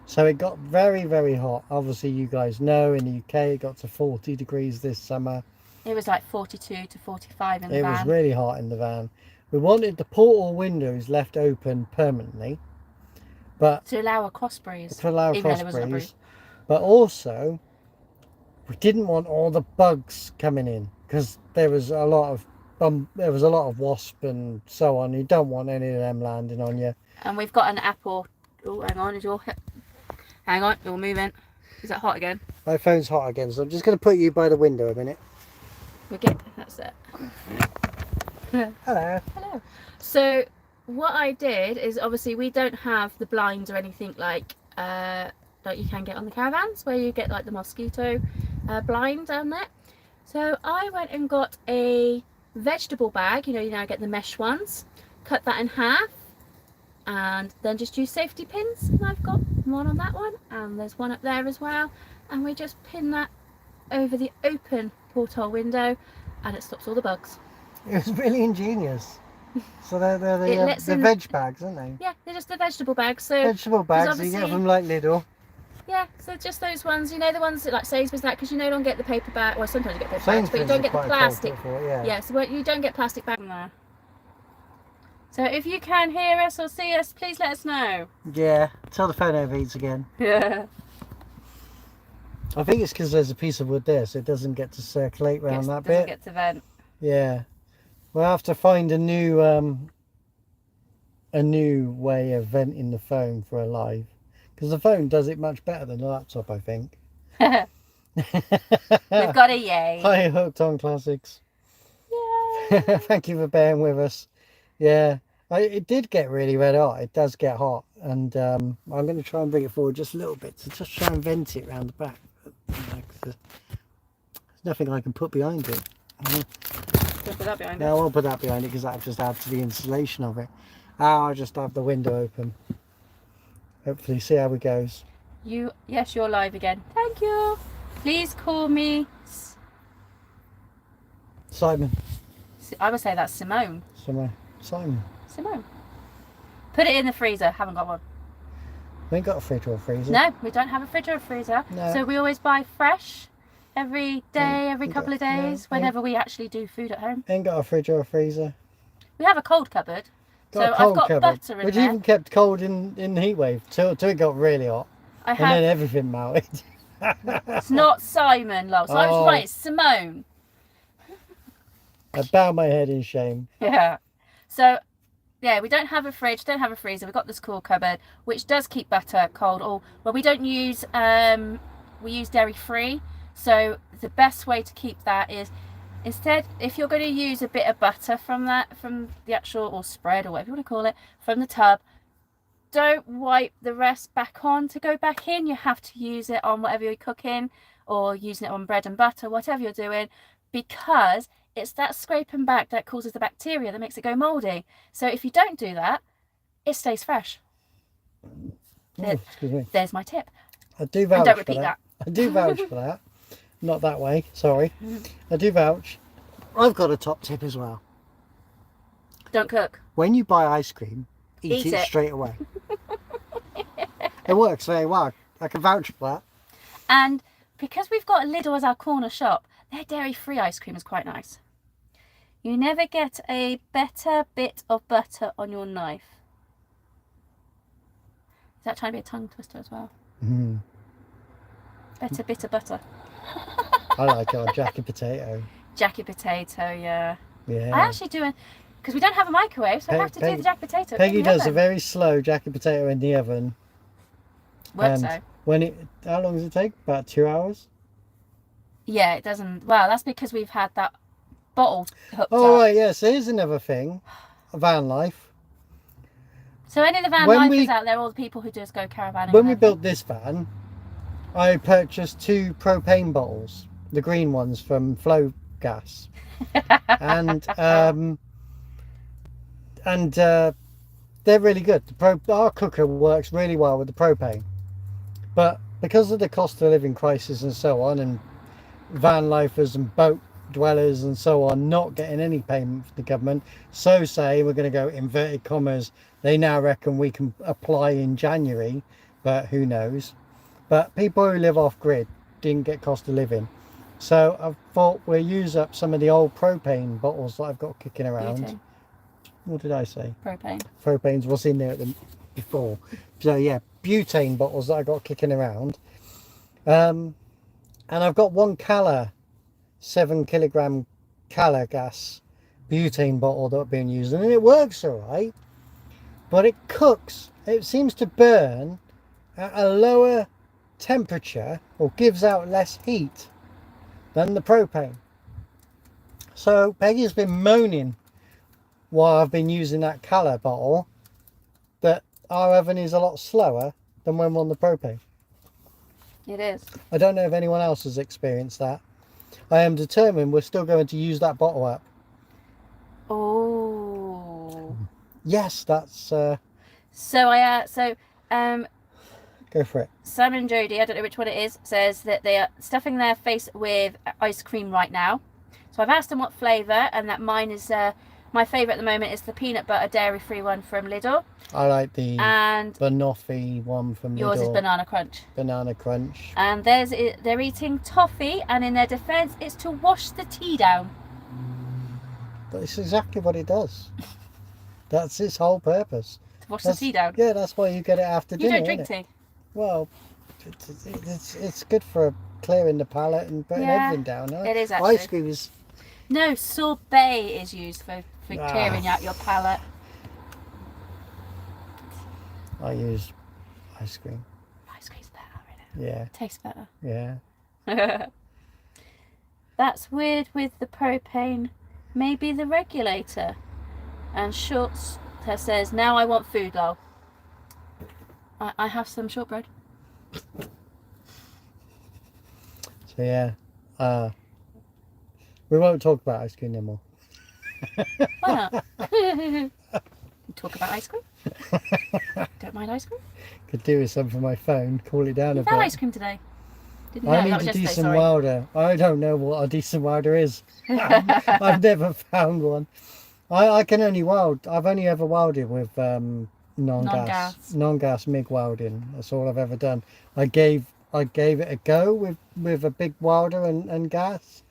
[SPEAKER 1] So it got very, very hot. Obviously you guys know in the UK it got to 40 degrees this summer.
[SPEAKER 2] It was like 42 to 45 in the van.
[SPEAKER 1] It was really hot in the van. We wanted the portal windows left open permanently, but
[SPEAKER 2] to allow a cross breeze.
[SPEAKER 1] But also we didn't want all the bugs coming in because there was a lot of wasp and so on. You don't want any of them landing on you.
[SPEAKER 2] And we've got an apple. Oh, hang on, you're moving. Is that hot again?
[SPEAKER 1] My phone's hot again, so I'm just going to put you by the window a minute.
[SPEAKER 2] That's it.
[SPEAKER 1] Hello.
[SPEAKER 2] Hello. So what I did is, obviously we don't have the blinds or anything like you can get on the caravans, where you get like the mosquito blind down there. So I went and got a vegetable bag, you now get the mesh ones, cut that in half, and then just use safety pins. And I've got one on that one, and there's one up there as well, and we just pin that over the open porthole window, and it stops all the bugs.
[SPEAKER 1] It was really ingenious. So they're the veg bags, aren't they?
[SPEAKER 2] Yeah, they're just the vegetable bags. So
[SPEAKER 1] vegetable bags, you get them like Lidl.
[SPEAKER 2] Yeah, so just those ones, the ones that like Sainsbury's, that, because you don't get the paper bag. Well, sometimes you get paper bags, but you don't get the plastic. Yeah, so you don't get plastic bag from there. So if you can hear us or see us, please let us know.
[SPEAKER 1] Yeah, tell the phone overheats again.
[SPEAKER 2] Yeah.
[SPEAKER 1] I think it's because there's a piece of wood there, so it doesn't get to circulate around that bit.
[SPEAKER 2] Doesn't get to vent.
[SPEAKER 1] Yeah, we'll have to find a new way of venting the phone for a live, because the phone does it much better than the laptop, I think.
[SPEAKER 2] We've got a yay.
[SPEAKER 1] Hi, Hooked on Classics.
[SPEAKER 2] Yay.
[SPEAKER 1] Thank you for bearing with us. Yeah, it did get really red hot. It does get hot, and I'm going to try and bring it forward just a little bit to just try and vent it around the back. There's nothing I can put behind it.
[SPEAKER 2] Put that behind it.
[SPEAKER 1] No, I won't put that behind it because that'll just add to the insulation of it. I'll just have the window open. Hopefully, see how it goes.
[SPEAKER 2] Yes, you're live again. Thank you. Please call me
[SPEAKER 1] Simon.
[SPEAKER 2] I would say that's Simone.
[SPEAKER 1] Simon.
[SPEAKER 2] Simone. Put it in the freezer. Haven't got one.
[SPEAKER 1] We ain't got a fridge or a freezer.
[SPEAKER 2] No, we don't have a fridge or a freezer.
[SPEAKER 1] No.
[SPEAKER 2] So we always buy fresh every day, every couple of days,
[SPEAKER 1] no,
[SPEAKER 2] whenever we actually do food at home.
[SPEAKER 1] Ain't got a fridge or a freezer.
[SPEAKER 2] We have a cold cupboard.
[SPEAKER 1] Got
[SPEAKER 2] So
[SPEAKER 1] a cold
[SPEAKER 2] I've got
[SPEAKER 1] cupboard,
[SPEAKER 2] butter in
[SPEAKER 1] which
[SPEAKER 2] there.
[SPEAKER 1] even kept cold in the heat wave till it got really hot.
[SPEAKER 2] I
[SPEAKER 1] And then
[SPEAKER 2] have.
[SPEAKER 1] everything melted.
[SPEAKER 2] It's not Simon, love. Simon's
[SPEAKER 1] Oh.
[SPEAKER 2] right. It's Simone.
[SPEAKER 1] I bow my head in shame.
[SPEAKER 2] Yeah. So, yeah, we don't have a fridge, don't have a freezer. We've got this cool cupboard, which does keep butter cold. Or, well, we don't use, we use dairy free. So the best way to keep that is, instead, if you're going to use a bit of butter from the actual, or spread, or whatever you want to call it, from the tub, don't wipe the rest back on to go back in. You have to use it on whatever you're cooking, or using it on bread and butter, whatever you're doing, because it's that scraping back that causes the bacteria that makes it go mouldy. So if you don't do that, it stays fresh.
[SPEAKER 1] Oh, excuse me.
[SPEAKER 2] There's my tip.
[SPEAKER 1] I do vouch
[SPEAKER 2] And don't
[SPEAKER 1] for
[SPEAKER 2] repeat that.
[SPEAKER 1] I do vouch for that. Not that way, sorry. I do vouch. I've got a top tip as well.
[SPEAKER 2] Don't cook.
[SPEAKER 1] When you buy ice cream, eat it straight away. It works very well. I can vouch for that.
[SPEAKER 2] And because we've got Lidl as our corner shop, their dairy-free ice cream is quite nice. You never get a better bit of butter on your knife. Is that trying to be a tongue twister as well?
[SPEAKER 1] Mm.
[SPEAKER 2] Better bit of butter.
[SPEAKER 1] I like it on jacket potato.
[SPEAKER 2] Jacket potato, yeah.
[SPEAKER 1] Yeah.
[SPEAKER 2] I actually do it because we don't have a microwave, so I have to do the jacket potato.
[SPEAKER 1] Peggy
[SPEAKER 2] in the
[SPEAKER 1] does a
[SPEAKER 2] oven.
[SPEAKER 1] very slow jacket potato in the oven.
[SPEAKER 2] Works
[SPEAKER 1] And
[SPEAKER 2] though.
[SPEAKER 1] how long does it take? About 2 hours?
[SPEAKER 2] Yeah, it doesn't. Well, that's because we've had that bottle hooked
[SPEAKER 1] Oh,
[SPEAKER 2] up.
[SPEAKER 1] right, yes. Here's another thing. Van life.
[SPEAKER 2] So any of the van
[SPEAKER 1] When
[SPEAKER 2] lifers
[SPEAKER 1] we-
[SPEAKER 2] out there, all the people who just go caravanning.
[SPEAKER 1] When we
[SPEAKER 2] and
[SPEAKER 1] built this van, I purchased 2 propane bottles, the green ones from Flow Gas, and they're really good. Our cooker works really well with the propane, but because of the cost of living crisis and so on, and van lifers and boat dwellers and so on not getting any payment from the government, so say we're going to go inverted commas, they now reckon we can apply in January, but who knows. But people who live off grid didn't get cost of living, so I thought we'll use up some of the old propane bottles that I've got kicking around.
[SPEAKER 2] Butane.
[SPEAKER 1] What did I say?
[SPEAKER 2] Propane.
[SPEAKER 1] Propane's what's in there before. So yeah, butane bottles that I got kicking around. And I've got 1 Cala, 7 kilogram Cala gas butane bottle that I've been using, and it works all right. But it cooks. It seems to burn at a lower temperature, or gives out less heat than the propane. So Peggy's been moaning while I've been using that Cala bottle that our oven is a lot slower than when we're on the propane.
[SPEAKER 2] It is.
[SPEAKER 1] I don't know if anyone else has experienced that. I am determined we're still going to use that bottle up.
[SPEAKER 2] Oh.
[SPEAKER 1] Yes, that's
[SPEAKER 2] So
[SPEAKER 1] go for it.
[SPEAKER 2] Simon and Jodie, I don't know which one it is, says that they are stuffing their face with ice cream right now. So I've asked them what flavour, and that mine is my favourite at the moment is the peanut butter dairy-free one from Lidl,
[SPEAKER 1] I like the
[SPEAKER 2] and
[SPEAKER 1] banoffee one from
[SPEAKER 2] yours is
[SPEAKER 1] Lidl.
[SPEAKER 2] banana crunch.
[SPEAKER 1] Banana crunch.
[SPEAKER 2] And they're eating toffee, and in their defence, it's to wash the tea down.
[SPEAKER 1] But it's exactly what it does. That's its whole purpose.
[SPEAKER 2] To wash the tea down.
[SPEAKER 1] Yeah, that's why you get it after
[SPEAKER 2] You
[SPEAKER 1] dinner.
[SPEAKER 2] don't drink
[SPEAKER 1] innit?
[SPEAKER 2] tea.
[SPEAKER 1] Well, it's good for clearing the palate and putting
[SPEAKER 2] Yeah,
[SPEAKER 1] everything down. Huh?
[SPEAKER 2] it is actually.
[SPEAKER 1] Ice cream is.
[SPEAKER 2] No, sorbet is used for clearing out your palate.
[SPEAKER 1] I use ice cream.
[SPEAKER 2] Ice cream's better, isn't it?
[SPEAKER 1] Yeah,
[SPEAKER 2] Tastes better.
[SPEAKER 1] yeah.
[SPEAKER 2] That's weird with the propane. Maybe the regulator. And Schultz says, now I want food, lol. I have some shortbread.
[SPEAKER 1] So yeah, we won't talk about ice cream anymore.
[SPEAKER 2] Why not? Talk about ice cream? Don't mind ice cream?
[SPEAKER 1] Could do with some for my phone. Cool it down a
[SPEAKER 2] You've had
[SPEAKER 1] bit.
[SPEAKER 2] ice cream today. Didn't
[SPEAKER 1] I
[SPEAKER 2] know, that
[SPEAKER 1] need
[SPEAKER 2] was
[SPEAKER 1] a
[SPEAKER 2] yesterday,
[SPEAKER 1] decent
[SPEAKER 2] sorry.
[SPEAKER 1] wilder. I don't know what a decent wilder is. I've never found one. I can only wild. I've only ever wilded with non-gas MIG welding. That's all I've ever done. I gave it a go with a big welder and gas,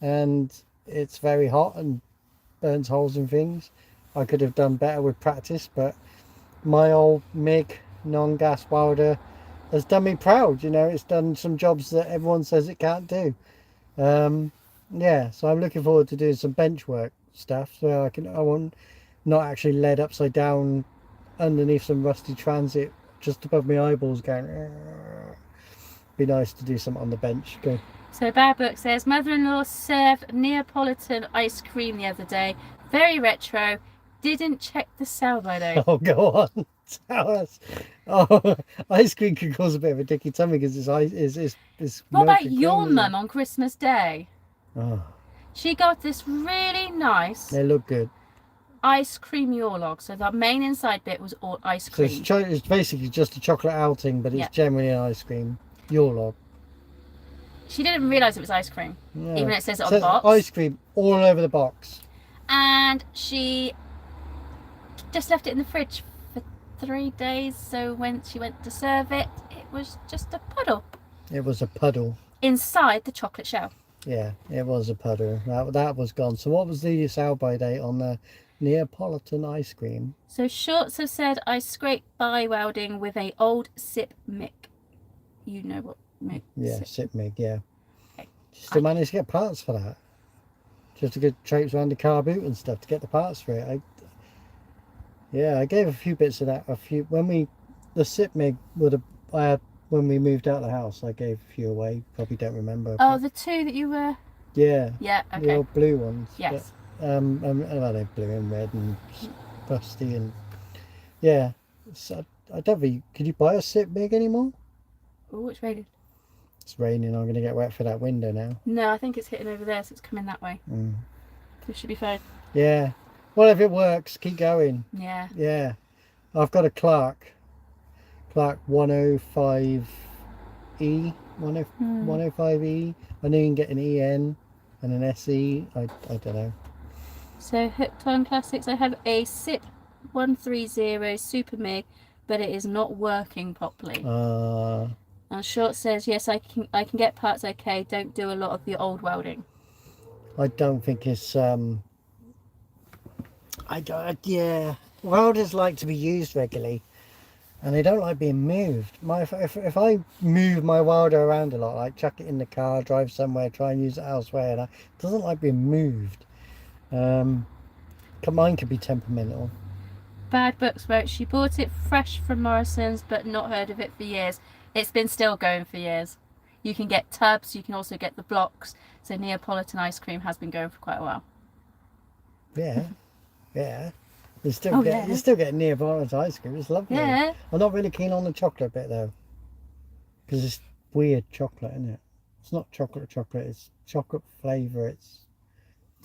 [SPEAKER 1] and it's very hot and burns holes in things. I could have done better with practice, but my old MIG non-gas welder has done me proud. You know, it's done some jobs that everyone says it can't do. Yeah, so I'm looking forward to doing some bench work stuff, so I want not actually laid upside down underneath some rusty transit just above my eyeballs going. Be nice to do something on the bench. Go.
[SPEAKER 2] So Bad Book says, mother-in-law served Neapolitan ice cream the other day. Very retro. Didn't check the sell-by date.
[SPEAKER 1] Oh, go on. Tell us. Oh, ice cream can cause a bit of a dicky tummy because it's
[SPEAKER 2] What
[SPEAKER 1] milk
[SPEAKER 2] about
[SPEAKER 1] and
[SPEAKER 2] your
[SPEAKER 1] cream,
[SPEAKER 2] mum on Christmas Day?
[SPEAKER 1] Oh,
[SPEAKER 2] She got this really nice
[SPEAKER 1] they look good.
[SPEAKER 2] ice cream yule log. So the main inside bit was all ice
[SPEAKER 1] So
[SPEAKER 2] cream.
[SPEAKER 1] it's basically just a chocolate outing, but it's generally an ice cream. Your log.
[SPEAKER 2] She didn't realise it was ice cream,
[SPEAKER 1] Yeah.
[SPEAKER 2] even though it says it on
[SPEAKER 1] So
[SPEAKER 2] the box.
[SPEAKER 1] ice cream all over the box.
[SPEAKER 2] And she just left it in the fridge for 3 days. So when she went to serve it, it was just a puddle.
[SPEAKER 1] It was a puddle.
[SPEAKER 2] Inside the chocolate shell.
[SPEAKER 1] Yeah, it was a puddle. That was gone. So what was the sell-by date on the Neapolitan ice cream?
[SPEAKER 2] So Shorts have said, I scraped by welding with a old SIP MIG. You know what MIG?
[SPEAKER 1] Yeah, SIP MIG, yeah.
[SPEAKER 2] Okay.
[SPEAKER 1] Still managed to get parts for that. Just to get traipse around the car boot and stuff to get the parts for it. I gave a few bits of that. The SIP MIG when we moved out of the house, I gave a few away. Probably don't remember.
[SPEAKER 2] Oh, the two that you were...
[SPEAKER 1] Yeah.
[SPEAKER 2] Yeah, okay.
[SPEAKER 1] The old blue ones.
[SPEAKER 2] Yes.
[SPEAKER 1] But, they're blue and red and rusty and... Yeah. So, I don't think... Could you buy a SIP MIG anymore?
[SPEAKER 2] Oh, it's raining.
[SPEAKER 1] It's raining. I'm going to get wet for that window now.
[SPEAKER 2] No, I think it's hitting over there, so it's coming that way. It should be fine.
[SPEAKER 1] Yeah. Well, if it works, keep going.
[SPEAKER 2] Yeah.
[SPEAKER 1] Yeah. I've got a Clark 105E. 105E. I know you can get an EN and an SE. I don't know.
[SPEAKER 2] So Hooked on Classics, I have a SIP 130 Super MIG, but it is not working properly. And Short says, yes, I can get parts okay. Don't do a lot of the old welding.
[SPEAKER 1] I don't think it's welders like to be used regularly, and they don't like being moved. If I move my welder around a lot, like chuck it in the car, drive somewhere, try and use it elsewhere, and it doesn't like being moved. Mine could be temperamental.
[SPEAKER 2] Bad Books wrote, she bought it fresh from Morrison's, but not heard of it for years. It's been still going for years. You can get tubs, you can also get the blocks. So Neapolitan ice cream has been going for quite a while.
[SPEAKER 1] Yeah. You still get Neapolitan ice cream. It's lovely.
[SPEAKER 2] Yeah.
[SPEAKER 1] I'm not really keen on the chocolate bit though, because it's weird chocolate, isn't it? It's not chocolate. It's chocolate flavour. It's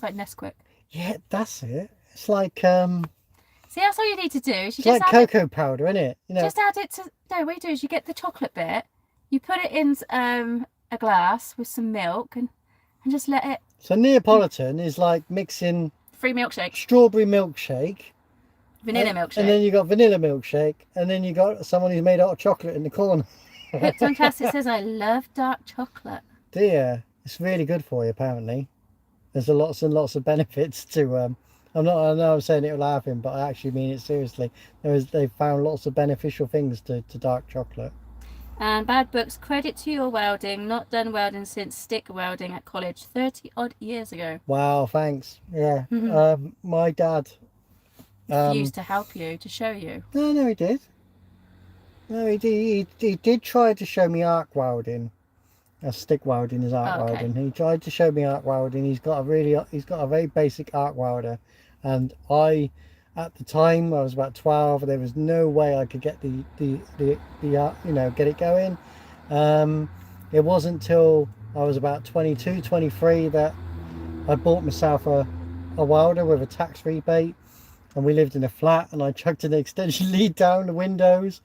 [SPEAKER 2] like Nesquik.
[SPEAKER 1] Yeah, that's it. It's like
[SPEAKER 2] See, that's all you need to do. Is you
[SPEAKER 1] it's
[SPEAKER 2] just
[SPEAKER 1] like
[SPEAKER 2] add
[SPEAKER 1] cocoa powder, isn't it? You know.
[SPEAKER 2] Just add it to. No, what you do is you get the chocolate bit, you put it in a glass with some milk, and just let it.
[SPEAKER 1] So Neapolitan is like mixing
[SPEAKER 2] Free milkshake.
[SPEAKER 1] Strawberry milkshake.
[SPEAKER 2] Vanilla milkshake.
[SPEAKER 1] And then you got vanilla milkshake, and then you got someone who's made out of chocolate in the corner.
[SPEAKER 2] Hooked on Classic says, I love dark chocolate.
[SPEAKER 1] Dear, it's really good for you apparently. There's lots and lots of benefits to I know I'm saying it laughing, but I actually mean it seriously. They found lots of beneficial things to dark chocolate.
[SPEAKER 2] And Bad Books, credit to your welding. Not done welding since stick welding at college 30 odd years ago.
[SPEAKER 1] Wow, thanks. Yeah. My dad
[SPEAKER 2] refused to help you, to show you.
[SPEAKER 1] No, he did. No, he did try to show me arc welding. Stick welding is arc welding. He tried to show me arc welding. He's got a very basic arc welder, and at the time I was about 12. There was no way I could get the get it going. It wasn't till I was about 22, 23 that I bought myself a welder with a tax rebate, and we lived in a flat, and I chucked an extension lead down the windows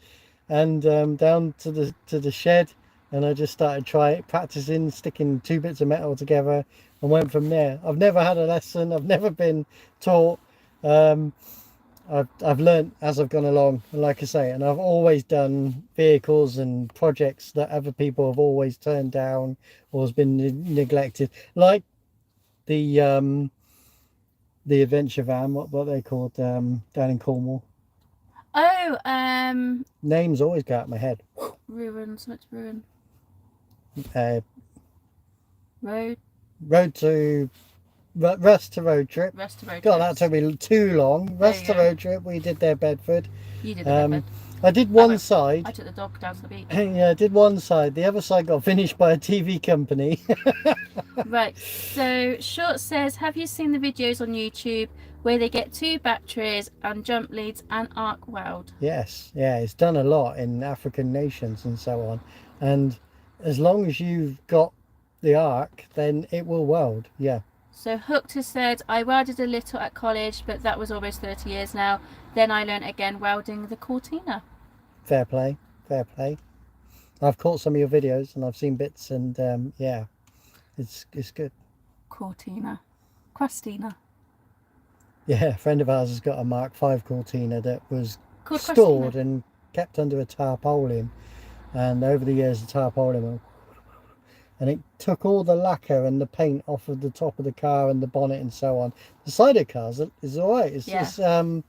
[SPEAKER 1] and down to the shed. And I just started practicing, sticking 2 bits of metal together, and went from there. I've never had a lesson. I've never been taught. I've learned as I've gone along, and like I say, and I've always done vehicles and projects that other people have always turned down or has been neglected, like the adventure van, what they called down in Cornwall.
[SPEAKER 2] Oh,
[SPEAKER 1] Names always go out of my head.
[SPEAKER 2] ruin, something to ruin.
[SPEAKER 1] Road
[SPEAKER 2] Road,
[SPEAKER 1] to Rust to road trip.
[SPEAKER 2] rest of road.
[SPEAKER 1] God,
[SPEAKER 2] trips.
[SPEAKER 1] that took me too long. Rust to
[SPEAKER 2] you go.
[SPEAKER 1] road trip. We did there, Bedford.
[SPEAKER 2] You did the Bedford.
[SPEAKER 1] I did one side.
[SPEAKER 2] I took the dog down to the beach.
[SPEAKER 1] Yeah, I did one side. The other side got finished by a TV company.
[SPEAKER 2] Right, so Short says, have you seen the videos on YouTube where they get 2 batteries and jump leads and arc weld?
[SPEAKER 1] Yes, yeah, it's done a lot in African nations and so on. And as long as you've got the arc, then it will weld. Yeah.
[SPEAKER 2] So Hooked has said, I welded a little at college, but that was almost 30 years now. Then I learnt again welding the Cortina.
[SPEAKER 1] Fair play, fair play. I've caught some of your videos and I've seen bits, and yeah, it's good.
[SPEAKER 2] Cortina. Crustina.
[SPEAKER 1] Yeah, a friend of ours has got a Mark V Cortina that was
[SPEAKER 2] Called
[SPEAKER 1] stored
[SPEAKER 2] Crustina.
[SPEAKER 1] and kept under a tarpaulin, and over the years the tarpaulin went, and it took all the lacquer and the paint off of the top of the car and the bonnet and so on. The side of cars is all right. It's
[SPEAKER 2] Yeah.
[SPEAKER 1] just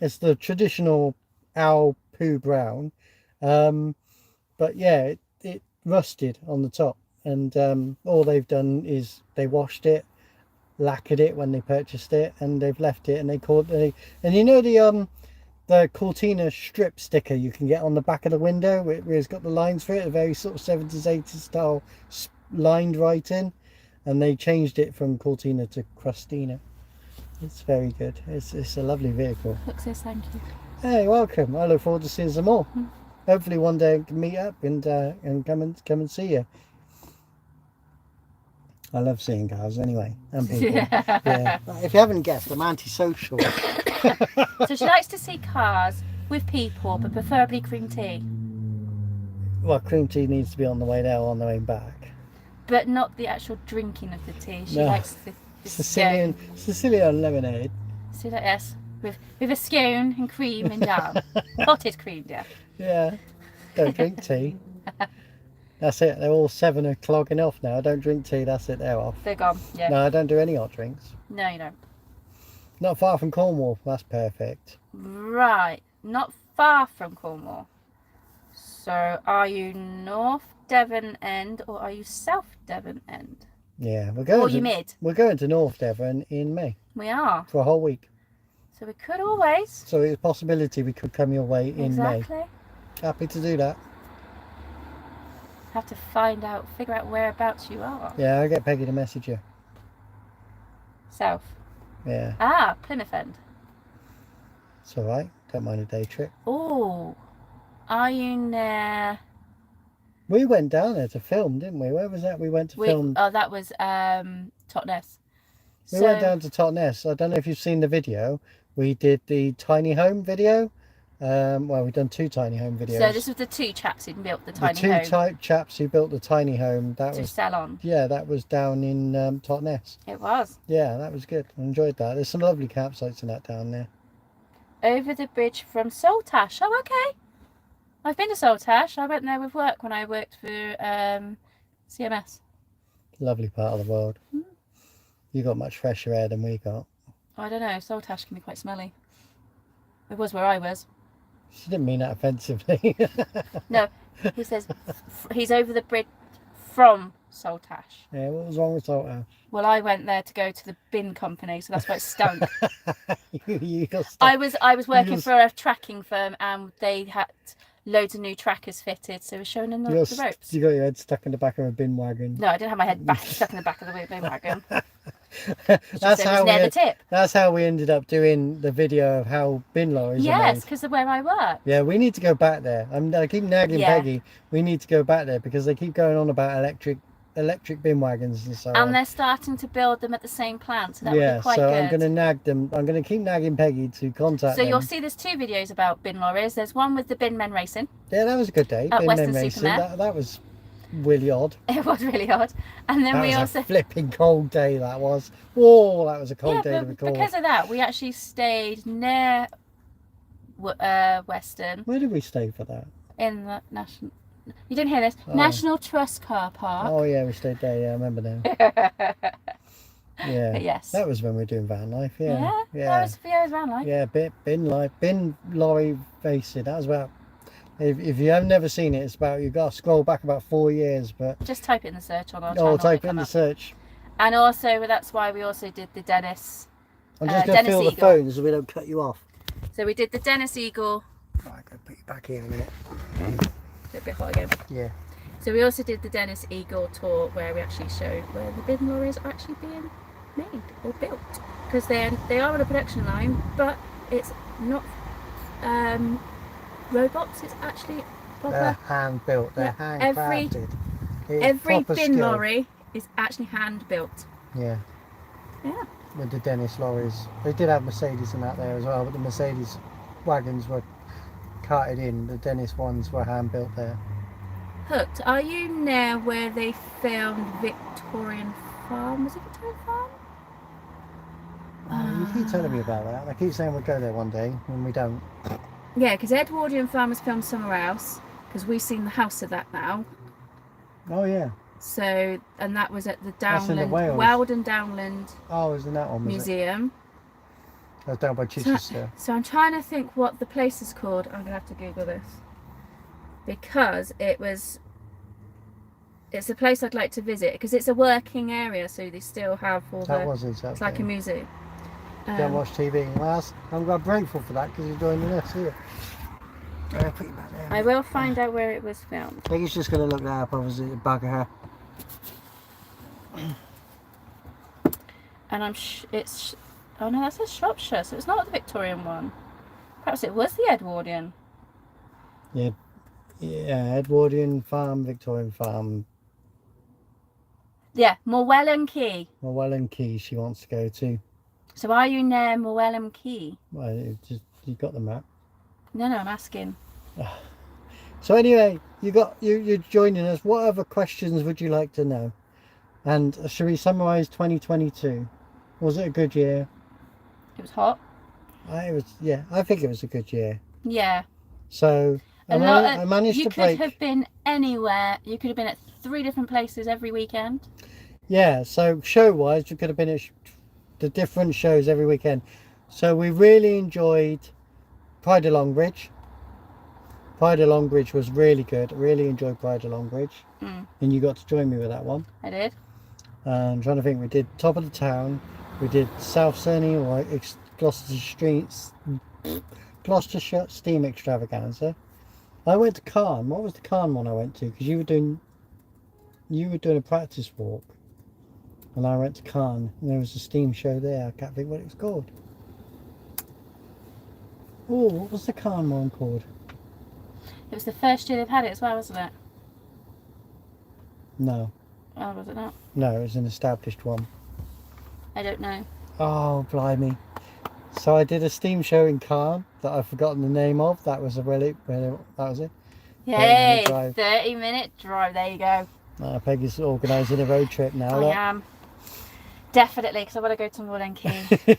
[SPEAKER 1] it's the traditional owl poo brown, but yeah, it rusted on the top, and all they've done is they washed it, lacquered it when they purchased it, and they've left it, and and you know the Cortina strip sticker you can get on the back of the window where it's got the lines for it, a very sort of 70s 80s style lined writing, and they changed it from Cortina to Crustina. It's very good. It's a lovely vehicle.
[SPEAKER 2] Hook says thank you.
[SPEAKER 1] Hey, welcome. I look forward to seeing some more. Hopefully one day I can meet up and come and see you. I love seeing cars anyway, and people. Yeah. If you haven't guessed, I'm antisocial.
[SPEAKER 2] So she likes to see cars with people, but preferably cream tea.
[SPEAKER 1] Well, cream tea needs to be on the way there or on the way back.
[SPEAKER 2] But not the actual drinking of the tea. She
[SPEAKER 1] No.
[SPEAKER 2] likes the
[SPEAKER 1] Sicilian lemonade.
[SPEAKER 2] So like yes, with a scone and cream and jam. Potted cream, yeah.
[SPEAKER 1] Yeah. Don't drink tea. That's it. They're all 7 o'clock off now. Don't drink tea. That's it. They're off.
[SPEAKER 2] They're gone, yeah.
[SPEAKER 1] No, I don't do any hot drinks.
[SPEAKER 2] No, you don't.
[SPEAKER 1] Not far from Cornwall. That's perfect.
[SPEAKER 2] Right, not far from Cornwall. So are you North Devon end or are you South Devon end?
[SPEAKER 1] Yeah, we're going.
[SPEAKER 2] Or are you mid?
[SPEAKER 1] We're going to North Devon in May
[SPEAKER 2] We are.
[SPEAKER 1] for a whole week.
[SPEAKER 2] So we could always.
[SPEAKER 1] So it's a possibility we could come your way in May.
[SPEAKER 2] Exactly.
[SPEAKER 1] Happy to do that.
[SPEAKER 2] Have to figure out whereabouts you are.
[SPEAKER 1] Yeah, I'll get Peggy to message you.
[SPEAKER 2] South.
[SPEAKER 1] Yeah,
[SPEAKER 2] Ah, Plymouth end.
[SPEAKER 1] it's all right. Don't mind a day trip.
[SPEAKER 2] Oh, are you near?
[SPEAKER 1] We went down there to film, didn't we? Where was that? We went to film.
[SPEAKER 2] Oh, that was Totnes.
[SPEAKER 1] We went down to Totnes. I don't know if you've seen the video. We did the tiny home video. Well, we've done 2 tiny home videos.
[SPEAKER 2] So this was the 2 chaps who built the tiny
[SPEAKER 1] the
[SPEAKER 2] home.
[SPEAKER 1] 2 type chaps who built the tiny home. That
[SPEAKER 2] to
[SPEAKER 1] was
[SPEAKER 2] sell on.
[SPEAKER 1] Yeah, that was down in Totnes.
[SPEAKER 2] It was.
[SPEAKER 1] Yeah, that was good. I enjoyed that. There's some lovely campsites and that down there.
[SPEAKER 2] Over the bridge from Saltash. Oh, okay. I've been to Saltash. I went there with work when I worked for CMS.
[SPEAKER 1] Lovely part of the world. You got much fresher air than we got.
[SPEAKER 2] I don't know. Saltash can be quite smelly. It was where I was.
[SPEAKER 1] She didn't mean that offensively.
[SPEAKER 2] No, he says he's over the bridge from Saltash.
[SPEAKER 1] Yeah, what was wrong with Saltash?
[SPEAKER 2] Well, I went there to go to the bin company, so that's why it stunk.
[SPEAKER 1] You got stuck.
[SPEAKER 2] I was working for a tracking firm, and they had loads of new trackers fitted, so it was showing them the ropes.
[SPEAKER 1] You got your head stuck in the back of a bin wagon.
[SPEAKER 2] No, I didn't have my head stuck in the back of the bin wagon.
[SPEAKER 1] That's
[SPEAKER 2] near the tip.
[SPEAKER 1] That's how we ended up doing the video of how bin lorries are
[SPEAKER 2] Yes,
[SPEAKER 1] made.
[SPEAKER 2] because of where I work.
[SPEAKER 1] Yeah, we need to go back there. I keep nagging Peggy. We need to go back there because they keep going on about electric bin wagons and so on.
[SPEAKER 2] And they're starting to build them at the same plant, so that would be quite
[SPEAKER 1] so
[SPEAKER 2] good.
[SPEAKER 1] I'm going to nag them. I'm going to keep nagging Peggy to contact
[SPEAKER 2] So
[SPEAKER 1] them.
[SPEAKER 2] you'll see there's 2 videos about bin lorries. There's one with the bin men racing.
[SPEAKER 1] Yeah, that was a good day.
[SPEAKER 2] At
[SPEAKER 1] Bin
[SPEAKER 2] Western
[SPEAKER 1] men racing.
[SPEAKER 2] Supermare.
[SPEAKER 1] That was really odd.
[SPEAKER 2] It was really odd. And then
[SPEAKER 1] That
[SPEAKER 2] we
[SPEAKER 1] was
[SPEAKER 2] also
[SPEAKER 1] a flipping cold day. That was. Oh, that was a cold day to
[SPEAKER 2] but
[SPEAKER 1] record.
[SPEAKER 2] because of that, we actually stayed near Western.
[SPEAKER 1] Where did we stay for that?
[SPEAKER 2] In the National... You didn't hear this?
[SPEAKER 1] Oh.
[SPEAKER 2] National Trust Car Park.
[SPEAKER 1] Oh yeah, we stayed there. Yeah, I remember now. Yeah.
[SPEAKER 2] But yes.
[SPEAKER 1] That was when we were doing van life. Yeah.
[SPEAKER 2] That was Theo's van life.
[SPEAKER 1] Yeah, bin lorry racing. That was about. If you have never seen it, it's about, you've got to scroll back about 4 years, but...
[SPEAKER 2] Just type it in the search on our channel.
[SPEAKER 1] Oh, type it in the search.
[SPEAKER 2] And also, that's why we also did the Dennis...
[SPEAKER 1] I'm just going to fill the phone so we don't cut you off.
[SPEAKER 2] So we did the Dennis Eagle...
[SPEAKER 1] Right, I'm going to put you back here in a minute.
[SPEAKER 2] A bit hot again.
[SPEAKER 1] Yeah.
[SPEAKER 2] So we also did the Dennis Eagle tour where we actually showed where the bin lorries are actually being made or built. Because they are on a production line, but it's not... robots, it's actually proper.
[SPEAKER 1] They're hand built, they're handcrafted.
[SPEAKER 2] Every bin lorry is actually hand built.
[SPEAKER 1] Yeah.
[SPEAKER 2] Yeah.
[SPEAKER 1] With the Dennis lorries. They did have Mercedes and that there as well, but the Mercedes wagons were carted in. The Dennis ones were hand built there.
[SPEAKER 2] Hooked, are you near where they filmed Victorian Farm? Was it Victorian Farm?
[SPEAKER 1] Oh, you keep telling me about that. I keep saying we'll go there one day, and we don't.
[SPEAKER 2] Yeah, because Edwardian Farm was filmed somewhere else, because we've seen the house of that now.
[SPEAKER 1] Oh yeah.
[SPEAKER 2] So, and that was at the
[SPEAKER 1] That's in the
[SPEAKER 2] Downland,
[SPEAKER 1] Wales.
[SPEAKER 2] Weldon Downland
[SPEAKER 1] Oh, it was in that one, was
[SPEAKER 2] Museum.
[SPEAKER 1] That was down by Chichester.
[SPEAKER 2] So I'm trying to think what the place is called. I'm going to have to Google this. Because it's a place I'd like to visit, because it's a working area, so they still have all
[SPEAKER 1] That
[SPEAKER 2] the...
[SPEAKER 1] was exactly.
[SPEAKER 2] It's like a museum.
[SPEAKER 1] Don't watch TV. Well, I'm grateful for that, because you're joining us here. I'll put you back there.
[SPEAKER 2] I will find out where it was filmed.
[SPEAKER 1] I think he's just going to look that up, obviously, to bugger her.
[SPEAKER 2] And oh no, that's a Shropshire, so it's not the Victorian one. Perhaps it was the Edwardian.
[SPEAKER 1] Yeah, Edwardian Farm, Victorian Farm.
[SPEAKER 2] Yeah, Morwellan Quay.
[SPEAKER 1] Morwellan Quay she wants to go to.
[SPEAKER 2] So are you near Morwellan Quay?
[SPEAKER 1] Well, you got the map.
[SPEAKER 2] No, I'm asking.
[SPEAKER 1] So anyway, you're joining us. What other questions would you like to know? And should we summarise 2022? Was it a good year?
[SPEAKER 2] It was hot.
[SPEAKER 1] I think it was a good year.
[SPEAKER 2] Yeah.
[SPEAKER 1] So I managed to break.
[SPEAKER 2] You could have been anywhere. You could have been at 3 different places every weekend.
[SPEAKER 1] Yeah. So show-wise, you could have been at the different shows every weekend. So we really enjoyed Pride of Longbridge. Pride of Longbridge was really good. I really enjoyed Pride of Longbridge. And you got to join me with that one.
[SPEAKER 2] I did.
[SPEAKER 1] I'm trying to think. We did Top of the Town. We did South Cerney or Gloucestershire Steam Extravaganza. I went to Cairn. What was the Cairn one I went to? Because you were doing a practice walk, and I went to Cairn, and there was a steam show there. I can't think what it was called. Oh, what was the Cairn one called?
[SPEAKER 2] It was the first year they've had it as well, wasn't it?
[SPEAKER 1] No.
[SPEAKER 2] Oh, was it not?
[SPEAKER 1] No, it was an established one.
[SPEAKER 2] I don't know.
[SPEAKER 1] Oh, blimey. So I did a steam show in Cairn that I've forgotten the name of. That was that was it.
[SPEAKER 2] Yay! 30-minute drive. There you go.
[SPEAKER 1] Peggy's organising a road trip now.
[SPEAKER 2] I am. Definitely, because I want to go to Morwellan Quay.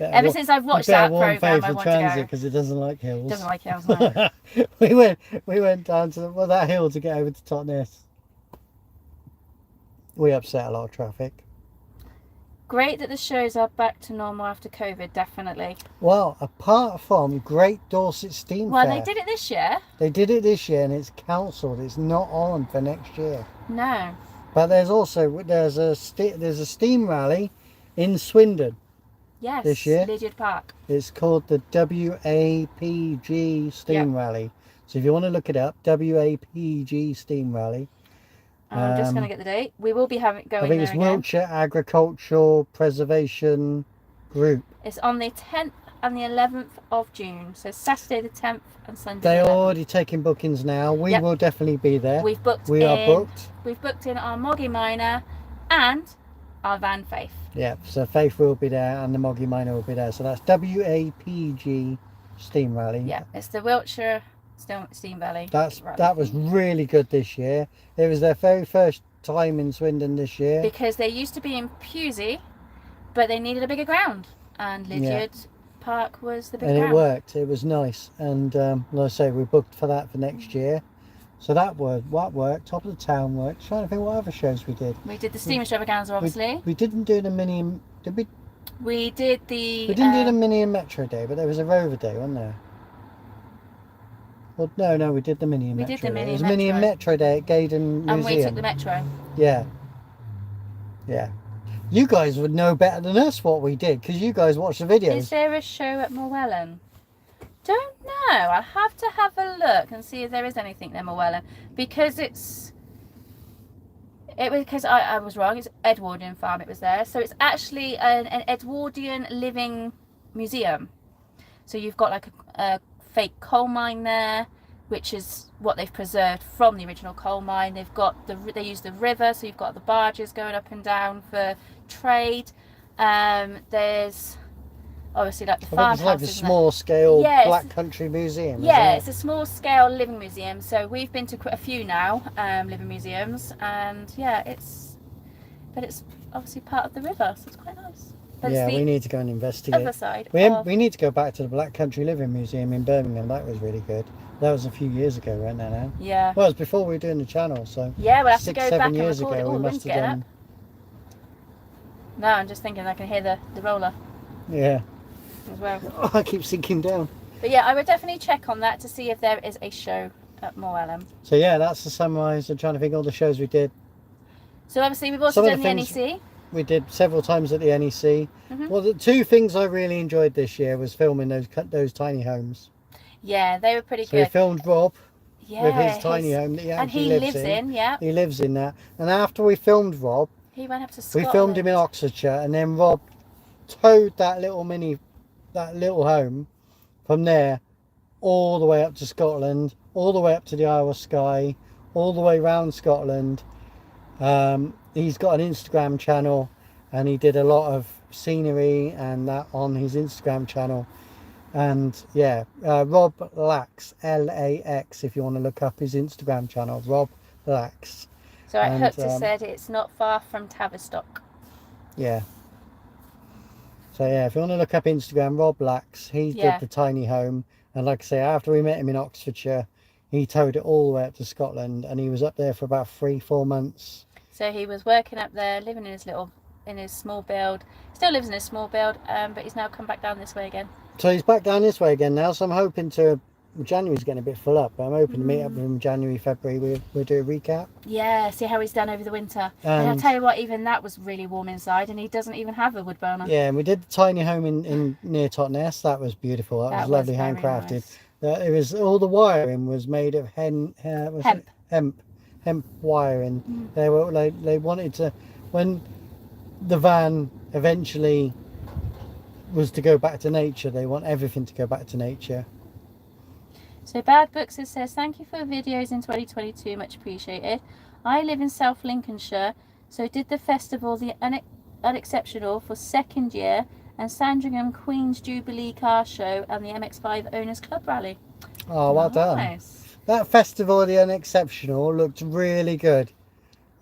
[SPEAKER 2] Ever since I've watched that programme, I want to go.
[SPEAKER 1] Because it doesn't like hills.
[SPEAKER 2] It doesn't like hills, no.
[SPEAKER 1] we went down to that hill to get over to Totnes. We upset a lot of traffic.
[SPEAKER 2] Great that the shows are back to normal after COVID, definitely.
[SPEAKER 1] Well, apart from Great Dorset Steam Fair.
[SPEAKER 2] Well, they did it this year.
[SPEAKER 1] They did it this year and it's cancelled. It's not on for next year.
[SPEAKER 2] No.
[SPEAKER 1] But there's a steam rally in Swindon.
[SPEAKER 2] Yes.
[SPEAKER 1] This year.
[SPEAKER 2] Lydiard Park.
[SPEAKER 1] It's called the WAPG Steam Rally. So if you want to look it up, WAPG Steam Rally.
[SPEAKER 2] I'm just going to get the date. We will be going there.
[SPEAKER 1] I think it's Wiltshire Agricultural Preservation Group.
[SPEAKER 2] It's on the 10th and the 11th of June. So Saturday the 10th and Sunday
[SPEAKER 1] They're
[SPEAKER 2] the 11th.
[SPEAKER 1] already taking bookings now. We will definitely be there.
[SPEAKER 2] We are booked. We've booked in our Moggy Miner and our Van Faith.
[SPEAKER 1] Yeah, so Faith will be there and the Moggy Miner will be there. So that's WAPG Steam Rally.
[SPEAKER 2] Yeah, it's the Wiltshire Steam Valley.
[SPEAKER 1] That was really good this year. It was their very first time in Swindon this year.
[SPEAKER 2] Because they used to be in Pewsey, but they needed a bigger ground. And Lydiard park was the big
[SPEAKER 1] and
[SPEAKER 2] round.
[SPEAKER 1] it worked. It was nice, and like I say, we booked for that for next year. So that worked. Top of the Town worked. Trying to think what other shows we did.
[SPEAKER 2] We did the Steam Extravaganza, obviously.
[SPEAKER 1] We didn't do the mini. Did we?
[SPEAKER 2] We did the.
[SPEAKER 1] We didn't do the mini and metro day, but there was a rover day, wasn't there? Well, no, we did the mini and metro.
[SPEAKER 2] We did the mini
[SPEAKER 1] day. It was
[SPEAKER 2] and
[SPEAKER 1] mini and metro day at Gaydon Museum.
[SPEAKER 2] And we took the metro.
[SPEAKER 1] Yeah. Yeah. You guys would know better than us what we did, because you guys watch the videos.
[SPEAKER 2] Is there a show at Morwellen? Don't know. I'll have to have a look and see if there is anything near Morwellen, because I was wrong. It's Edwardian Farm. It was there, so it's actually an Edwardian living museum. So you've got like a fake coal mine there, which is what they've preserved from the original coal mine. They've got they use the river, so you've got the barges going up and down for trade. There's obviously like the farmhouse. It's like a
[SPEAKER 1] small scale Black Country museum.
[SPEAKER 2] Yeah, it's a small scale living museum. So we've been to quite a few now, living museums, and yeah, it's obviously part of the river, so it's quite nice. But
[SPEAKER 1] yeah, we need to go and investigate.
[SPEAKER 2] Other side.
[SPEAKER 1] We need to go back to the Black Country Living Museum in Birmingham. That was really good. That was a few years ago, right now.
[SPEAKER 2] Yeah.
[SPEAKER 1] Well, it was before we were doing the channel, so
[SPEAKER 2] yeah, we'll have to go
[SPEAKER 1] 6-7
[SPEAKER 2] back
[SPEAKER 1] years
[SPEAKER 2] and record
[SPEAKER 1] ago,
[SPEAKER 2] it.
[SPEAKER 1] we must have done.
[SPEAKER 2] No, I'm just thinking I can hear the roller.
[SPEAKER 1] Yeah.
[SPEAKER 2] As well.
[SPEAKER 1] Oh, I keep sinking down.
[SPEAKER 2] But yeah, I would definitely check on that to see if there is a show at Morwellen.
[SPEAKER 1] So yeah, that's the summarise. I'm trying to think all the shows we did.
[SPEAKER 2] So obviously we've also done the NEC.
[SPEAKER 1] We did several times at the NEC. Well, the two things I really enjoyed this year was filming those tiny homes.
[SPEAKER 2] Yeah, they were pretty
[SPEAKER 1] so
[SPEAKER 2] good.
[SPEAKER 1] We filmed Rob
[SPEAKER 2] with
[SPEAKER 1] his tiny home that he actually lives in.
[SPEAKER 2] Yeah.
[SPEAKER 1] He lives in that. And after we filmed Rob,
[SPEAKER 2] he went up to Scotland.
[SPEAKER 1] We filmed him in Oxfordshire, and then Rob towed that little home from there all the way up to Scotland, all the way up to the Isle of Skye, all the way around Scotland. He's got an Instagram channel, and he did a lot of scenery and that on his Instagram channel. And yeah, Rob Lax, Lax, if you want to look up his Instagram channel, Rob Lax.
[SPEAKER 2] So I hope to said it's not far from Tavistock.
[SPEAKER 1] Yeah. So yeah, if you want to look up Instagram, Rob Lax, he did the tiny home, and like I say, after we met him in Oxfordshire, he towed it all the way up to Scotland, and he was up there for about 3-4 months. So
[SPEAKER 2] he was working up there, living in his small build. Still lives in his small build, but he's now come back down this way again.
[SPEAKER 1] So he's back down this way again now. So I'm hoping January's getting a bit full up. I'm hoping to meet up with him January, February. We'll do a recap.
[SPEAKER 2] Yeah, see how he's done over the winter. And I'll tell you what, even that was really warm inside, and he doesn't even have a wood burner.
[SPEAKER 1] Yeah, and we did the tiny home in near Totnes. That was beautiful. That was lovely, handcrafted. Nice. It was all the wiring was made of hemp wiring. They were they wanted to, when the van eventually was to go back to nature, they want everything to go back to nature.
[SPEAKER 2] So Bad Books says, thank you for videos in 2022, much appreciated. I live in South Lincolnshire, so did the festival the Unexceptional for second year, and Sandringham Queen's Jubilee Car Show and the MX5 Owners Club Rally.
[SPEAKER 1] Oh, well done. That festival of the Unexceptional looked really good.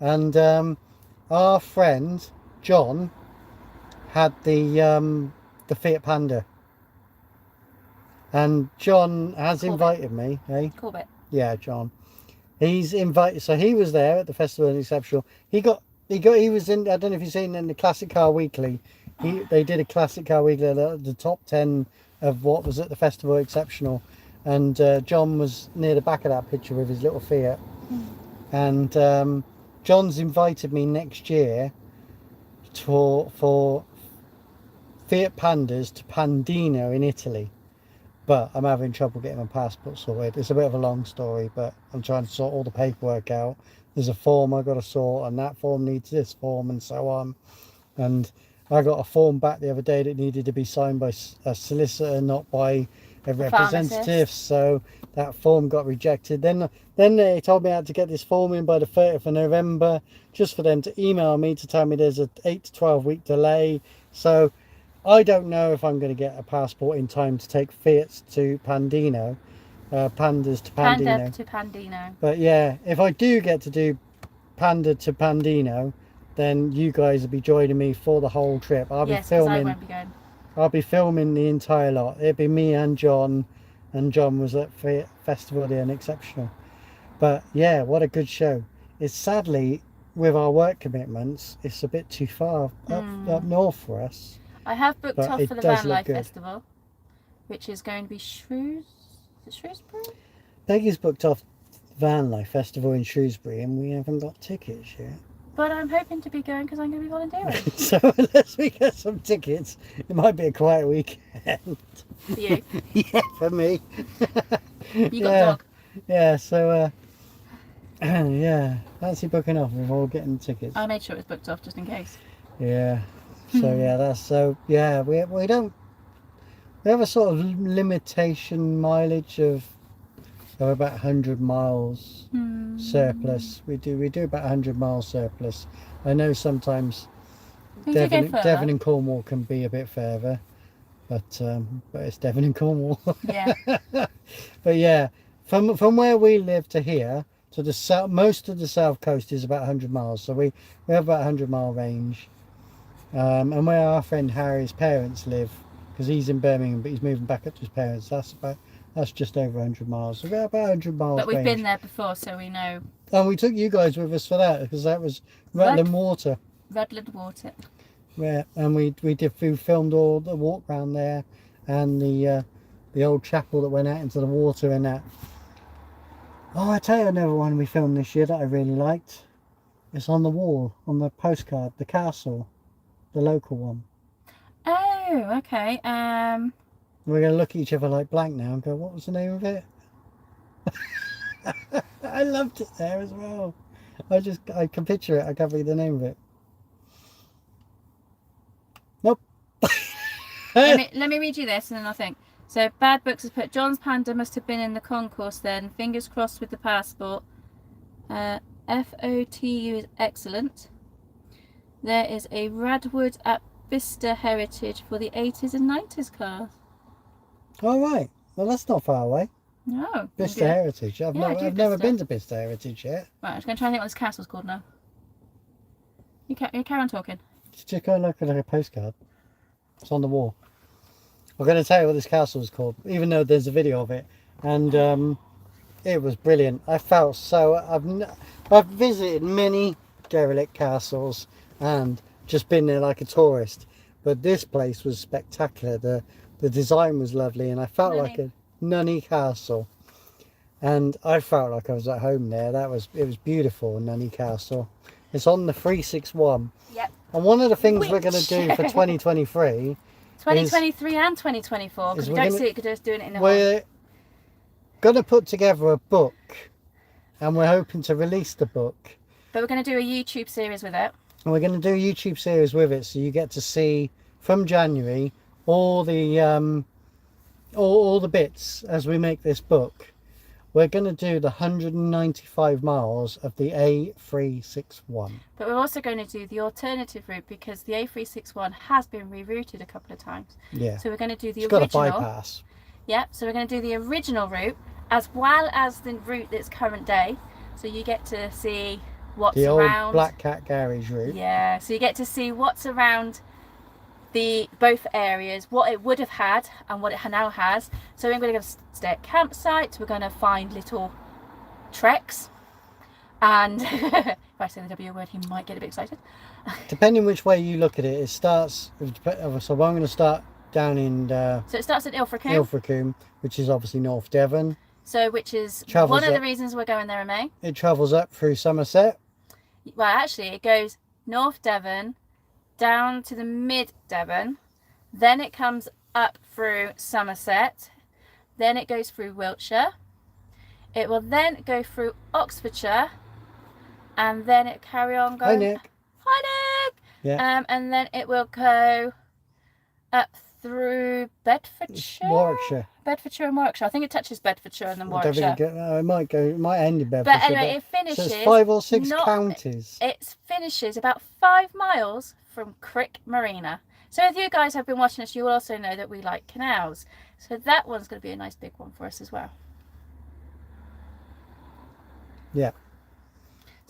[SPEAKER 1] And our friend John had the Fiat Panda. And John has invited me, eh?
[SPEAKER 2] Corbett.
[SPEAKER 1] Yeah, John. He's invited, so he was there at the Festival of the Exceptional. He was in, I don't know if you've seen in the Classic Car Weekly. They did a Classic Car Weekly, the top 10 of what was at the Festival Exceptional. And John was near the back of that picture with his little Fiat. And John's invited me next year for Fiat Pandas to Pandino in Italy. But I'm having trouble getting my passport sorted. It's a bit of a long story, but I'm trying to sort all the paperwork out. There's a form I got to sort, and that form needs this form, and so on. And I got a form back the other day that needed to be signed by a solicitor, not by a representative. So that form got rejected. Then they told me I had to get this form in by the 30th of November, just for them to email me to tell me there's a 8 to 12 week delay. So I don't know if I'm going to get a passport in time to take Fiats to Pandino, Pandas to Pandino.
[SPEAKER 2] Panda to Pandino.
[SPEAKER 1] But yeah, if I do get to do Panda to Pandino, then you guys will be joining me for the whole trip. I'll be filming. I won't be going. I'll be filming the entire lot. It'd be me and John was at Festival of the Unexceptional. But yeah, what a good show. It's sadly, with our work commitments, it's a bit too far up north for us.
[SPEAKER 2] I have booked
[SPEAKER 1] But
[SPEAKER 2] off
[SPEAKER 1] it
[SPEAKER 2] for the
[SPEAKER 1] does
[SPEAKER 2] Van
[SPEAKER 1] look
[SPEAKER 2] Life
[SPEAKER 1] good.
[SPEAKER 2] Festival, which is going to be Shrewsbury?
[SPEAKER 1] Peggy's booked off Van Life Festival in Shrewsbury and we haven't got tickets yet.
[SPEAKER 2] But I'm hoping to be going because I'm going to be volunteering.
[SPEAKER 1] So unless we get some tickets, it might be a quiet weekend.
[SPEAKER 2] For you?
[SPEAKER 1] Yeah, for me.
[SPEAKER 2] You got a dog?
[SPEAKER 1] Yeah, so yeah, fancy booking off before getting tickets.
[SPEAKER 2] I made sure it was booked off just in case.
[SPEAKER 1] Yeah. So yeah, that's so yeah, we have a sort of limitation mileage of about 100 miles surplus. We do about 100 miles surplus. I know sometimes Devon and Cornwall can be a bit further, but it's Devon and Cornwall.
[SPEAKER 2] Yeah.
[SPEAKER 1] But yeah, from where we live to here to the south, most of the south coast is about 100 miles. So we have about 100-mile range. And where our friend Harry's parents live, because he's in Birmingham but he's moving back up to his parents, that's just over 100 miles. So we're about 100 miles.
[SPEAKER 2] But we've
[SPEAKER 1] range.
[SPEAKER 2] been there before, so we know.
[SPEAKER 1] And we took you guys with us for that because that was Rutland Water.
[SPEAKER 2] Rutland Water.
[SPEAKER 1] Yeah, and we filmed all the walk round there, and the old chapel that went out into the water and that. Oh, I tell you another one we filmed this year that I really liked. It's on the wall, on the postcard, the castle, the local one.
[SPEAKER 2] Oh, okay.
[SPEAKER 1] We're going to look at each other like blank now and go, what was the name of it? I loved it there as well. I can picture it. I can't read the name of it. Nope.
[SPEAKER 2] let me read you this and then I'll think. So Bad Books has put, John's Panda must have been in the concourse then. Fingers crossed with the passport. FOTU is excellent. There is a Radwood at Vista Heritage for the 80s and 90s class.
[SPEAKER 1] All right. Well, that's not far away.
[SPEAKER 2] No.
[SPEAKER 1] Bicester Heritage. I've never
[SPEAKER 2] Bicester.
[SPEAKER 1] been to Bicester Heritage yet.
[SPEAKER 2] Right, I'm just going to try and think what this castle's called now. You carry on talking.
[SPEAKER 1] Just go and look at a postcard. It's on the wall. I'm going to tell you what this castle is called, even though there's a video of it. And it was brilliant. I felt so... I've visited many derelict castles and just been there like a tourist. But this place was spectacular. The design was lovely and I felt like a nunny castle. And I felt like I was at home there. It was beautiful, Nunny Castle. It's on the 361.
[SPEAKER 2] Yep.
[SPEAKER 1] And one of the things we're going to do for 2023...
[SPEAKER 2] 2023 and 2024, because we don't see it just doing it in a
[SPEAKER 1] We're going to put together a book, and we're hoping to release the book.
[SPEAKER 2] But we're going to do a YouTube series with it.
[SPEAKER 1] And we're going to do a YouTube series with it, so you get to see from January all the bits as we make this book. We're going to do the 195 miles of the A361.
[SPEAKER 2] But we're also going to do the alternative route because the A361 has been rerouted a couple of times.
[SPEAKER 1] Yeah.
[SPEAKER 2] So we're going to do the
[SPEAKER 1] original. It's got a bypass.
[SPEAKER 2] Yeah, so we're going to do the original route as well as the route that's current day. So you get to see what's around.
[SPEAKER 1] The old Black Cat Garage route.
[SPEAKER 2] Yeah, so you get to see what's around both areas, what it would have had and what it now has. So we're going to stay at campsites, we're going to find little treks, and if I say the W word he might get a bit excited.
[SPEAKER 1] Depending which way you look at it, it starts, so I'm going to start down in
[SPEAKER 2] so it starts at Ilfracombe,
[SPEAKER 1] which is obviously North Devon,
[SPEAKER 2] so which is
[SPEAKER 1] travels
[SPEAKER 2] one of the reasons we're going there in May.
[SPEAKER 1] It travels up through Somerset.
[SPEAKER 2] Well, actually it goes North Devon down to the mid Devon, then it comes up through Somerset, then it goes through Wiltshire, it will then go through Oxfordshire, and then it carry on going.
[SPEAKER 1] Hi Nick.
[SPEAKER 2] Hi Nick.
[SPEAKER 1] Yeah.
[SPEAKER 2] And then it will go up through Bedfordshire. Bedfordshire and Warwickshire. I think it touches Bedfordshire and then Warwickshire.
[SPEAKER 1] It might end in Bedfordshire.
[SPEAKER 2] But anyway, it finishes.
[SPEAKER 1] So it's 5 or 6 counties.
[SPEAKER 2] It finishes about 5 miles from Crick Marina. So if you guys have been watching us, you will also know that we like canals. So that one's going to be a nice big one for us as well.
[SPEAKER 1] Yeah.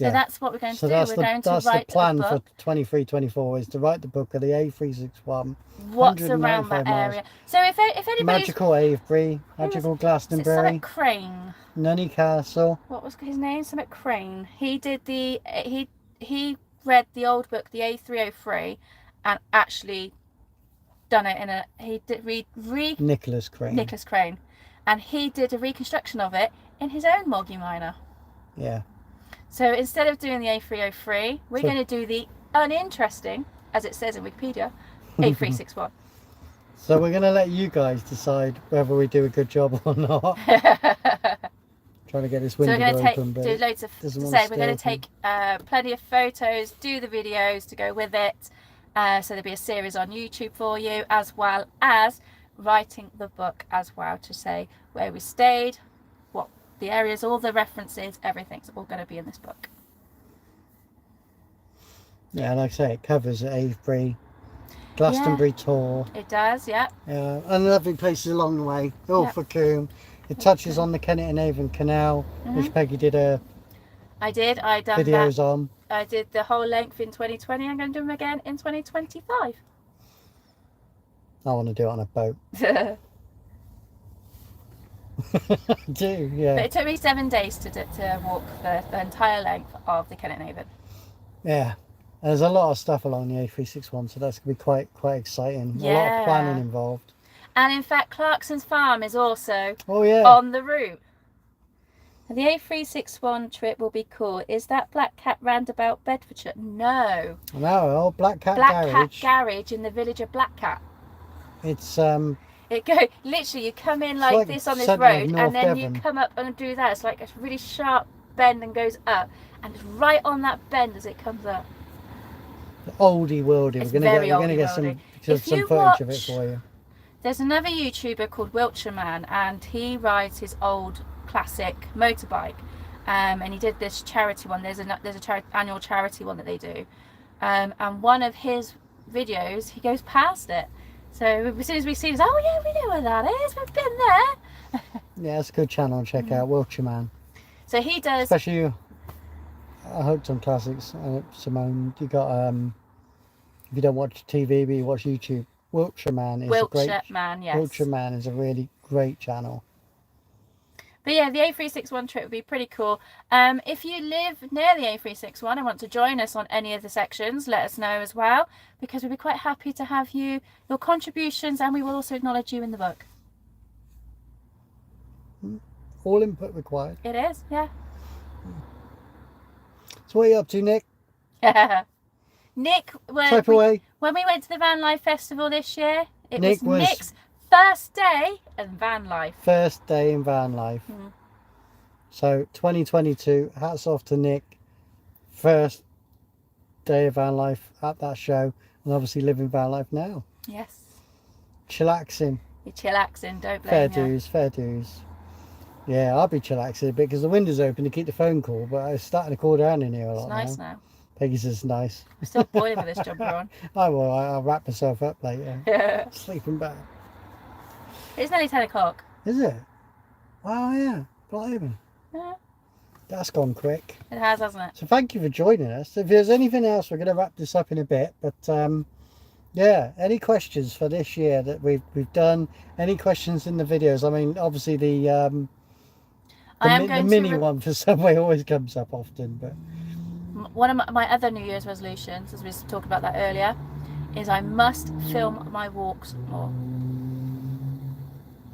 [SPEAKER 2] So that's what we're going to do.
[SPEAKER 1] That's
[SPEAKER 2] we're going to
[SPEAKER 1] that's
[SPEAKER 2] write
[SPEAKER 1] the plan
[SPEAKER 2] a book.
[SPEAKER 1] for 23-24 is to write the book of the A361.
[SPEAKER 2] What's around that area? So if anybody's
[SPEAKER 1] Magical Avebury, Magical Glastonbury,
[SPEAKER 2] Summit Crane,
[SPEAKER 1] Nunny Castle.
[SPEAKER 2] What was his name? Summit Crane. He did he read the old book, the A303, and actually done it in a
[SPEAKER 1] Nicholas Crane,
[SPEAKER 2] and he did a reconstruction of it in his own Moggy Minor.
[SPEAKER 1] Yeah.
[SPEAKER 2] So instead of doing the A303, we're going to do the uninteresting, as it says in Wikipedia, A361.
[SPEAKER 1] So we're going to let you guys decide whether we do a good job or not. Trying to get this window open, but
[SPEAKER 2] do loads of. We're going to take plenty of photos, do the videos to go with it. So there'll be a series on YouTube for you, as well as writing the book as well, to say where we stayed, what the areas, all the references, everything's all going to be in this book.
[SPEAKER 1] Yeah, like I say, it covers Avebury, Glastonbury tour.
[SPEAKER 2] It does, yeah.
[SPEAKER 1] And lovely places along the way. For Coombe. It touches on the Kennet and Avon Canal, which Peggy did I done videos
[SPEAKER 2] that.
[SPEAKER 1] on.
[SPEAKER 2] I did the whole length in 2020. I'm going to do them again in 2025.
[SPEAKER 1] I want to do it on a boat. I do, yeah.
[SPEAKER 2] But it took me 7 days to walk the entire length of the Kennet and Avon.
[SPEAKER 1] Yeah. There's a lot of stuff along the A361, so that's going to be quite exciting.
[SPEAKER 2] Yeah.
[SPEAKER 1] A lot of planning involved.
[SPEAKER 2] And in fact, Clarkson's Farm is also
[SPEAKER 1] on
[SPEAKER 2] the route. The A361 trip will be cool. Is that Black Cat roundabout Bedfordshire? No.
[SPEAKER 1] No, old Black Cat
[SPEAKER 2] Garage in the village of Black Cat.
[SPEAKER 1] It's
[SPEAKER 2] literally you come in like this on this road, and then you come up and do that. It's like a really sharp bend and goes up, and it's right on that bend as it comes up.
[SPEAKER 1] Oldie worldy. We're gonna get some footage of it for you.
[SPEAKER 2] There's another YouTuber called Wiltshire Man, and he rides his old classic motorbike, and he did this charity one. There's a annual charity one that they do, and one of his videos he goes past it. So as soon as we see it, oh yeah, we know where that is. We've been there.
[SPEAKER 1] Yeah, it's a good channel. Check out Wiltshire Man.
[SPEAKER 2] So he does.
[SPEAKER 1] Especially I hooked on classics. Simone, you got if you don't watch TV but you watch YouTube, Wiltshire Man is Wiltshire Man is a really great channel.
[SPEAKER 2] But yeah, the A361 trip would be pretty cool. If you live near the A361 and want to join us on any of the sections, let us know as well, because we'd be quite happy to have your contributions, and we will also acknowledge you in the book.
[SPEAKER 1] All input required.
[SPEAKER 2] It is, yeah.
[SPEAKER 1] So what are you up to, Nick?
[SPEAKER 2] Nick,
[SPEAKER 1] when
[SPEAKER 2] we went to the Van Life Festival this year, it was Nick's first day in van life.
[SPEAKER 1] First day in van life. So 2022, hats off to Nick. First day of van life at that show, and obviously living van life now.
[SPEAKER 2] Yes.
[SPEAKER 1] Chillaxing.
[SPEAKER 2] You're chillaxing, don't blame you.
[SPEAKER 1] Fair dues. Yeah, I'll be chillaxing a bit because the window's open to keep the phone cool, but it's starting to cool down in here a lot now.
[SPEAKER 2] It's nice now.
[SPEAKER 1] Peggy says nice.
[SPEAKER 2] I'm still boiling with this jumper on.
[SPEAKER 1] I'll wrap myself up later. Sleeping back.
[SPEAKER 2] It's nearly 10 o'clock.
[SPEAKER 1] Is it? Wow, yeah. Blimey.
[SPEAKER 2] Yeah.
[SPEAKER 1] That's gone quick.
[SPEAKER 2] It has, hasn't it?
[SPEAKER 1] So thank you for joining us. If there's anything else, we're going to wrap this up in a bit. But yeah, any questions for this year that we've done? Any questions in the videos? I mean, obviously the mini one for Subway always comes up often, but
[SPEAKER 2] one of my other New Year's resolutions, as we talked about that earlier, is I must film my walks more.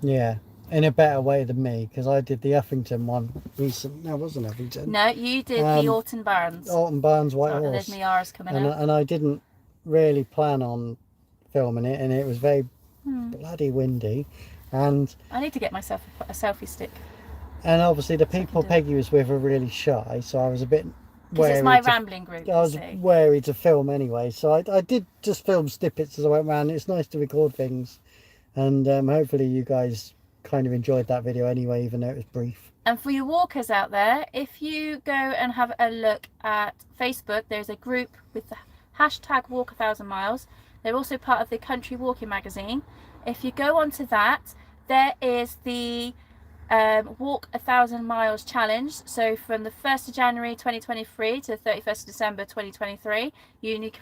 [SPEAKER 1] Yeah, in a better way than me, because I did the Uffington one recently. No, it wasn't Uffington.
[SPEAKER 2] No, you did the Alton Barns.
[SPEAKER 1] Alton Barns White Horse.
[SPEAKER 2] There's my R's coming out.
[SPEAKER 1] And I didn't really plan on filming it, and it was very bloody windy. And
[SPEAKER 2] I need to get myself a selfie stick.
[SPEAKER 1] And obviously the people Peggy was with were really shy, so I was a bit wary.
[SPEAKER 2] Because it's my rambling group,
[SPEAKER 1] I was wary to film anyway, so I did just film snippets as I went around. It's nice to record things, and hopefully you guys kind of enjoyed that video anyway, even though it was brief.
[SPEAKER 2] And for your walkers out there, if you go and have a look at Facebook, there's a group with the hashtag Walk 1,000 Miles. They're also part of the Country Walking magazine. If you go onto that, there is the Walk 1,000 miles challenge. So from the 1st of January 2023 to the 31st of December 2023, you need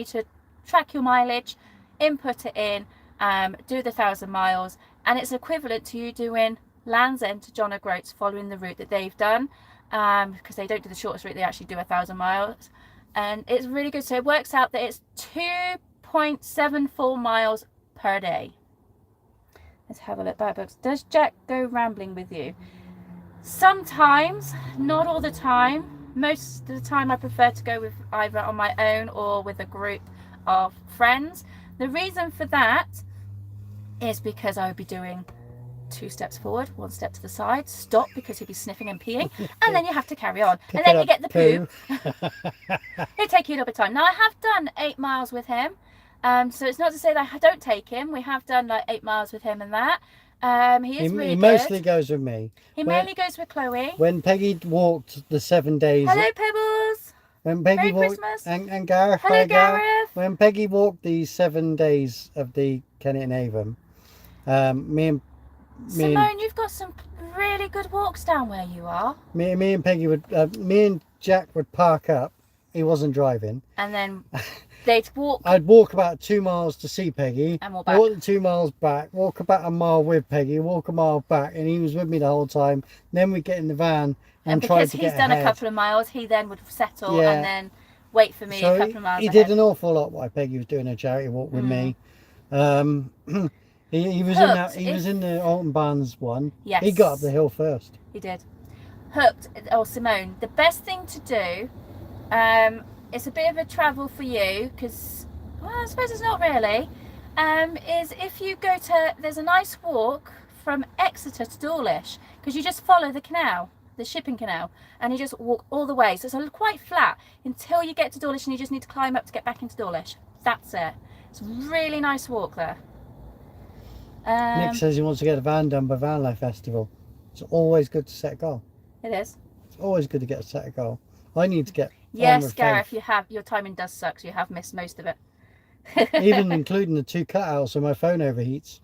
[SPEAKER 2] to track your mileage, input it in, do the 1,000 miles, and it's equivalent to you doing Land's End to John O'Groats, following the route that they've done, because they don't do the shortest route, they actually do 1,000 miles, and it's really good. So it works out that it's 2.74 miles per day. Let's have a look. Bad books. Does Jack go rambling with you? Sometimes, not all the time. Most of the time I prefer to go with either on my own or with a group of friends. The reason for that is because I would be doing 2 steps forward, 1 step to the side, stop because he'd be sniffing and peeing, and then you have to carry on. And then you get the poo. It'll take you a little bit of time. Now I have done 8 miles with him. So it's not to say that I don't take him. We have done like 8 miles with him and that. He is really
[SPEAKER 1] He
[SPEAKER 2] good.
[SPEAKER 1] mostly goes with me.
[SPEAKER 2] He mainly goes with Chloe.
[SPEAKER 1] When Peggy walked the 7 days.
[SPEAKER 2] Hello, Pebbles.
[SPEAKER 1] When Peggy
[SPEAKER 2] Merry
[SPEAKER 1] walked,
[SPEAKER 2] Christmas.
[SPEAKER 1] and Gareth.
[SPEAKER 2] Hello,
[SPEAKER 1] Hi,
[SPEAKER 2] Gareth.
[SPEAKER 1] When Peggy walked these 7 days of the Kennet and Avon,
[SPEAKER 2] Simone, you've got some really good walks down where you are.
[SPEAKER 1] Me and Peggy would, me and Jack would park up. He wasn't driving.
[SPEAKER 2] And then they'd walk.
[SPEAKER 1] I'd walk about 2 miles to see Peggy.
[SPEAKER 2] And walk back.
[SPEAKER 1] Walk the 2 miles back. Walk about a mile with Peggy. Walk a mile back, and he was with me the whole time. Then we'd get in the van and try to get
[SPEAKER 2] because he's done
[SPEAKER 1] ahead.
[SPEAKER 2] a couple of miles, he then would settle
[SPEAKER 1] Yeah.
[SPEAKER 2] and then wait for me a couple of miles
[SPEAKER 1] he
[SPEAKER 2] ahead.
[SPEAKER 1] did an awful lot while Peggy was doing her charity walk with me. He was
[SPEAKER 2] Hooked,
[SPEAKER 1] he was in the Alton Barnes one.
[SPEAKER 2] Yes.
[SPEAKER 1] He got up the hill first.
[SPEAKER 2] He did. Hooked. Oh, Simone, the best thing to do, it's a bit of a travel for you because, well, I suppose it's not really, is if you go to, there's a nice walk from Exeter to Dawlish, because you just follow the canal, the shipping canal, and you just walk all the way. So it's quite flat until you get to Dawlish, and you just need to climb up to get back into Dawlish. That's it. It's a really nice walk there.
[SPEAKER 1] Nick says he wants to get a van done by Van Life Festival. It's always good to set a goal.
[SPEAKER 2] It is.
[SPEAKER 1] It's always good to get a set a goal. I need to get.
[SPEAKER 2] Yes, Gareth, your timing does suck, so you have missed most of it.
[SPEAKER 1] Even including the 2 cutouts so my phone overheats.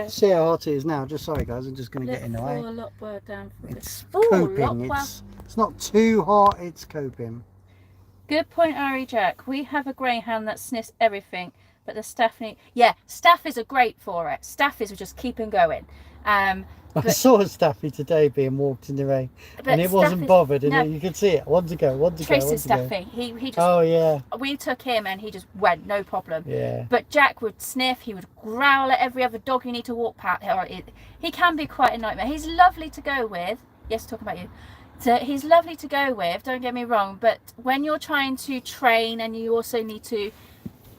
[SPEAKER 1] See how hot it is now. Just sorry guys, I'm just going to get in the way. It's coping. It's not too hot, it's coping.
[SPEAKER 2] Good point, Ari Jack. We have a greyhound that sniffs everything, but the staff staffies are great for it. Staffies will just keep him going.
[SPEAKER 1] I saw a staffy today being walked in the rain, and it wasn't bothered, and you could see it. One to go.
[SPEAKER 2] Tracy's staffy. He just.
[SPEAKER 1] Oh yeah.
[SPEAKER 2] We took him, and he just went, no problem.
[SPEAKER 1] Yeah.
[SPEAKER 2] But Jack would sniff. He would growl at every other dog you need to walk past. He can be quite a nightmare. He's lovely to go with. Yes, talking about you. So he's lovely to go with. Don't get me wrong. But when you're trying to train, and you also need to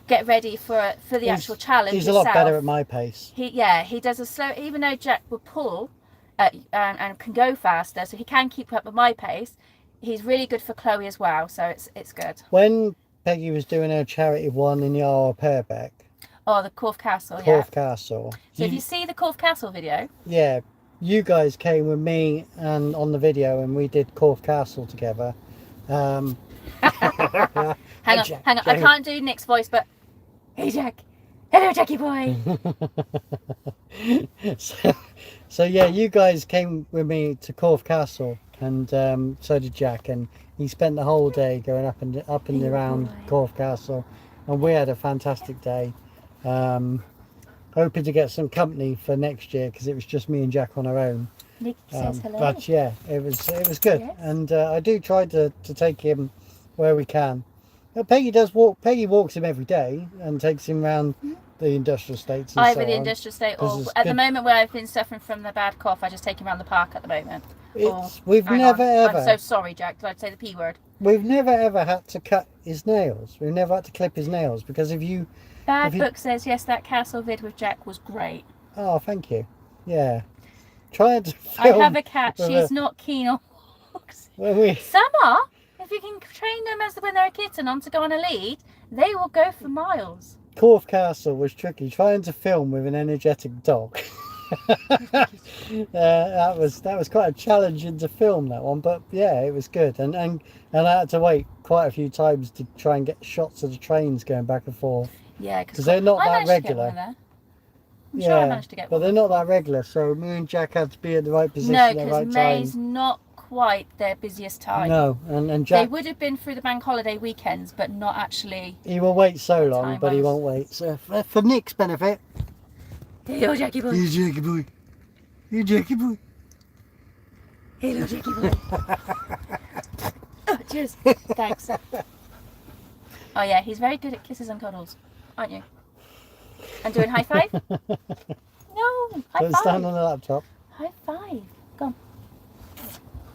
[SPEAKER 2] get ready for the actual challenge.
[SPEAKER 1] He's a lot better at my pace.
[SPEAKER 2] He does a slow, even though Jack will pull and can go faster, so he can keep up with my pace. He's really good for Chloe as well, so it's good.
[SPEAKER 1] When Peggy was doing her charity one in the Isle of Purbeck.
[SPEAKER 2] Oh, the Corfe Castle,
[SPEAKER 1] Castle.
[SPEAKER 2] So if you see the Corfe Castle video.
[SPEAKER 1] Yeah, you guys came with me and on the video, and we did Corfe Castle together. Hang
[SPEAKER 2] on. I can't do Nick's voice, but hey Jack, hello Jackie boy.
[SPEAKER 1] so yeah, you guys came with me to Corfe Castle, and so did Jack, and he spent the whole day going up and around Corfe Castle, and we had a fantastic day. Hoping to get some company for next year because it was just me and Jack on our own.
[SPEAKER 2] Nick says hello.
[SPEAKER 1] But yeah, it was good, yes. And I do try to take him where we can. Peggy does walk. Peggy walks him every day and takes him around the industrial estates. And
[SPEAKER 2] Either the industrial estate, or at the moment where I've been suffering from the bad cough, I just take him around the park at the moment.
[SPEAKER 1] We've never ever.
[SPEAKER 2] I'm so sorry, Jack. Did I say the P word?
[SPEAKER 1] We've never ever had to cut his nails. We've never had to clip his nails because if you.
[SPEAKER 2] Bad Book says yes, that castle vid with Jack was great.
[SPEAKER 1] Oh, thank you. Yeah. Trying to.
[SPEAKER 2] I have a cat. She's not keen on walks. Some are. If you can train them when they're a kitten on to go on a lead, they will go for miles.
[SPEAKER 1] Corfe Castle was tricky. Trying to film with an energetic dog. That was quite a challenging to film, that one, but yeah, it was good. And I had to wait quite a few times to try and get shots of the trains going back and forth.
[SPEAKER 2] Yeah,
[SPEAKER 1] because they're not that regular.
[SPEAKER 2] I'm sure I managed to get
[SPEAKER 1] but
[SPEAKER 2] one.
[SPEAKER 1] they're not that regular, so me and Jack had to be at the right position
[SPEAKER 2] No,
[SPEAKER 1] at the right
[SPEAKER 2] because
[SPEAKER 1] time.
[SPEAKER 2] May's not quite their busiest time.
[SPEAKER 1] No, and
[SPEAKER 2] They
[SPEAKER 1] Jack,
[SPEAKER 2] would have been through the bank holiday weekends, but not actually.
[SPEAKER 1] he will wait so long,
[SPEAKER 2] time
[SPEAKER 1] but he
[SPEAKER 2] wise.
[SPEAKER 1] won't wait. So for Nick's benefit,
[SPEAKER 2] Hello, Jackie boy.
[SPEAKER 1] you Jackie boy, you Jackie boy.
[SPEAKER 2] Hello, Jackie boy. Oh, cheers. Thanks. Oh yeah, he's very good at kisses and cuddles, aren't you? And doing high five? No, high
[SPEAKER 1] Don't stand
[SPEAKER 2] five.
[SPEAKER 1] on the laptop.
[SPEAKER 2] High five. Go on.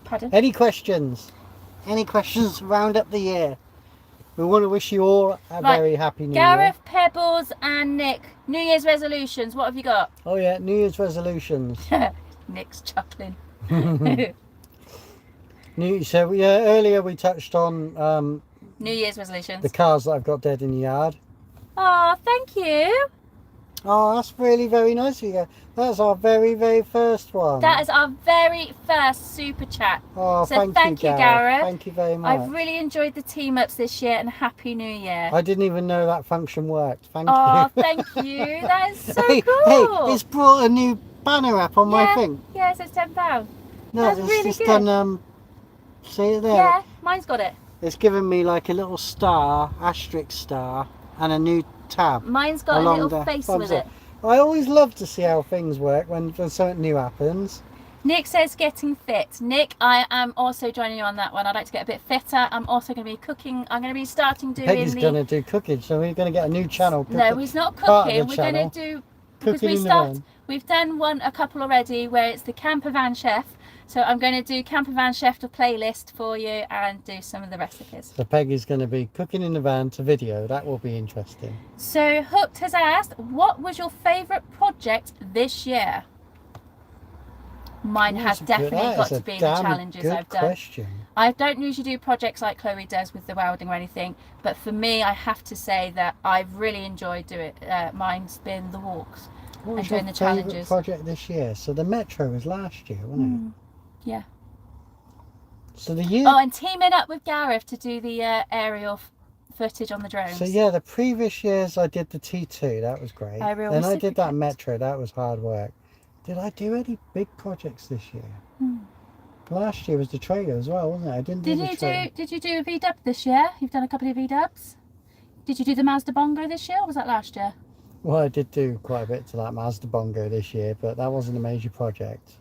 [SPEAKER 2] Pardon?
[SPEAKER 1] Any questions? Any questions? Round up the year. We want to wish you all a very happy New
[SPEAKER 2] Gareth, Pebbles, and Nick. New Year's resolutions. What have you got?
[SPEAKER 1] Year. Oh yeah, New Year's resolutions.
[SPEAKER 2] Nick's chuckling.
[SPEAKER 1] So yeah, earlier we touched on
[SPEAKER 2] New Year's resolutions.
[SPEAKER 1] the cars that I've got dead in the yard.
[SPEAKER 2] Oh, thank you.
[SPEAKER 1] Oh, that's really very nice of you. That's our very first one.
[SPEAKER 2] That is our very first super chat.
[SPEAKER 1] Oh,
[SPEAKER 2] So
[SPEAKER 1] thank you, Gareth. Thank you very much.
[SPEAKER 2] I've really enjoyed the team ups this year, and Happy New Year.
[SPEAKER 1] I didn't even know that function worked. Thank
[SPEAKER 2] Oh,
[SPEAKER 1] you.
[SPEAKER 2] thank you. That is so
[SPEAKER 1] Hey,
[SPEAKER 2] cool.
[SPEAKER 1] it's brought a new banner up on my thing.
[SPEAKER 2] Yeah, it says £10.
[SPEAKER 1] No,
[SPEAKER 2] That's
[SPEAKER 1] it's
[SPEAKER 2] really
[SPEAKER 1] just
[SPEAKER 2] good.
[SPEAKER 1] done. See it there?
[SPEAKER 2] Yeah, mine's got it.
[SPEAKER 1] It's given me like a little star, asterisk star, and a new tab.
[SPEAKER 2] Mine's got a
[SPEAKER 1] along
[SPEAKER 2] little
[SPEAKER 1] the
[SPEAKER 2] face
[SPEAKER 1] thumbs
[SPEAKER 2] with
[SPEAKER 1] up.
[SPEAKER 2] it.
[SPEAKER 1] I always love to see how things work when something new happens.
[SPEAKER 2] Nick says getting fit. Nick, I am also joining you on that one. I'd like to get a bit fitter. I'm also going to be cooking. I'm going to be starting doing
[SPEAKER 1] Peggy's going to do cooking, so we're going to get a new channel.
[SPEAKER 2] No, he's not
[SPEAKER 1] part of
[SPEAKER 2] cooking.
[SPEAKER 1] the
[SPEAKER 2] We're going
[SPEAKER 1] channel.
[SPEAKER 2] to do because
[SPEAKER 1] Cooking
[SPEAKER 2] we
[SPEAKER 1] in the
[SPEAKER 2] start.
[SPEAKER 1] van.
[SPEAKER 2] We've done a couple already where it's the camper van chef. So I'm going to do camper van chef to playlist for you and do some of the recipes.
[SPEAKER 1] So Peggy's going to be cooking in the van to video. That will be interesting.
[SPEAKER 2] So Hooked has asked, what was your favourite project this year? Mine has definitely got to be the challenges I've done.
[SPEAKER 1] Question.
[SPEAKER 2] I don't usually do projects like Chloe does with the welding or anything, but for me, I have to say that I've really enjoyed doing it. Mine's been the walks
[SPEAKER 1] What was
[SPEAKER 2] and doing
[SPEAKER 1] your
[SPEAKER 2] the
[SPEAKER 1] favourite
[SPEAKER 2] challenges.
[SPEAKER 1] project this year? So the Metro was last year, wasn't
[SPEAKER 2] Yeah.
[SPEAKER 1] it? So the year.
[SPEAKER 2] Oh, and teaming up with Gareth to do the aerial footage on the drones.
[SPEAKER 1] So yeah, the previous years I did the T2. That was great.
[SPEAKER 2] Aerial
[SPEAKER 1] Then I did that
[SPEAKER 2] reciprocate.
[SPEAKER 1] Metro. That was hard work. Did I do any big projects this year? Last year was the trailer as well, wasn't it? I didn't do the trailer.
[SPEAKER 2] Did you do a V-dub this year? You've done a couple of V-dubs. Did you do the Mazda Bongo this year, or was that last year?
[SPEAKER 1] Well, I did do quite a bit to that Mazda Bongo this year, but that wasn't a major project.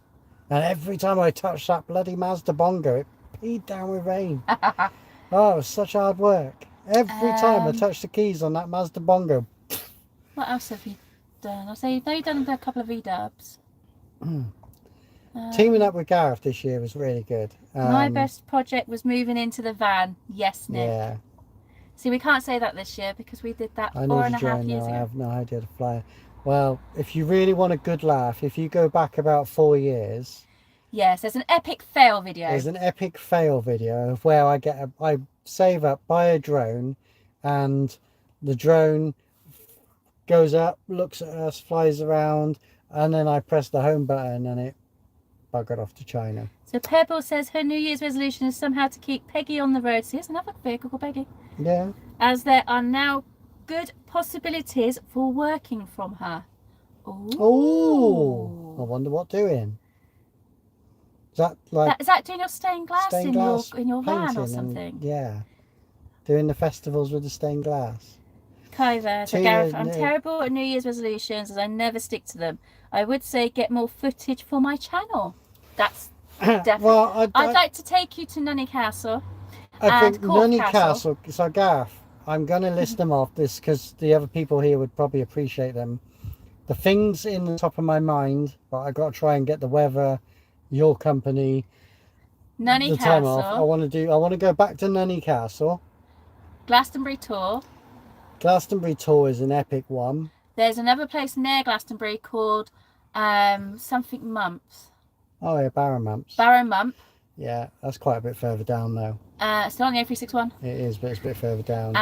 [SPEAKER 1] And every time I touched that bloody Mazda Bongo, it peed down with rain. Oh, it was such hard work. Every time I touched the keys on that Mazda Bongo.
[SPEAKER 2] What else have you done? I'll say you've done a couple of V-dubs.
[SPEAKER 1] Teaming up with Gareth this year was really good.
[SPEAKER 2] My best project was moving into the van. Yes, Nick.
[SPEAKER 1] Yeah.
[SPEAKER 2] See, we can't say that this year because we did that
[SPEAKER 1] I
[SPEAKER 2] 4.5
[SPEAKER 1] need to join
[SPEAKER 2] years
[SPEAKER 1] now. I
[SPEAKER 2] ago.
[SPEAKER 1] have no idea to fly. Well, if you really want a good laugh, if you go back about 4 years,
[SPEAKER 2] Yes, there's an epic fail video.
[SPEAKER 1] there's an epic fail video of where I save up, buy a drone, and the drone goes up, looks at us, flies around, and then I press the home button and it buggered off to China.
[SPEAKER 2] So Pebble says her New Year's resolution is somehow to keep Peggy on the road. See, here's another vehicle called Peggy.
[SPEAKER 1] Yeah.
[SPEAKER 2] As there are now good possibilities for working from her.
[SPEAKER 1] Oh, I wonder what doing. Is that like
[SPEAKER 2] Is that doing your stained glass,
[SPEAKER 1] stained
[SPEAKER 2] in
[SPEAKER 1] glass
[SPEAKER 2] your van or
[SPEAKER 1] painting and-
[SPEAKER 2] something?
[SPEAKER 1] yeah, doing the festivals with the stained glass.
[SPEAKER 2] Kyver, so
[SPEAKER 1] Tina,
[SPEAKER 2] Gareth, I'm
[SPEAKER 1] no.
[SPEAKER 2] terrible at New Year's resolutions as I never stick to them. I would say get more footage for my channel. That's definitely.
[SPEAKER 1] Well,
[SPEAKER 2] I'd like to take you to Nunny Castle.
[SPEAKER 1] I think
[SPEAKER 2] and Corfe
[SPEAKER 1] Nunny
[SPEAKER 2] Castle.
[SPEAKER 1] Castle. So Gareth, I'm going to list them off this because the other people here would probably appreciate them. The things in the top of my mind, but I got to try and get the weather, your company,
[SPEAKER 2] Nunny
[SPEAKER 1] the time off.
[SPEAKER 2] Castle,
[SPEAKER 1] I want to go back to Nunny Castle.
[SPEAKER 2] Glastonbury Tour.
[SPEAKER 1] Glastonbury Tour is an epic one.
[SPEAKER 2] There's another place near Glastonbury called something Mumps.
[SPEAKER 1] Oh yeah, Barrow Mumps.
[SPEAKER 2] Barrow Mump.
[SPEAKER 1] Yeah, that's quite a bit further down though.
[SPEAKER 2] Still on the A361.
[SPEAKER 1] It is, but it's a bit further down.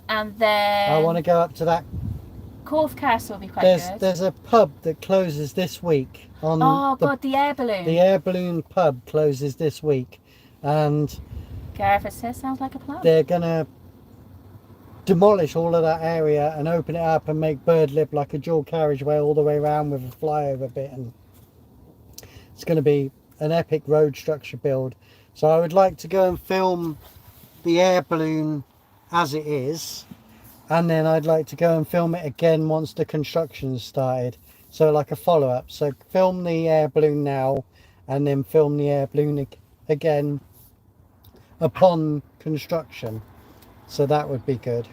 [SPEAKER 2] And then
[SPEAKER 1] I want to go up to that.
[SPEAKER 2] Corfe Castle will be quite good.
[SPEAKER 1] There's a pub that closes this week on
[SPEAKER 2] Oh God, the air balloon.
[SPEAKER 1] The Air Balloon pub closes this week, and
[SPEAKER 2] Gareth says sounds like a plan.
[SPEAKER 1] they're gonna demolish all of that area and open it up and make Birdlip like a dual carriageway all the way around with a flyover bit, and it's going to be an epic road structure build. So I would like to go and film the air balloon as it is, and then I'd like to go and film it again once the construction's started, so like a follow-up. So film the air balloon now and then film the air balloon again upon construction. So that would be good.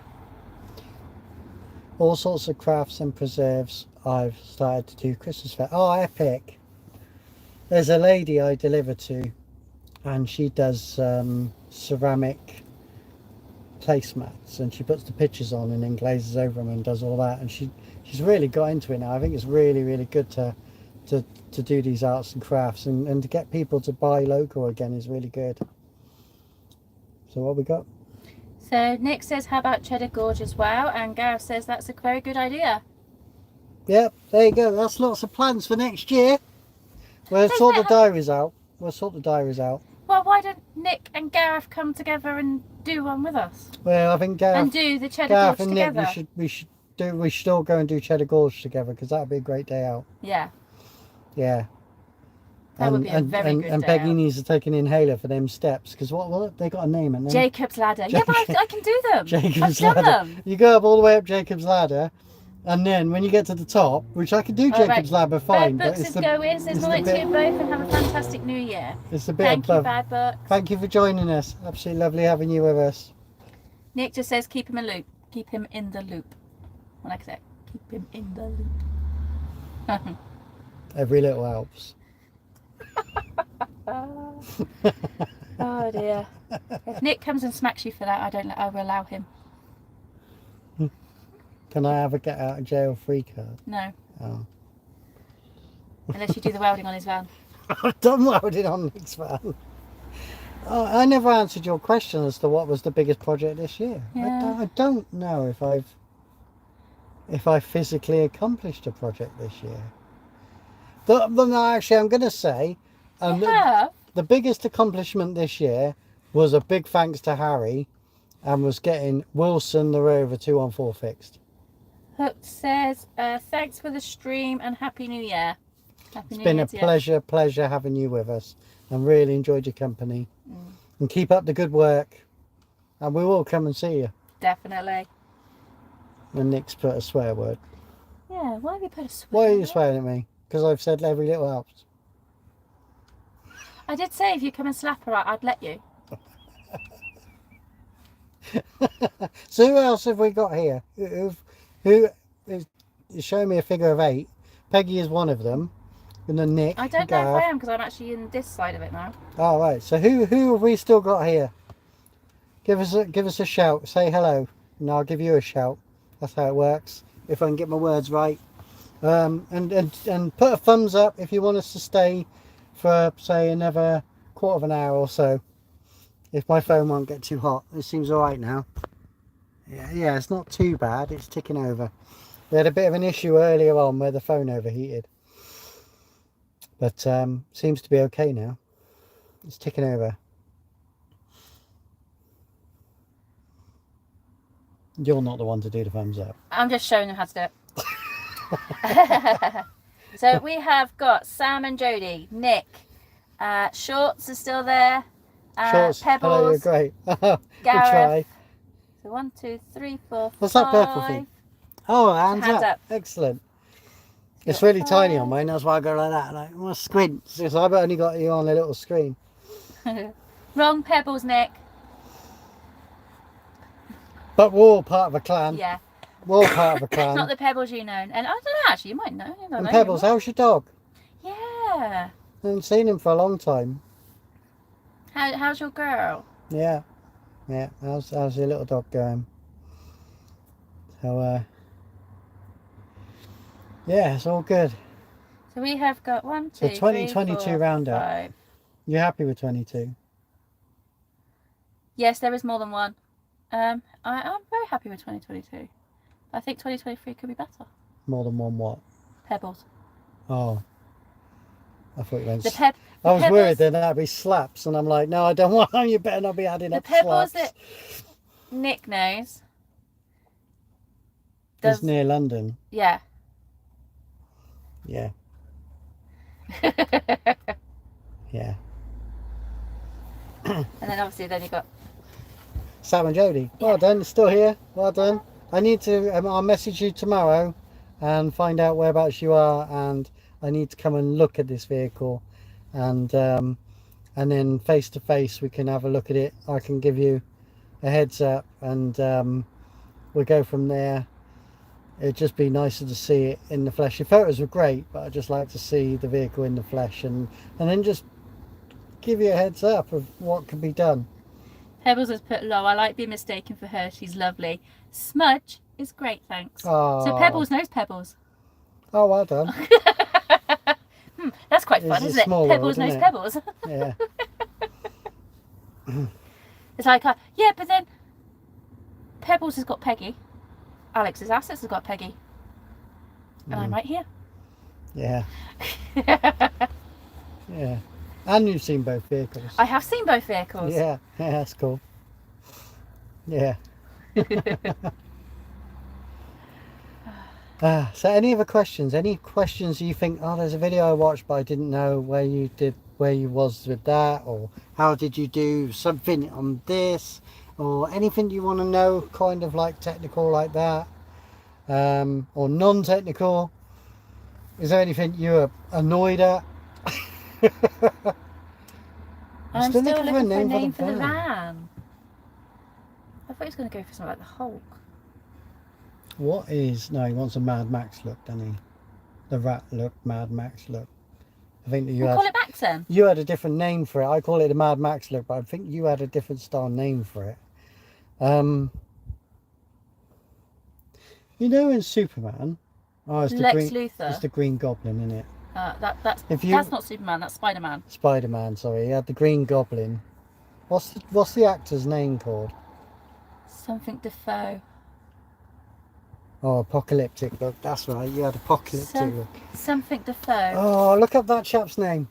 [SPEAKER 1] All sorts of crafts and preserves. I've started to do Christmas fair. Oh, epic. There's a lady I deliver to, and she does ceramic placemats, and she puts the pictures on and then glazes over them and does all that, and she's really got into it now. I think it's really, really good to do these arts and crafts, and to get people to buy local again is really good. So what we got?
[SPEAKER 2] So Nick says, how about Cheddar Gorge as well? And Gareth says that's a very good idea.
[SPEAKER 1] Yep, there you go. That's lots of plans for next year. We'll sort the diaries out.
[SPEAKER 2] Well, why don't Nick and Gareth come together and do one with us?
[SPEAKER 1] Well, I think Gareth
[SPEAKER 2] and do the Cheddar
[SPEAKER 1] Gareth
[SPEAKER 2] Gorge
[SPEAKER 1] and
[SPEAKER 2] together.
[SPEAKER 1] Nick, we should all go and do Cheddar Gorge together, because that would be a great day out.
[SPEAKER 2] Yeah.
[SPEAKER 1] Yeah.
[SPEAKER 2] That would be a very good day
[SPEAKER 1] And Peggy
[SPEAKER 2] out.
[SPEAKER 1] needs to take an inhaler for them steps, because what they got a name in them.
[SPEAKER 2] Jacob's Ladder. Yeah, but I can do them.
[SPEAKER 1] Jacob's
[SPEAKER 2] I've done
[SPEAKER 1] Ladder.
[SPEAKER 2] them.
[SPEAKER 1] You go up all the way up Jacob's Ladder, and then when you get to the top, which I can do Jacob's Ladder fine,
[SPEAKER 2] Bad
[SPEAKER 1] but
[SPEAKER 2] Books is going. Says morning to you both, and have a fantastic new year.
[SPEAKER 1] It's a bit
[SPEAKER 2] Thank you,
[SPEAKER 1] above.
[SPEAKER 2] Bad Books.
[SPEAKER 1] Thank you for joining us. Absolutely lovely having you with us.
[SPEAKER 2] Nick just says keep him in loop. Keep him in the loop. What like that? Keep him in the loop.
[SPEAKER 1] Every little helps.
[SPEAKER 2] Oh dear. If Nick comes and smacks you for that, I will allow him.
[SPEAKER 1] Can I have a get out of jail free card?
[SPEAKER 2] No.
[SPEAKER 1] Oh.
[SPEAKER 2] Unless you do the welding on his van.
[SPEAKER 1] I've done welding on this van. Oh, I never answered your question as to what was the biggest project this year.
[SPEAKER 2] Yeah.
[SPEAKER 1] I don't know if I physically accomplished a project this year. But no, actually, I'm going to say the biggest accomplishment this year was a big thanks to Harry, and was getting Wilson the Rover 214 fixed.
[SPEAKER 2] Hook says, thanks for the stream and Happy New Year.
[SPEAKER 1] It's been a pleasure having you with us, and really enjoyed your company. And keep up the good work, and we will come and see you.
[SPEAKER 2] Definitely.
[SPEAKER 1] And Nick's put a swear word.
[SPEAKER 2] Yeah, why have you put a swear
[SPEAKER 1] Why are you
[SPEAKER 2] word?
[SPEAKER 1] swearing at me? Because I've said every little helps.
[SPEAKER 2] I did say if you come and slap her, I'd let you.
[SPEAKER 1] So who else have we got here? Who is showing me a figure of 8? Peggy is one of them. And then Nick.
[SPEAKER 2] I don't know
[SPEAKER 1] Gareth.
[SPEAKER 2] if I am, because I'm actually in this side of it now.
[SPEAKER 1] Oh, right. So who have we still got here? Give us a shout. Say hello, and I'll give you a shout. That's how it works. If I can get my words right. And put a thumbs up if you want us to stay for, say, another quarter of an hour or so. If my phone won't get too hot. It seems all right now. Yeah, it's not too bad. It's ticking over. We had a bit of an issue earlier on where the phone overheated. But seems to be okay now. It's ticking over. You're not the one to do the thumbs up.
[SPEAKER 2] I'm just showing them how to do it. So we have got Sam and Jodie, Nick, Shorts are still there,
[SPEAKER 1] Shorts, hello, you're
[SPEAKER 2] Pebbles,
[SPEAKER 1] great.
[SPEAKER 2] Gareth.
[SPEAKER 1] Good try.
[SPEAKER 2] So 1, 2, 3, 4,
[SPEAKER 1] What's that purple
[SPEAKER 2] 5.
[SPEAKER 1] thing? Oh, hands
[SPEAKER 2] Hands
[SPEAKER 1] up.
[SPEAKER 2] up.
[SPEAKER 1] Excellent. It's
[SPEAKER 2] Got
[SPEAKER 1] really tiny
[SPEAKER 2] 5.
[SPEAKER 1] on mine, that's why I go like that. Like, well, squint. So I've only got you on a little screen.
[SPEAKER 2] Wrong Pebbles, Nick.
[SPEAKER 1] But we're all part of a clan.
[SPEAKER 2] Yeah.
[SPEAKER 1] We're all part of a clan.
[SPEAKER 2] Not the Pebbles you know. And I don't know, actually, you might know. I don't
[SPEAKER 1] And
[SPEAKER 2] know,
[SPEAKER 1] Pebbles,
[SPEAKER 2] you
[SPEAKER 1] how's your dog?
[SPEAKER 2] might. Yeah.
[SPEAKER 1] I haven't seen him for a long time.
[SPEAKER 2] How's your girl?
[SPEAKER 1] Yeah. Yeah. How's your little dog going? So, yeah, it's all good.
[SPEAKER 2] So we have got 1, 2,
[SPEAKER 1] So
[SPEAKER 2] 3,
[SPEAKER 1] 2022
[SPEAKER 2] 4,
[SPEAKER 1] roundup.
[SPEAKER 2] 5.
[SPEAKER 1] You happy with 22?
[SPEAKER 2] Yes, there is more than one. I'm very happy with 2022. I think 2023 could be better.
[SPEAKER 1] More than one what?
[SPEAKER 2] Pebbles.
[SPEAKER 1] Oh. I thought you meant...
[SPEAKER 2] I
[SPEAKER 1] was worried then that'd be slaps, and I'm like, no, I don't want them. You better not be adding
[SPEAKER 2] the
[SPEAKER 1] up
[SPEAKER 2] pebbles
[SPEAKER 1] slaps.
[SPEAKER 2] that Nick knows
[SPEAKER 1] It's near London.
[SPEAKER 2] Yeah.
[SPEAKER 1] Yeah. Yeah.
[SPEAKER 2] And then obviously then you got
[SPEAKER 1] Sam and Jodie. Well done. Still here. Well done. I need to. I'll message you tomorrow and find out whereabouts you are, and I need to come and look at this vehicle, and then face to face we can have a look at it. I can give you a heads up, and we'll go from there. It'd just be nicer to see it in the flesh. The photos were great, but I'd just like to see the vehicle in the flesh, and then just give you a heads up of what can be done.
[SPEAKER 2] Pebbles has put low. I like being mistaken for her. She's lovely. Smudge is great, thanks.
[SPEAKER 1] Oh.
[SPEAKER 2] So Pebbles knows Pebbles.
[SPEAKER 1] Oh, well done.
[SPEAKER 2] That's quite fun, isn't it? Pebbles knows Pebbles.
[SPEAKER 1] Yeah.
[SPEAKER 2] It's like, yeah, but then Pebbles has got Peggy. Alex's Assets has got Peggy. And I'm right here.
[SPEAKER 1] Yeah. Yeah. And you've seen both vehicles.
[SPEAKER 2] I have seen both vehicles.
[SPEAKER 1] Yeah, yeah, that's cool. Yeah. So any other questions? Any questions you think, oh, there's a video I watched but I didn't know where you was with that, or how did you do something on this, or anything you want to know, kind of like technical like that, or non-technical? Is there anything you're annoyed at?
[SPEAKER 2] I'm still looking for a name for the van. I thought he was going to go for something like the Hulk.
[SPEAKER 1] What is... No, he wants a Mad Max look, doesn't he? The rat look, Mad Max look. I think that you
[SPEAKER 2] call it Max then.
[SPEAKER 1] You had a different name for it. I call it a Mad Max look, but I think you had a different style name for it. You know in Superman... Oh, it's
[SPEAKER 2] Lex
[SPEAKER 1] Green,
[SPEAKER 2] Luthor.
[SPEAKER 1] It's the Green Goblin, isn't it?
[SPEAKER 2] That's not Superman, that's Spider-Man.
[SPEAKER 1] Spider-Man, sorry. He had the Green Goblin. What's the actor's name called?
[SPEAKER 2] Something Defoe.
[SPEAKER 1] Oh, Apocalyptic look. That's right. You had Apocalyptic look.
[SPEAKER 2] Something Defoe.
[SPEAKER 1] Oh, look up that chap's name.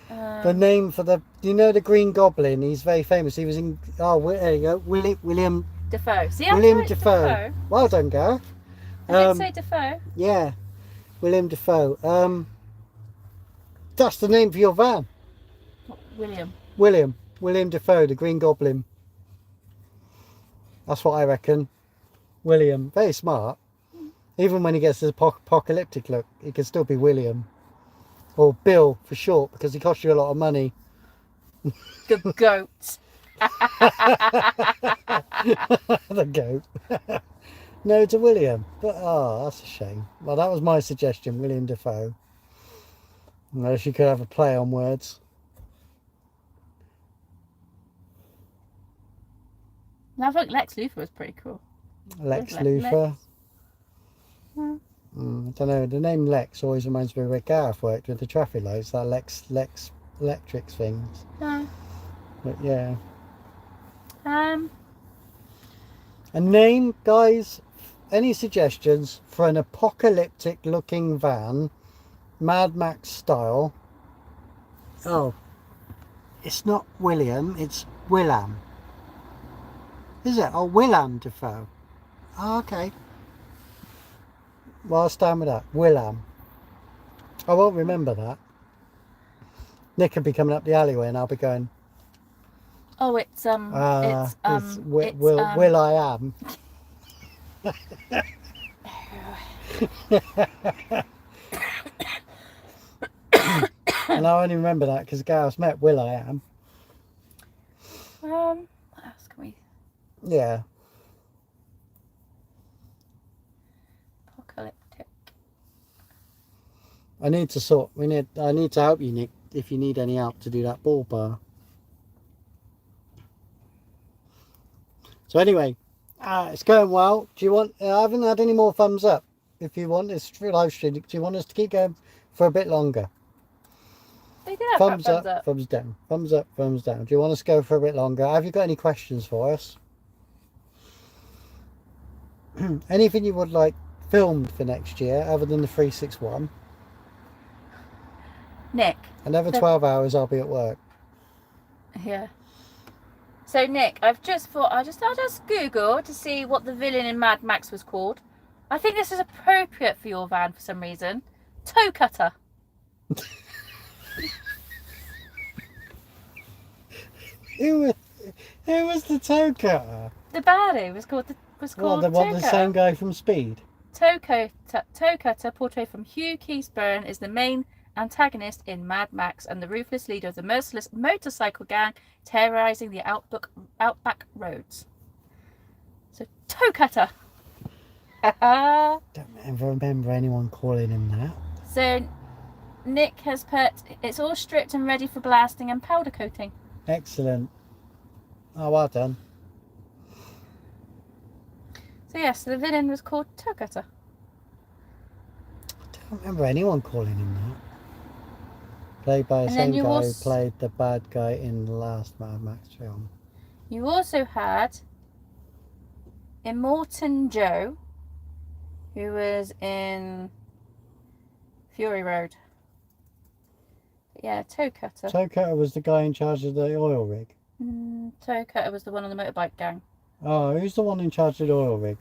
[SPEAKER 1] The name for the... You know the Green Goblin? He's very famous. He was in... Oh, there you go. William
[SPEAKER 2] Defoe. See,
[SPEAKER 1] William Defoe. Well done, Gareth.
[SPEAKER 2] I did say Defoe.
[SPEAKER 1] Yeah. William Defoe. That's the name for your van. William Defoe, the Green Goblin. That's what I reckon. William, very smart. Even when he gets his apocalyptic look, he can still be William. Or Bill for short, because he costs you a lot of money.
[SPEAKER 2] The goat.
[SPEAKER 1] The goat. No to William. But, oh, that's a shame. Well, that was my suggestion, William Defoe. Unless you could have a play on words.
[SPEAKER 2] I thought Lex Luthor was pretty cool.
[SPEAKER 1] Lex Luthor. I don't know. The name Lex always reminds me of where Gareth worked with the traffic lights. That Lex Electrics things.
[SPEAKER 2] No.
[SPEAKER 1] But yeah.
[SPEAKER 2] Um.
[SPEAKER 1] A name, guys. Any suggestions for an apocalyptic looking van, Mad Max style? Oh, it's not William. It's Willam. Is it? Oh, Willam Defoe. Oh, okay. Well, I'll stand with that. Willam. I won't remember that. Nick will be coming up the alleyway and I'll be going...
[SPEAKER 2] Oh, it's
[SPEAKER 1] Will I am. And I only remember that because Gareth's met Will I am.
[SPEAKER 2] What else can we...
[SPEAKER 1] Yeah.
[SPEAKER 2] Apocalyptic.
[SPEAKER 1] I need to help you, Nick, if you need any help to do that ball bar. So anyway, it's going well. Do you want... I haven't had any more thumbs up. If you want this live stream, do you want us to keep going for a bit longer?
[SPEAKER 2] They did have
[SPEAKER 1] thumbs up, thumbs down. Thumbs up, thumbs down. Do you want us to go for a bit longer? Have you got any questions for us? Anything you would like filmed for next year other than the 361?
[SPEAKER 2] Nick.
[SPEAKER 1] Another 12 hours I'll be at work.
[SPEAKER 2] Yeah. So Nick, I've just thought I'll just Google to see what the villain in Mad Max was called. I think this is appropriate for your van for some reason. Toe cutter.
[SPEAKER 1] Who was the toe cutter?
[SPEAKER 2] The baddie was called
[SPEAKER 1] The same guy from Speed?
[SPEAKER 2] Toe cutter, portrayed from Hugh Keays-Byrne, is the main antagonist in Mad Max and the ruthless leader of the merciless motorcycle gang terrorizing the outback roads. So, toe cutter.
[SPEAKER 1] Don't ever remember anyone calling him that.
[SPEAKER 2] So, Nick has put, it's all stripped and ready for blasting and powder coating.
[SPEAKER 1] Excellent. Oh, well done.
[SPEAKER 2] So yes, the villain was called Toe Cutter.
[SPEAKER 1] I don't remember anyone calling him that. Played by the same guy who played the bad guy in the last Mad Max film.
[SPEAKER 2] You also had Immortan Joe, who was in Fury Road. But yeah, Toe Cutter.
[SPEAKER 1] Toe Cutter was the guy in charge of the oil rig.
[SPEAKER 2] Toe Cutter was the one on the motorbike gang.
[SPEAKER 1] Oh, who's the one in charge of the oil rig?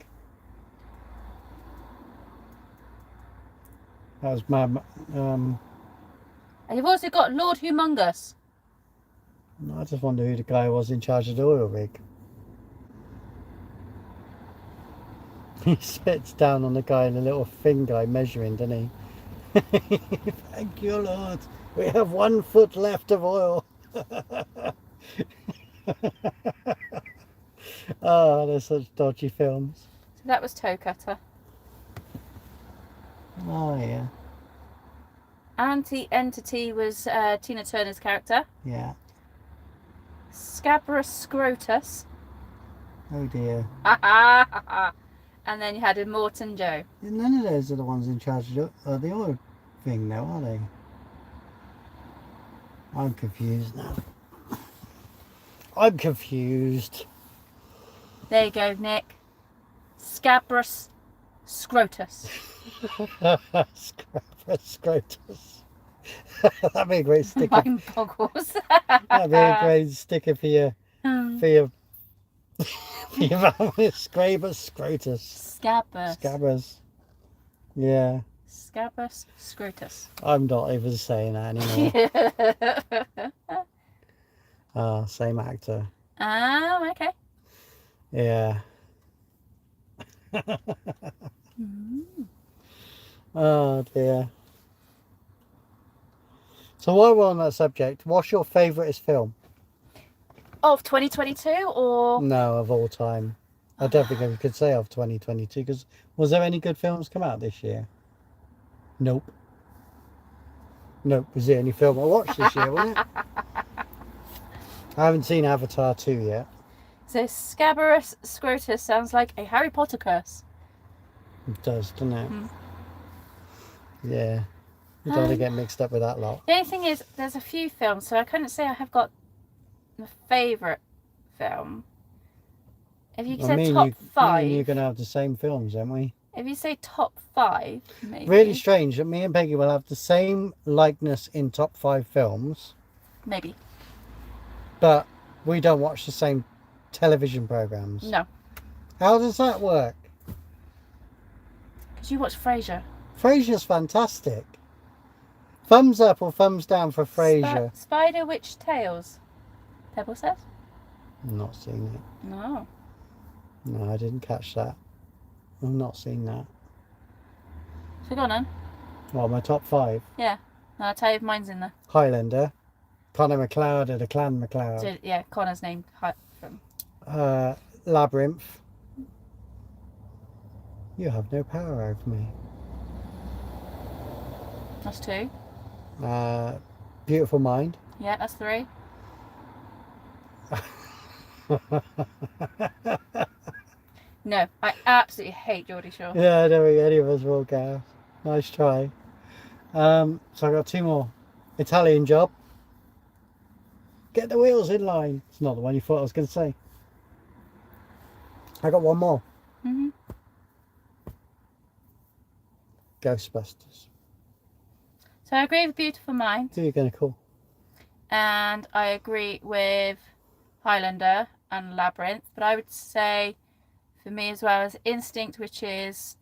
[SPEAKER 1] That was Mad
[SPEAKER 2] And you've also got Lord Humongous.
[SPEAKER 1] I just wonder who the guy was in charge of the oil rig. He spits down on the guy in a little thing guy measuring, doesn't he? Thank you, Lord. We have 1 foot left of oil. Oh, they're such dodgy films.
[SPEAKER 2] So that was Toe Cutter.
[SPEAKER 1] Oh, yeah.
[SPEAKER 2] Anti-Entity was Tina Turner's character.
[SPEAKER 1] Yeah.
[SPEAKER 2] Scabrous Scrotus.
[SPEAKER 1] Oh, dear.
[SPEAKER 2] And then you had Immortan Joe.
[SPEAKER 1] None of those are the ones in charge of the oil thing, though, are they? I'm confused now. I'm confused.
[SPEAKER 2] There you go, Nick. Scabrous Scrotus.
[SPEAKER 1] Scabrous Scrotus. That'd be a great sticker.
[SPEAKER 2] Mind boggles.
[SPEAKER 1] That'd be a great sticker for your Scabrous Scrotus. Scabrous. Yeah.
[SPEAKER 2] Scabrous Scrotus.
[SPEAKER 1] I'm not even saying that anymore. Ah, same actor.
[SPEAKER 2] Oh, okay.
[SPEAKER 1] Yeah. Oh dear. So while we're on that subject, what's your favourite film?
[SPEAKER 2] Of 2022 or?
[SPEAKER 1] No, of all time. I don't think I could say of 2022 because was there any good films come out this year? Nope. Nope, was the only film I watched this year, wasn't it? I haven't seen Avatar 2 yet.
[SPEAKER 2] So Scabrous Scrotus sounds like a Harry Potter curse.
[SPEAKER 1] It does, doesn't it? Yeah. You don't want to get mixed up with that lot.
[SPEAKER 2] The only thing is, there's a few films, so I couldn't say I have got a favourite film. If you said top 5...
[SPEAKER 1] you're going to have the same films, aren't we?
[SPEAKER 2] If you say top 5, maybe.
[SPEAKER 1] Really strange that me and Peggy will have the same likeness in top 5 films.
[SPEAKER 2] Maybe.
[SPEAKER 1] But we don't watch the same television programmes.
[SPEAKER 2] No.
[SPEAKER 1] How does that work?
[SPEAKER 2] Because you watch Frasier.
[SPEAKER 1] Frasier's fantastic. Thumbs up or thumbs down for Frasier?
[SPEAKER 2] Spider Witch Tales. Pebble says?
[SPEAKER 1] Not seen it.
[SPEAKER 2] No.
[SPEAKER 1] No, I didn't catch that. I've not seen that.
[SPEAKER 2] So go on then.
[SPEAKER 1] Well, my top 5.
[SPEAKER 2] Yeah. I'll tell you if mine's in there.
[SPEAKER 1] Highlander. Connor McLeod or the Clan McLeod.
[SPEAKER 2] So, yeah, Connor's named from.
[SPEAKER 1] Labyrinth. You have no power over me.
[SPEAKER 2] That's 2.
[SPEAKER 1] Beautiful Mind.
[SPEAKER 2] Yeah, that's 3. No, I absolutely hate Geordie Shore.
[SPEAKER 1] Yeah, I don't think any of us will, Gav. Nice try. So I got 2 more. Italian Job. Get the wheels in line. It's not the one you thought I was going to say. I got 1 more. Ghostbusters.
[SPEAKER 2] So I agree with Beautiful Mind.
[SPEAKER 1] Who are you going to call?
[SPEAKER 2] And I agree with Highlander and Labyrinth. But I would say, for me as well, as Instinct, which is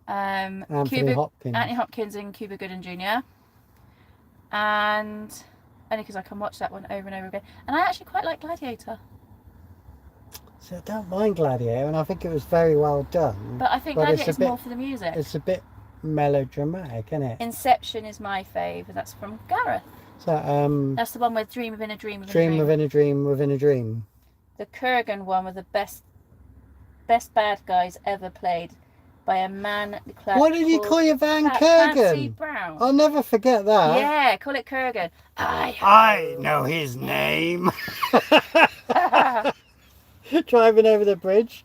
[SPEAKER 1] Anthony Hopkins.
[SPEAKER 2] Anthony Hopkins and Cuba Gooding Jr. And only because I can watch that one over and over again. And I actually quite like Gladiator.
[SPEAKER 1] So I don't mind Gladiator, and I think it was very well done.
[SPEAKER 2] But I think Gladiator's more for the music.
[SPEAKER 1] It's a bit melodramatic, isn't it?
[SPEAKER 2] Inception is my fave, and that's from Gareth.
[SPEAKER 1] So
[SPEAKER 2] that's the one with Dream Within a Dream Within
[SPEAKER 1] Dream
[SPEAKER 2] a Dream.
[SPEAKER 1] Within a Dream Within a Dream.
[SPEAKER 2] The Kurgan one were the best bad guys ever played by a man called...
[SPEAKER 1] Why did you call your van
[SPEAKER 2] Clancy
[SPEAKER 1] Kurgan?
[SPEAKER 2] Brown.
[SPEAKER 1] I'll never forget that.
[SPEAKER 2] Yeah, call it Kurgan.
[SPEAKER 1] I know his name. Driving over the bridge.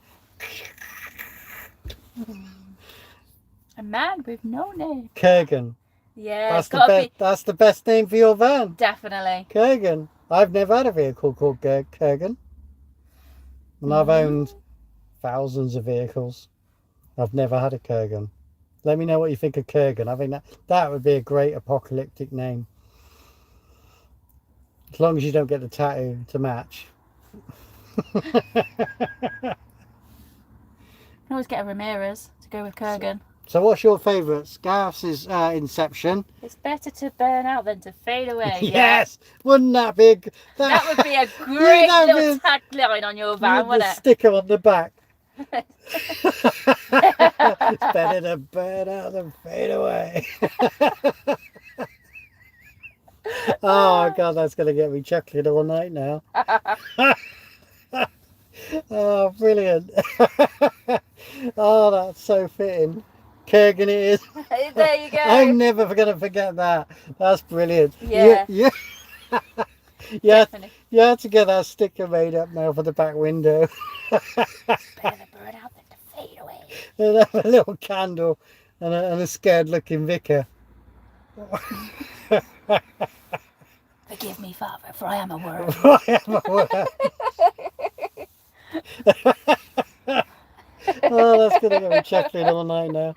[SPEAKER 2] A man with no name.
[SPEAKER 1] Kurgan.
[SPEAKER 2] Yeah,
[SPEAKER 1] that's the best name for your van.
[SPEAKER 2] Definitely.
[SPEAKER 1] Kurgan. I've never had a vehicle called Kurgan. And I've owned thousands of vehicles. I've never had a Kurgan. Let me know what you think of Kurgan. I think that would be a great apocalyptic name. As long as you don't get the tattoo to match.
[SPEAKER 2] You can always get a Ramirez to go with Kurgan.
[SPEAKER 1] So what's your favourites? Gareth's is Inception.
[SPEAKER 2] It's better to burn out than to fade away.
[SPEAKER 1] Yes! Wouldn't that be
[SPEAKER 2] that would be a great little tagline on your van, wouldn't it?
[SPEAKER 1] Sticker on the back. It's better to burn out than fade away. Oh God, that's going to get me chuckling all night now. Oh, brilliant. Oh, that's so fitting. Kurgan it is.
[SPEAKER 2] There you go.
[SPEAKER 1] I'm never going to forget that. That's brilliant.
[SPEAKER 2] Yeah.
[SPEAKER 1] Yeah. Yeah, you had to get that sticker made up now for the back window.
[SPEAKER 2] Better to burn out than to fade away.
[SPEAKER 1] And have a little candle and a scared looking vicar.
[SPEAKER 2] Forgive me, Father, for I am a worm.
[SPEAKER 1] I am a worm. Oh, that's going to get me chuckling all night now.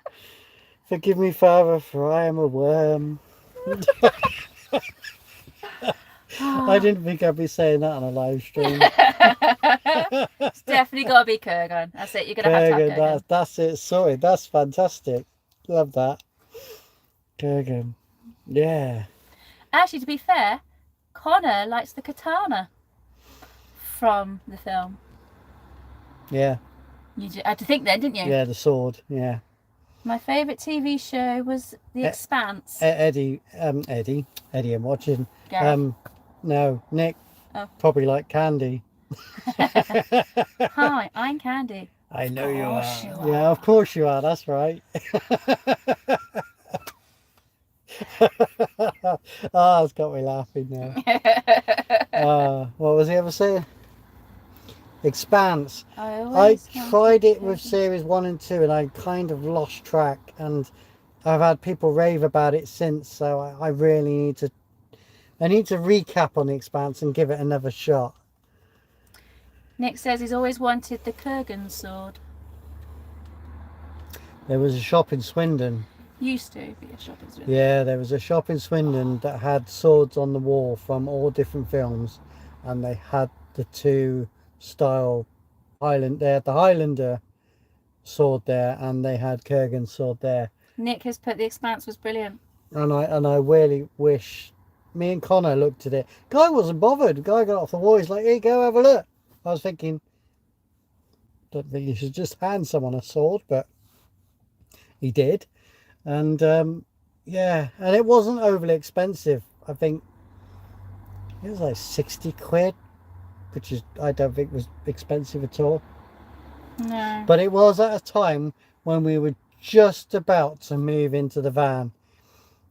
[SPEAKER 1] Forgive me, Father, for I am a worm. I didn't think I'd be saying that on a live stream.
[SPEAKER 2] It's definitely got to be Kurgan. That's it. You're going to have to have Kurgan.
[SPEAKER 1] That's it. Sorry, that's fantastic. Love that. Kurgan. Yeah.
[SPEAKER 2] Actually, to be fair, Connor likes the katana from the film.
[SPEAKER 1] Yeah.
[SPEAKER 2] You had to think then, didn't you?
[SPEAKER 1] Yeah, the sword. Yeah.
[SPEAKER 2] My favourite TV show was The Expanse.
[SPEAKER 1] Eddie, I'm watching.
[SPEAKER 2] Gareth.
[SPEAKER 1] No, Nick.
[SPEAKER 2] Oh.
[SPEAKER 1] Probably like Candy.
[SPEAKER 2] Hi, I'm Candy.
[SPEAKER 1] I know you are.
[SPEAKER 2] You are.
[SPEAKER 1] Yeah, of course you are. That's right. Oh, it's got me laughing now. What was he ever saying? Expanse. I tried it with series 1 and 2 and I kind of lost track, and I've had people rave about it since, so I really need to recap on the Expanse and give it another shot.
[SPEAKER 2] Nick says he's always wanted the Kurgan sword.
[SPEAKER 1] There was a shop in Swindon.
[SPEAKER 2] Used to be a shop in Swindon.
[SPEAKER 1] Yeah, there was a shop in Swindon that had swords on the wall from all different films, and they had the 2 style Highland. They had the Highlander sword there, and they had Kurgan's sword there.
[SPEAKER 2] Nick has put The Expanse was brilliant.
[SPEAKER 1] And I really wish. Me and Connor looked at it. Guy wasn't bothered. Guy got off the wall. He's like, "Here you go, have a look." I was thinking, don't think you should just hand someone a sword, but he did. And yeah, and it wasn't overly expensive. I think it was like 60 quid, which is, I don't think was expensive at all.
[SPEAKER 2] No.
[SPEAKER 1] But it was at a time when we were just about to move into the van,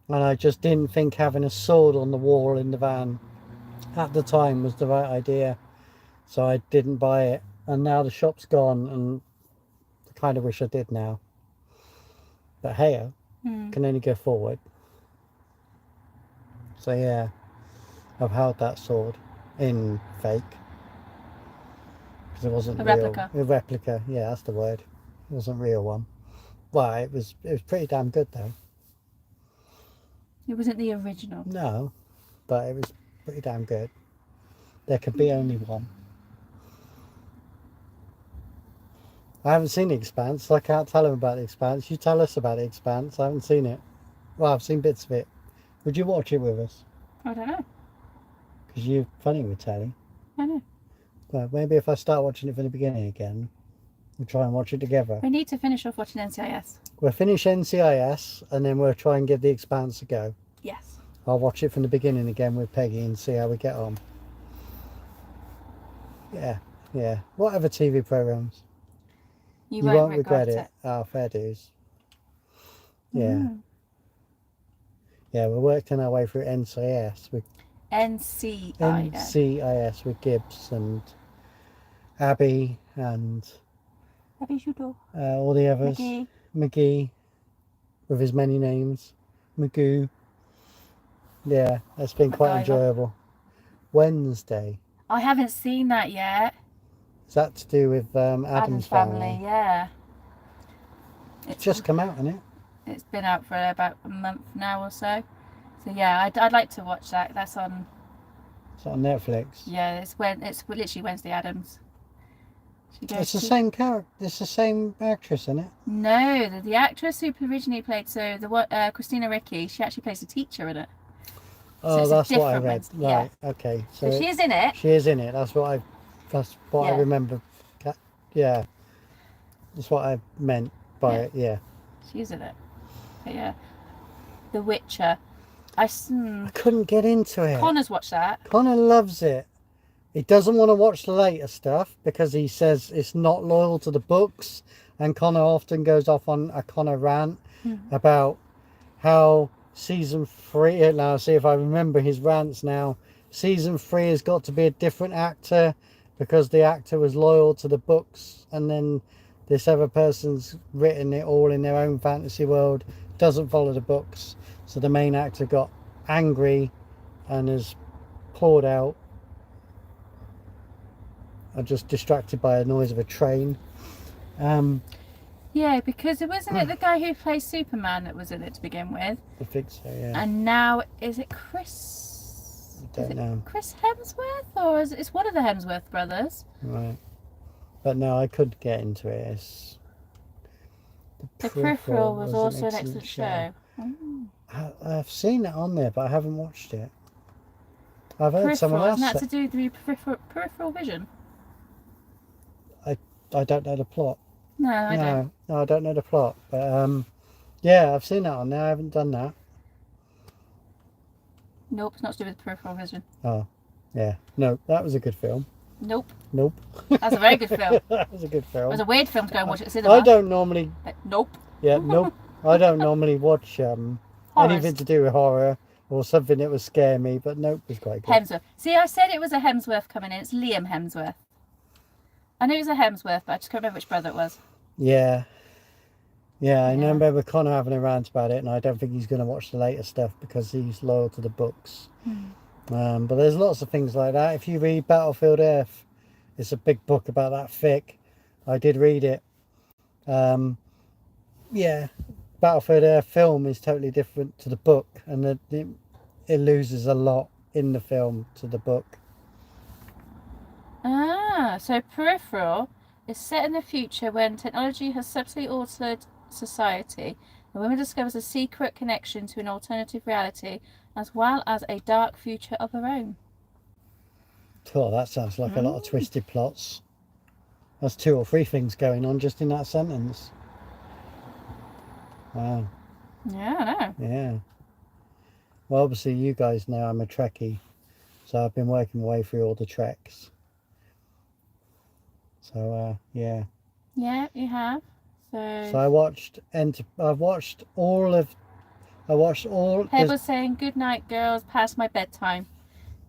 [SPEAKER 1] and I just didn't think having a sword on the wall in the van at the time was the right idea, so I didn't buy it. And now the shop's gone, and I kind of wish I did now, but hey, can only go forward. So yeah, I've held that sword in fake, because it wasn't real. A replica, yeah, that's the word. It wasn't a real one. Well, it was pretty damn good though.
[SPEAKER 2] It wasn't the original.
[SPEAKER 1] No, but it was pretty damn good. There could be only one. I haven't seen The Expanse, so I can't tell him about The Expanse. You tell us about The Expanse. I haven't seen it. Well, I've seen bits of it. Would you watch it with us?
[SPEAKER 2] I don't know.
[SPEAKER 1] Because you're funny with telly.
[SPEAKER 2] I know.
[SPEAKER 1] Well, maybe if I start watching it from the beginning again, we'll try and watch it together.
[SPEAKER 2] We need to finish off watching NCIS.
[SPEAKER 1] We'll finish NCIS and then we'll try and give The Expanse a go.
[SPEAKER 2] Yes.
[SPEAKER 1] I'll watch it from the beginning again with Peggy and see how we get on. Yeah. Whatever TV programs.
[SPEAKER 2] You won't regret it.
[SPEAKER 1] Oh, fair dues. Yeah. Yeah, we're working our way through NCIS with NCIS with Gibbs and Abby and all the others. McGee with his many names. Magoo. Yeah, that's been quite enjoyable. Wednesday.
[SPEAKER 2] I haven't seen that yet.
[SPEAKER 1] Is that to do with Adam's family?
[SPEAKER 2] Yeah.
[SPEAKER 1] It's just come out, hasn't it?
[SPEAKER 2] It's been out for about a month now or so. So yeah, I'd like to watch that. That's on.
[SPEAKER 1] It's on Netflix.
[SPEAKER 2] Yeah, it's literally Wednesday Addams.
[SPEAKER 1] It's the same character. It's the same actress, isn't it?
[SPEAKER 2] No, the actress who originally played Christina Ricci, she actually plays a teacher in it.
[SPEAKER 1] Oh,
[SPEAKER 2] so
[SPEAKER 1] that's what I read.
[SPEAKER 2] Wednesday.
[SPEAKER 1] Right.
[SPEAKER 2] Yeah.
[SPEAKER 1] Okay.
[SPEAKER 2] So she is in it.
[SPEAKER 1] She is in it. That's what I remember. Yeah. That's what I meant by it. Yeah.
[SPEAKER 2] She's in it. But yeah. The Witcher. I
[SPEAKER 1] couldn't get into it.
[SPEAKER 2] Connor's watched that.
[SPEAKER 1] Connor loves it. He doesn't want to watch the later stuff because he says it's not loyal to the books. And Connor often goes off on a Connor rant about how season 3, now see if I remember his rants now, season 3 has got to be a different actor because the actor was loyal to the books, and then this other person's written it all in their own fantasy world, doesn't follow the books, so the main actor got angry and has poured out. I'm just distracted by the noise of a train.
[SPEAKER 2] Yeah, because it wasn't it the guy who plays Superman that was in it to begin with?
[SPEAKER 1] I think so, yeah.
[SPEAKER 2] And now, is it Chris?
[SPEAKER 1] I don't know.
[SPEAKER 2] Chris Hemsworth? Or it's one of the Hemsworth brothers?
[SPEAKER 1] Right. But no, I could get into it. It's...
[SPEAKER 2] The Peripheral was also an excellent show.
[SPEAKER 1] I've seen it on there, but I haven't watched it. I've heard someone else.
[SPEAKER 2] Isn't that to do with peripheral vision?
[SPEAKER 1] I don't know the plot.
[SPEAKER 2] No, I don't.
[SPEAKER 1] No, I don't know the plot. But yeah, I've seen that on there. I haven't done that.
[SPEAKER 2] Nope, it's not to do with peripheral vision.
[SPEAKER 1] Oh, yeah. No, that was a good film.
[SPEAKER 2] Nope.
[SPEAKER 1] That's
[SPEAKER 2] a very good film.
[SPEAKER 1] That was a good film.
[SPEAKER 2] It was a weird film to go and watch at the cinema.
[SPEAKER 1] I don't normally...
[SPEAKER 2] But nope.
[SPEAKER 1] Yeah, nope. I don't normally watch anything to do with horror or something that would scare me, but nope, it was quite good.
[SPEAKER 2] Hemsworth. See, I said it was a Hemsworth coming in. It's Liam Hemsworth. I knew it was a Hemsworth, but I just can't remember which brother it was.
[SPEAKER 1] Yeah. I remember Connor having a rant about it, and I don't think he's going to watch the later stuff because he's loyal to the books. But there's lots of things like that. If you read Battlefield Earth, it's a big book about that thick. I did read it. Yeah, Battlefield Earth film is totally different to the book, and it loses a lot in the film to the book.
[SPEAKER 2] So Peripheral is set in the future when technology has subtly altered society. The woman discovers a secret connection to an alternative reality, as well as a dark future of her own.
[SPEAKER 1] Oh, that sounds like a lot of twisted plots. That's 2 or 3 things going on just in that sentence. Wow.
[SPEAKER 2] Yeah, I know.
[SPEAKER 1] Yeah. Well, obviously you guys know I'm a Trekkie, so I've been working my way through all the Treks. So, yeah.
[SPEAKER 2] Yeah, you have. So
[SPEAKER 1] I watched all...
[SPEAKER 2] Pebbles saying, good night, girls, past my bedtime.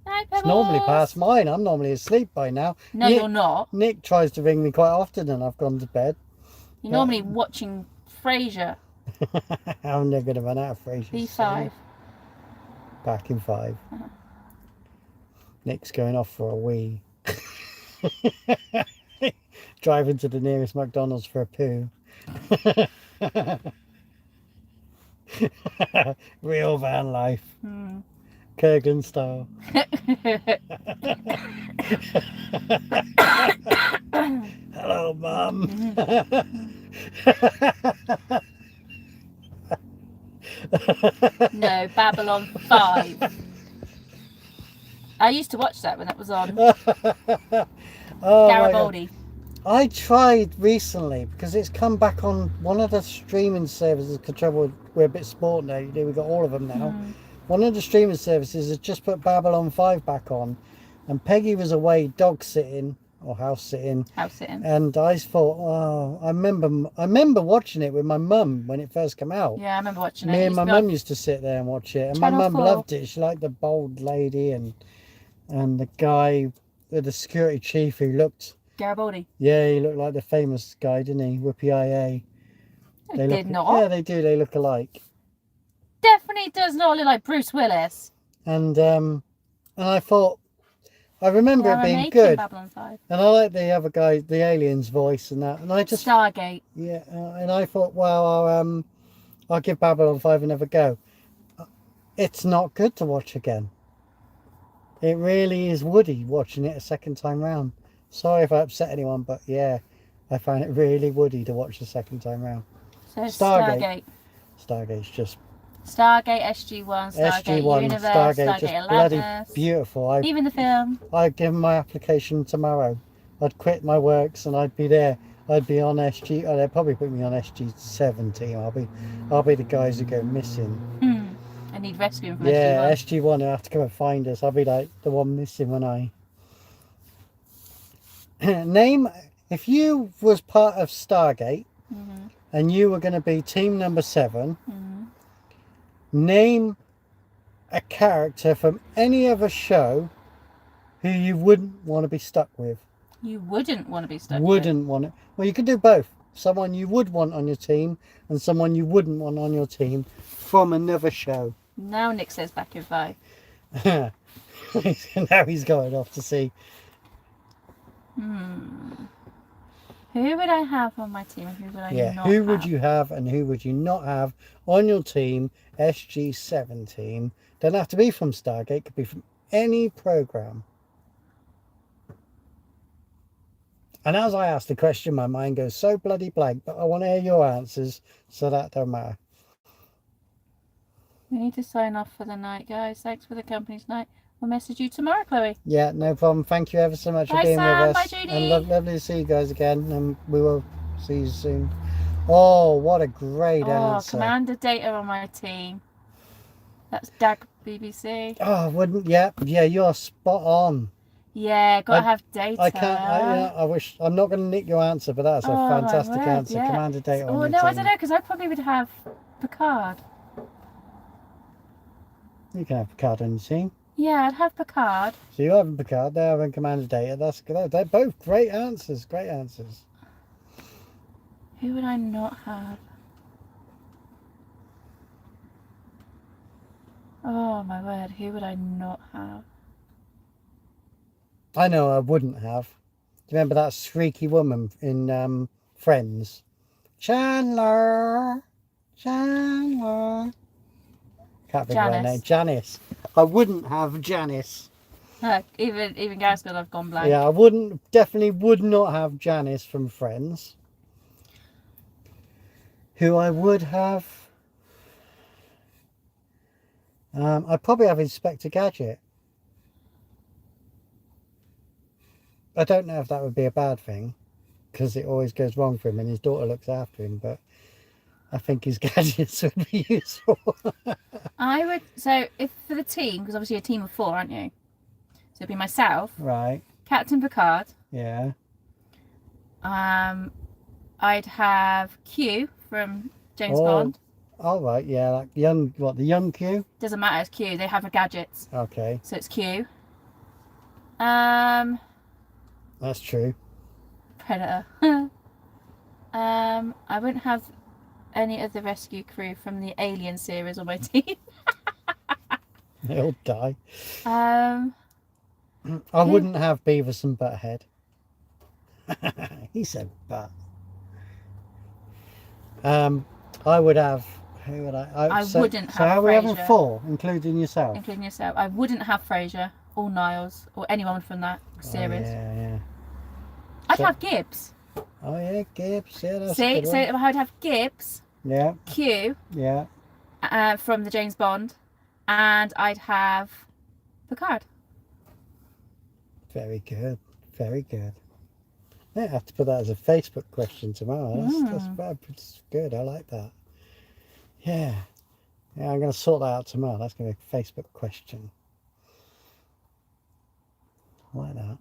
[SPEAKER 2] Night, Pebbles.
[SPEAKER 1] It's normally past mine. I'm normally asleep by now.
[SPEAKER 2] No, you're not.
[SPEAKER 1] Nick tries to ring me quite often and I've gone to bed.
[SPEAKER 2] You're normally watching Frasier.
[SPEAKER 1] I'm never going to run out of Frasier.
[SPEAKER 2] B5.
[SPEAKER 1] Back in 5. Nick's going off for a wee. Driving to the nearest McDonald's for a poo. Real van life. Kurgan style. Hello, Mum.
[SPEAKER 2] No, Babylon 5. I used to watch that when it was on.
[SPEAKER 1] Oh,
[SPEAKER 2] Garibaldi.
[SPEAKER 1] I tried recently because it's come back on one of the streaming services. Control, we're a bit sport now. We've got all of them now. One of the streaming services has just put Babylon 5 back on, and Peggy was away dog sitting or house sitting. And I thought, oh, I remember watching it with my mum when it first came out.
[SPEAKER 2] Yeah, I remember watching it.
[SPEAKER 1] Me and my mum used to sit there and watch it, and my mum loved it. She liked the bold lady and the guy, the security chief who looked.
[SPEAKER 2] Garibaldi.
[SPEAKER 1] Yeah, he looked like the famous guy, didn't he? Whoopie-IA.
[SPEAKER 2] They did not.
[SPEAKER 1] Yeah, they do. They look alike.
[SPEAKER 2] Definitely does not look like Bruce Willis.
[SPEAKER 1] And I thought, I remember it being good.
[SPEAKER 2] Babylon 5.
[SPEAKER 1] And I like the other guy, the alien's voice and that. And I just
[SPEAKER 2] Stargate.
[SPEAKER 1] Yeah, and I thought, well, I'll give Babylon 5 another go. It's not good to watch again. It really is woody watching it a second time round. Sorry if I upset anyone, but yeah, I found it really woody to watch the second time round.
[SPEAKER 2] So Stargate.
[SPEAKER 1] Stargate's just
[SPEAKER 2] Stargate, SG-1, Stargate Universe, Stargate
[SPEAKER 1] just
[SPEAKER 2] Atlantis.
[SPEAKER 1] bloody beautiful.
[SPEAKER 2] Even the film.
[SPEAKER 1] I'd give my application tomorrow. I'd quit my works and I'd be there. I'd be on SG. Oh, they'd probably put me on SG-17. I'll be the guys who go missing.
[SPEAKER 2] I need rescuing from
[SPEAKER 1] Yeah,
[SPEAKER 2] SG-1.
[SPEAKER 1] SG-1 will have to come and find us. I'll be like the one missing when I name. If you was part of Stargate and you were going to be team number 7. Name a character from any other show who you wouldn't want to be stuck with.
[SPEAKER 2] You wouldn't want to be stuck with?
[SPEAKER 1] Wouldn't want it. Well, you could do both. Someone you would want on your team and someone you wouldn't want on your team from another show.
[SPEAKER 2] Now Nick says back in 5.
[SPEAKER 1] Now he's going off to see.
[SPEAKER 2] Who would I have on my team and who would I not have?
[SPEAKER 1] Who would you have and who would you not have on your team? SG-17. Don't have to be from Stargate. Could be from any program. And as I ask the question, my mind goes so bloody blank, but I want to hear your answers, so that don't matter.
[SPEAKER 2] We need to sign off for the night, guys. Thanks for the company's night. We'll message you tomorrow, Chloe.
[SPEAKER 1] Yeah, no problem. Thank you ever so much for being
[SPEAKER 2] Sam.
[SPEAKER 1] with us.
[SPEAKER 2] Bye, Judy.
[SPEAKER 1] And lovely to see you guys again. And we will see you soon. Oh, what a great answer.
[SPEAKER 2] Commander Data on my team. That's Dag BBC.
[SPEAKER 1] Oh, wouldn't, yeah, you're spot on.
[SPEAKER 2] Yeah, gotta have Data.
[SPEAKER 1] I can't, I wish, I'm not going to nick your answer, but that's a fantastic answer.
[SPEAKER 2] Yeah.
[SPEAKER 1] Commander Data on your
[SPEAKER 2] no,
[SPEAKER 1] team.
[SPEAKER 2] I don't know, because I probably would have Picard.
[SPEAKER 1] You can have Picard on your team.
[SPEAKER 2] Yeah, I'd have Picard.
[SPEAKER 1] So you're having Picard, they're having Commander Data. That's good. They're both great answers. Great answers.
[SPEAKER 2] Who would I not have? Oh my word, who would I not have?
[SPEAKER 1] I know I wouldn't have. Do you remember that shrieky woman in Friends? Chandler. Can't think of her name. Janice. I wouldn't have Janice.
[SPEAKER 2] Even Gareth's gonna have gone blank.
[SPEAKER 1] Yeah, definitely would not have Janice from Friends. Who I would have, I'd probably have Inspector Gadget. I don't know if that would be a bad thing, because it always goes wrong for him and his daughter looks after him, but I think his gadgets would be useful.
[SPEAKER 2] I would, so if for the team, because obviously you're a team of 4, aren't you? So it'd be myself.
[SPEAKER 1] Right.
[SPEAKER 2] Captain Picard.
[SPEAKER 1] Yeah.
[SPEAKER 2] I'd have Q from James Bond.
[SPEAKER 1] All right, yeah, like the young Q?
[SPEAKER 2] Doesn't matter, it's Q. They have the gadgets.
[SPEAKER 1] Okay.
[SPEAKER 2] So it's Q.
[SPEAKER 1] That's true.
[SPEAKER 2] Predator. I wouldn't have any of the rescue crew from the Alien series on my team.
[SPEAKER 1] They'll die.
[SPEAKER 2] I
[SPEAKER 1] wouldn't have Beavis and Butthead. He said butt. I would have. Who would I
[SPEAKER 2] wouldn't have.
[SPEAKER 1] So how are we having
[SPEAKER 2] Frasier.
[SPEAKER 1] 4, including yourself?
[SPEAKER 2] Including yourself. I wouldn't have Frasier or Niles or anyone from that series.
[SPEAKER 1] Oh, yeah.
[SPEAKER 2] I'd have Gibbs.
[SPEAKER 1] Oh yeah, Gibbs. Yeah, that's a
[SPEAKER 2] See,
[SPEAKER 1] good
[SPEAKER 2] so
[SPEAKER 1] one.
[SPEAKER 2] I would have Gibbs,
[SPEAKER 1] Yeah,
[SPEAKER 2] Q,
[SPEAKER 1] yeah.
[SPEAKER 2] from the James Bond, and I'd have Picard.
[SPEAKER 1] Very good. Very good. Yeah, I have to put that as a Facebook question tomorrow. That's good. I like that. Yeah. Yeah, I'm going to sort that out tomorrow. That's going to be a Facebook question. I like that.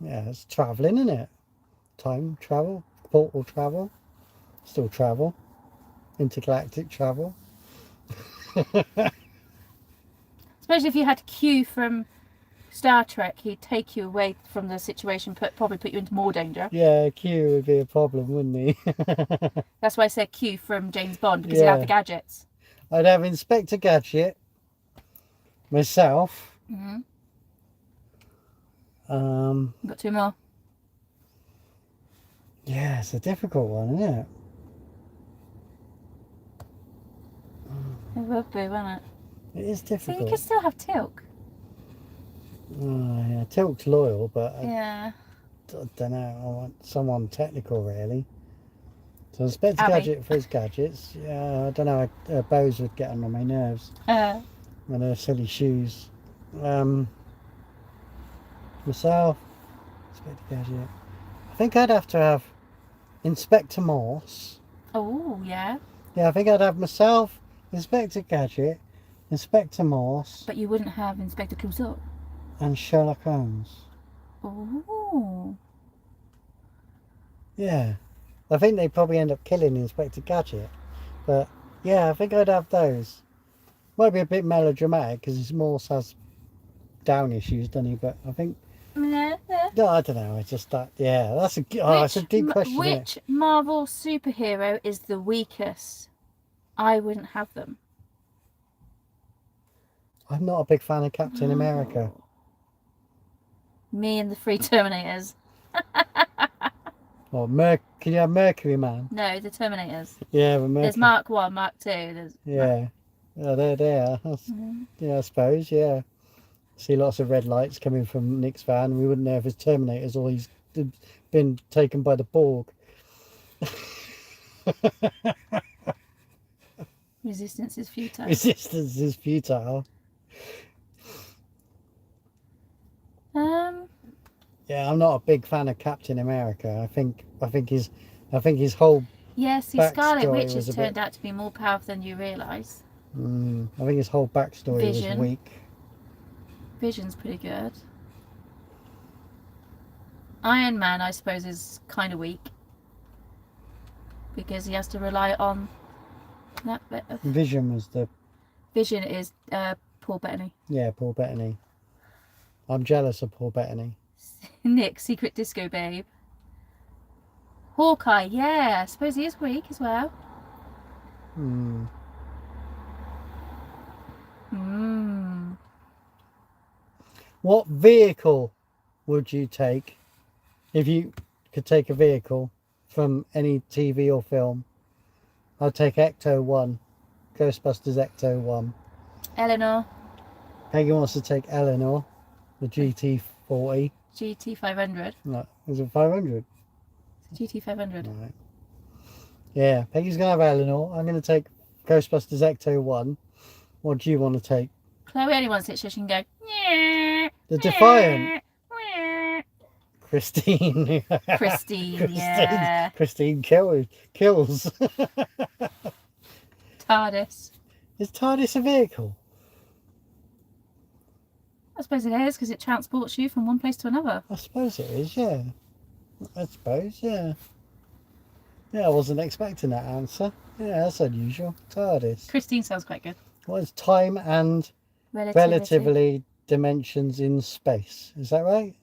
[SPEAKER 1] Yeah, it's travelling, isn't it? Time travel, portal travel, still travel, intergalactic travel.
[SPEAKER 2] Especially if you had Q from Star Trek, he'd take you away from the situation, probably put you into more danger.
[SPEAKER 1] Yeah, Q would be a problem, wouldn't he?
[SPEAKER 2] That's why I said Q from James Bond, because he'd have the gadgets.
[SPEAKER 1] I'd have Inspector Gadget, myself.
[SPEAKER 2] Got two more.
[SPEAKER 1] Yeah, it's a difficult one, isn't it?
[SPEAKER 2] It would be, wouldn't it?
[SPEAKER 1] It is
[SPEAKER 2] So
[SPEAKER 1] difficult.
[SPEAKER 2] you could still have Tilk.
[SPEAKER 1] Oh, yeah, Tilk's loyal, but
[SPEAKER 2] Yeah.
[SPEAKER 1] I don't know. I want someone technical, really. So Inspector
[SPEAKER 2] Abby.
[SPEAKER 1] Gadget for his gadgets. Yeah, I don't know. Bows would get on my nerves. And her silly shoes. Myself, Inspector Gadget. I think I'd have to have Inspector Morse.
[SPEAKER 2] Oh, yeah.
[SPEAKER 1] Yeah, I think I'd have myself, Inspector Gadget, Inspector Morse,
[SPEAKER 2] But you wouldn't have Inspector Clouseau.
[SPEAKER 1] and Sherlock Holmes.
[SPEAKER 2] Oh.
[SPEAKER 1] Yeah. I think they'd probably end up killing Inspector Gadget. But yeah, I think I'd have those. Might be a bit melodramatic because Morse has down issues, doesn't he? But I think. No, I don't know. It's just that. Yeah, that's a. Oh, it's a deep question.
[SPEAKER 2] Which Marvel superhero is the weakest? I wouldn't have them.
[SPEAKER 1] I'm not a big fan of Captain America.
[SPEAKER 2] Me and the three Terminators.
[SPEAKER 1] Or can you have Mercury Man?
[SPEAKER 2] No, the Terminators.
[SPEAKER 1] Yeah, but Mercury.
[SPEAKER 2] There's Mark 1, Mark 2. There's
[SPEAKER 1] Yeah. Oh, they're there. Yeah, I suppose. Yeah. See lots of red lights coming from Nick's van. We wouldn't know if it's Terminators or he's been taken by the Borg.
[SPEAKER 2] Resistance is futile.
[SPEAKER 1] Resistance is futile. Yeah, I'm not a big fan of Captain America. I think his whole
[SPEAKER 2] see, Scarlet Witch
[SPEAKER 1] was
[SPEAKER 2] has turned out to be more powerful than you realise.
[SPEAKER 1] I think his whole backstory was weak.
[SPEAKER 2] Vision's pretty good. Iron Man, I suppose, is kind of weak because he has to rely on that bit of...
[SPEAKER 1] Vision was the...
[SPEAKER 2] Vision is Paul Bettany.
[SPEAKER 1] Yeah, Paul Bettany. I'm jealous of Paul Bettany.
[SPEAKER 2] Nick, Secret Disco Babe. Hawkeye, yeah, I suppose he is weak as well.
[SPEAKER 1] What vehicle would you take if you could take a vehicle from any TV or film? I'd take Ecto 1. Ghostbusters Ecto 1.
[SPEAKER 2] Eleanor.
[SPEAKER 1] Peggy wants to take Eleanor, the GT40.
[SPEAKER 2] GT500.
[SPEAKER 1] No, is it 500?
[SPEAKER 2] GT500.
[SPEAKER 1] Right. Yeah, Peggy's going to have Eleanor. I'm going to take Ghostbusters Ecto 1. What do you want to take?
[SPEAKER 2] Chloe only wants it so she can go...
[SPEAKER 1] The Defiant. Christine.
[SPEAKER 2] Christine, yeah.
[SPEAKER 1] Christine kills.
[SPEAKER 2] TARDIS.
[SPEAKER 1] Is TARDIS a vehicle?
[SPEAKER 2] I suppose it is because it transports you from one place to another.
[SPEAKER 1] I suppose it is, yeah. I suppose, yeah. Yeah, I wasn't expecting that answer. Yeah, that's unusual. TARDIS.
[SPEAKER 2] Christine sounds quite good.
[SPEAKER 1] What is time and relatively dimensions in space? Is that right?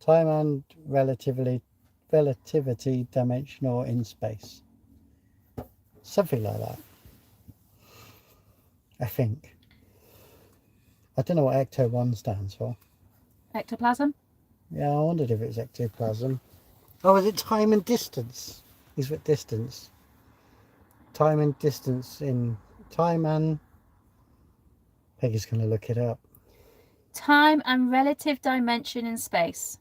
[SPEAKER 1] Time and relativity dimensional in space. Something like that. I think. I don't know what Ecto 1 stands for.
[SPEAKER 2] Ectoplasm?
[SPEAKER 1] Yeah, I wondered if it was ectoplasm. Oh, is it time and distance? Is it distance? Time and distance in... Time and... Peggy's going to look it up.
[SPEAKER 2] Time and relative dimension in space.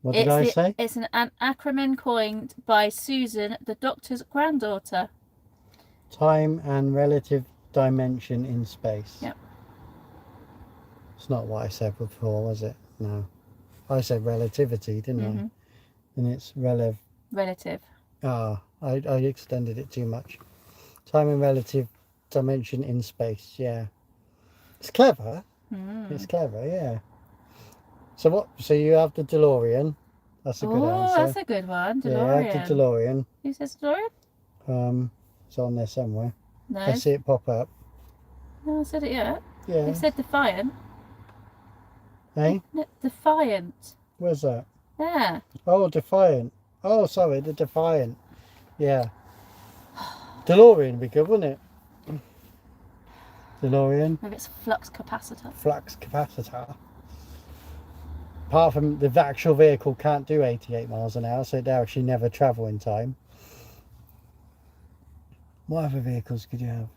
[SPEAKER 1] What did I say?
[SPEAKER 2] It's an acronym coined by Susan, the doctor's granddaughter.
[SPEAKER 1] Time and relative dimension in space.
[SPEAKER 2] Yep.
[SPEAKER 1] It's not what I said before, was it? No. I said relativity, didn't I? And it's
[SPEAKER 2] relative.
[SPEAKER 1] Ah, I extended it too much. Time and relative dimension in space, yeah. It's clever. It's clever, yeah. So what? So you have the DeLorean. That's a good answer.
[SPEAKER 2] Oh, that's a good one. DeLorean.
[SPEAKER 1] Yeah, the DeLorean.
[SPEAKER 2] Who says DeLorean?
[SPEAKER 1] It's on there somewhere.
[SPEAKER 2] No.
[SPEAKER 1] I see it pop up.
[SPEAKER 2] No one said it yet.
[SPEAKER 1] Yeah.
[SPEAKER 2] They said Defiant.
[SPEAKER 1] Hey?
[SPEAKER 2] No, Defiant.
[SPEAKER 1] Where's that?
[SPEAKER 2] There.
[SPEAKER 1] Oh, Defiant. Oh, sorry, the Defiant. Yeah. DeLorean would be good, wouldn't it? DeLorean.
[SPEAKER 2] Maybe it's flux capacitor.
[SPEAKER 1] Flux capacitor. Apart from the actual vehicle can't do 88 miles an hour, so they'll actually never travel in time. What other vehicles could you have?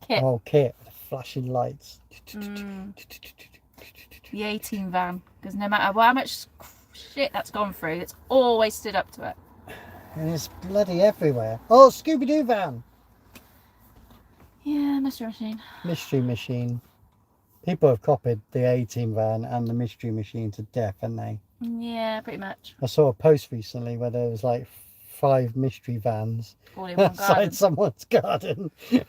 [SPEAKER 2] Kit.
[SPEAKER 1] Oh, Kit. The flashing lights.
[SPEAKER 2] The 18 van. Because no matter how much shit that's gone through, it's always stood up to it.
[SPEAKER 1] And it's bloody everywhere. Oh, Scooby-Doo van.
[SPEAKER 2] Yeah, Mystery Machine.
[SPEAKER 1] Mystery Machine. People have copied the 18 van and the Mystery Machine to death, haven't they?
[SPEAKER 2] Yeah, pretty much.
[SPEAKER 1] I saw a post recently where there was like 5 mystery vans
[SPEAKER 2] All in one
[SPEAKER 1] outside
[SPEAKER 2] garden.
[SPEAKER 1] someone's garden. You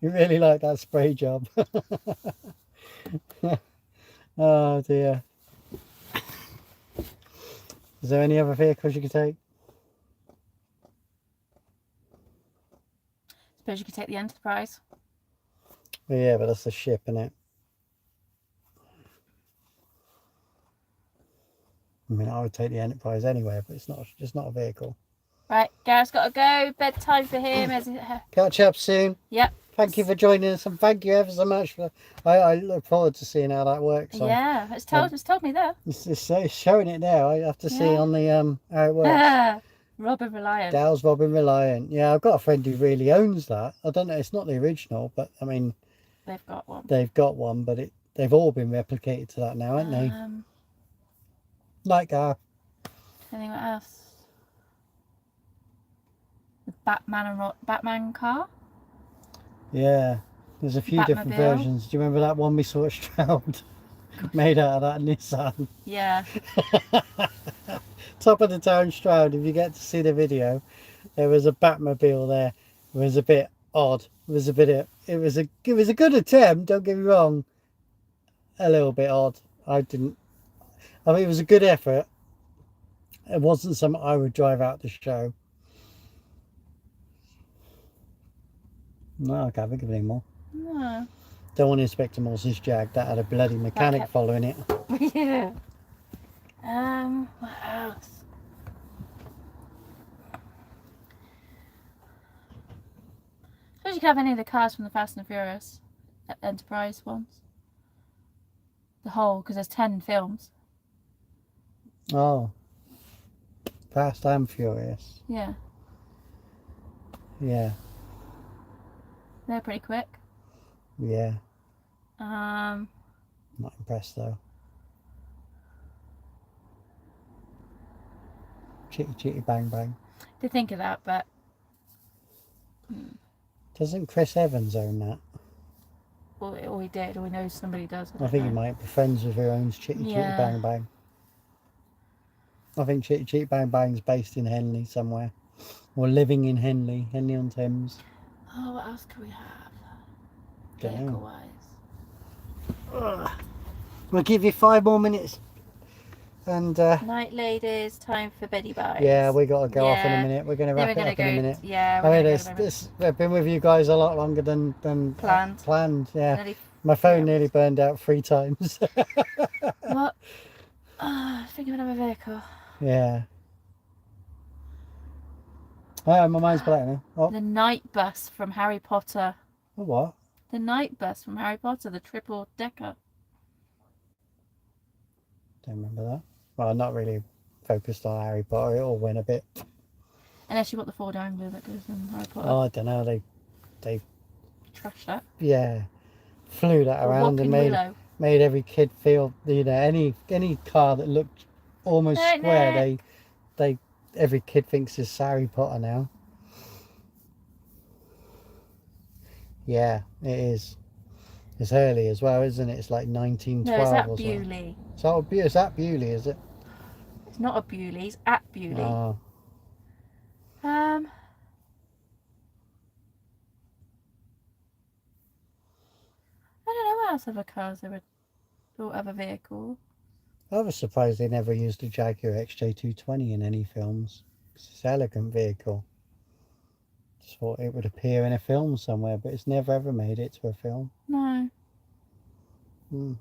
[SPEAKER 1] really like that spray job. Oh dear. Is there any other vehicles you could take?
[SPEAKER 2] Suppose you could take the Enterprise.
[SPEAKER 1] Well, yeah, but that's a ship, isn't it? I mean, I would take the Enterprise anywhere, but it's not a vehicle.
[SPEAKER 2] Right, Gareth's got to go. Bedtime for him.
[SPEAKER 1] Catch up soon.
[SPEAKER 2] Yep.
[SPEAKER 1] Thank you for joining us, and thank you ever so much for. I look forward to seeing how that works.
[SPEAKER 2] Yeah, it's told me there.
[SPEAKER 1] It's showing it now. I have to see on the how it works.
[SPEAKER 2] Robin Reliant.
[SPEAKER 1] Dow's Robin Reliant. Yeah, I've got a friend who really owns that. I don't know. It's not the original, but I mean,
[SPEAKER 2] they've got one.
[SPEAKER 1] They've got one, but they've all been replicated to that now, haven't they? Night car.
[SPEAKER 2] Anything else? The Batman car.
[SPEAKER 1] Yeah, there's a few different versions. Do you remember that one we saw at Stroud? Made out of that Nissan.
[SPEAKER 2] Yeah.
[SPEAKER 1] Top of the town Stroud, if you get to see the video, there was a Batmobile there. It was a bit odd. It was a good attempt, don't get me wrong. A little bit odd. I mean, it was a good effort. It wasn't something I would drive out the show. No, I can't think of any more.
[SPEAKER 2] No.
[SPEAKER 1] Don't want Inspector Morse's Jag. That had a bloody mechanic following it.
[SPEAKER 2] Yeah. What else? Suppose you could have any of the cars from the Fast and the Furious Enterprise ones. The whole, because there's 10 films.
[SPEAKER 1] Oh. Fast and Furious.
[SPEAKER 2] Yeah.
[SPEAKER 1] Yeah.
[SPEAKER 2] They're pretty quick.
[SPEAKER 1] Yeah.
[SPEAKER 2] Not
[SPEAKER 1] impressed though. Chitty Chitty Bang Bang.
[SPEAKER 2] Did think of that, but
[SPEAKER 1] Doesn't Chris Evans own that?
[SPEAKER 2] or he did, or he knows somebody does.
[SPEAKER 1] I think he might be friends with who owns Chitty Chitty Bang Bang. I think Chitty Chitty Bang Bang's based in Henley somewhere. Or living in Henley on Thames.
[SPEAKER 2] Oh, what else could we have?
[SPEAKER 1] Don't know.
[SPEAKER 2] Vehicle-wise.
[SPEAKER 1] We'll give you 5 more minutes. And
[SPEAKER 2] night ladies, time for beddy buys.
[SPEAKER 1] yeah, we got to go off in a minute. We're going to wrap it up in a minute.
[SPEAKER 2] Yeah,
[SPEAKER 1] I mean, I've been with you guys a lot longer than planned. Yeah, my phone nearly burned out 3 times.
[SPEAKER 2] What? Think of another vehicle.
[SPEAKER 1] Yeah. Oh, my mind's blank now. Oh.
[SPEAKER 2] The night bus from Harry Potter.
[SPEAKER 1] The what?
[SPEAKER 2] The night bus from Harry Potter, the triple decker.
[SPEAKER 1] Don't remember that. Well, I'm not really focused on Harry Potter. It all went a bit.
[SPEAKER 2] Unless you want the Ford Angler that goes in Harry Potter.
[SPEAKER 1] Oh, I don't know. They
[SPEAKER 2] trashed that.
[SPEAKER 1] Yeah, flew that around and made every kid feel, you know, any car that looked almost square, every kid thinks is Harry Potter now. Yeah, it is. It's early as well, isn't it? It's like 1912.
[SPEAKER 2] No, it's at
[SPEAKER 1] or something.
[SPEAKER 2] Bewley.
[SPEAKER 1] Is that Bewley, is it?
[SPEAKER 2] It's not a Bewley, it's at Bewley.
[SPEAKER 1] Oh.
[SPEAKER 2] I don't know what else other cars there were, or other vehicles.
[SPEAKER 1] I was surprised they never used a Jaguar XJ220 in any films. It's an elegant vehicle. Just thought it would appear in a film somewhere, but it's never ever made it to a film.
[SPEAKER 2] No.
[SPEAKER 1] Mm.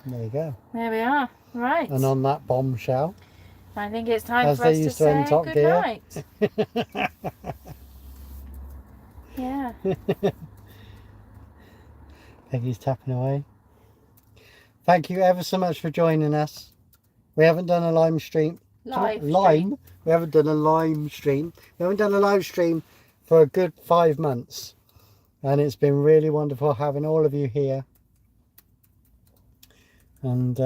[SPEAKER 1] There you go.
[SPEAKER 2] There we are. Right.
[SPEAKER 1] And on that bombshell,
[SPEAKER 2] I think it's time
[SPEAKER 1] as
[SPEAKER 2] for us
[SPEAKER 1] they
[SPEAKER 2] to
[SPEAKER 1] used to end
[SPEAKER 2] say
[SPEAKER 1] Top
[SPEAKER 2] good
[SPEAKER 1] Gear.
[SPEAKER 2] night. Yeah.
[SPEAKER 1] Peggy's tapping away. Thank you ever so much for joining us. We haven't done a live stream. We haven't done a live stream. We haven't done a live stream for a good 5 months. And it's been really wonderful having all of you here. And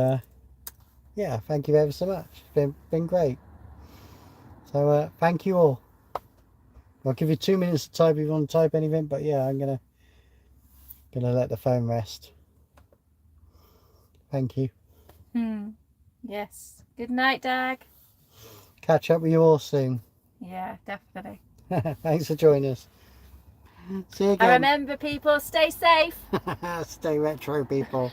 [SPEAKER 1] yeah, thank you ever so much. It's been great. So thank you all. I'll give you 2 minutes to type if you want to type anything, but yeah, I'm gonna let the phone rest. Thank you.
[SPEAKER 2] Yes. Good night, Dag.
[SPEAKER 1] Catch up with you all soon.
[SPEAKER 2] Yeah, definitely.
[SPEAKER 1] Thanks for joining us. See you again.
[SPEAKER 2] And remember, people, stay safe.
[SPEAKER 1] Stay retro, people.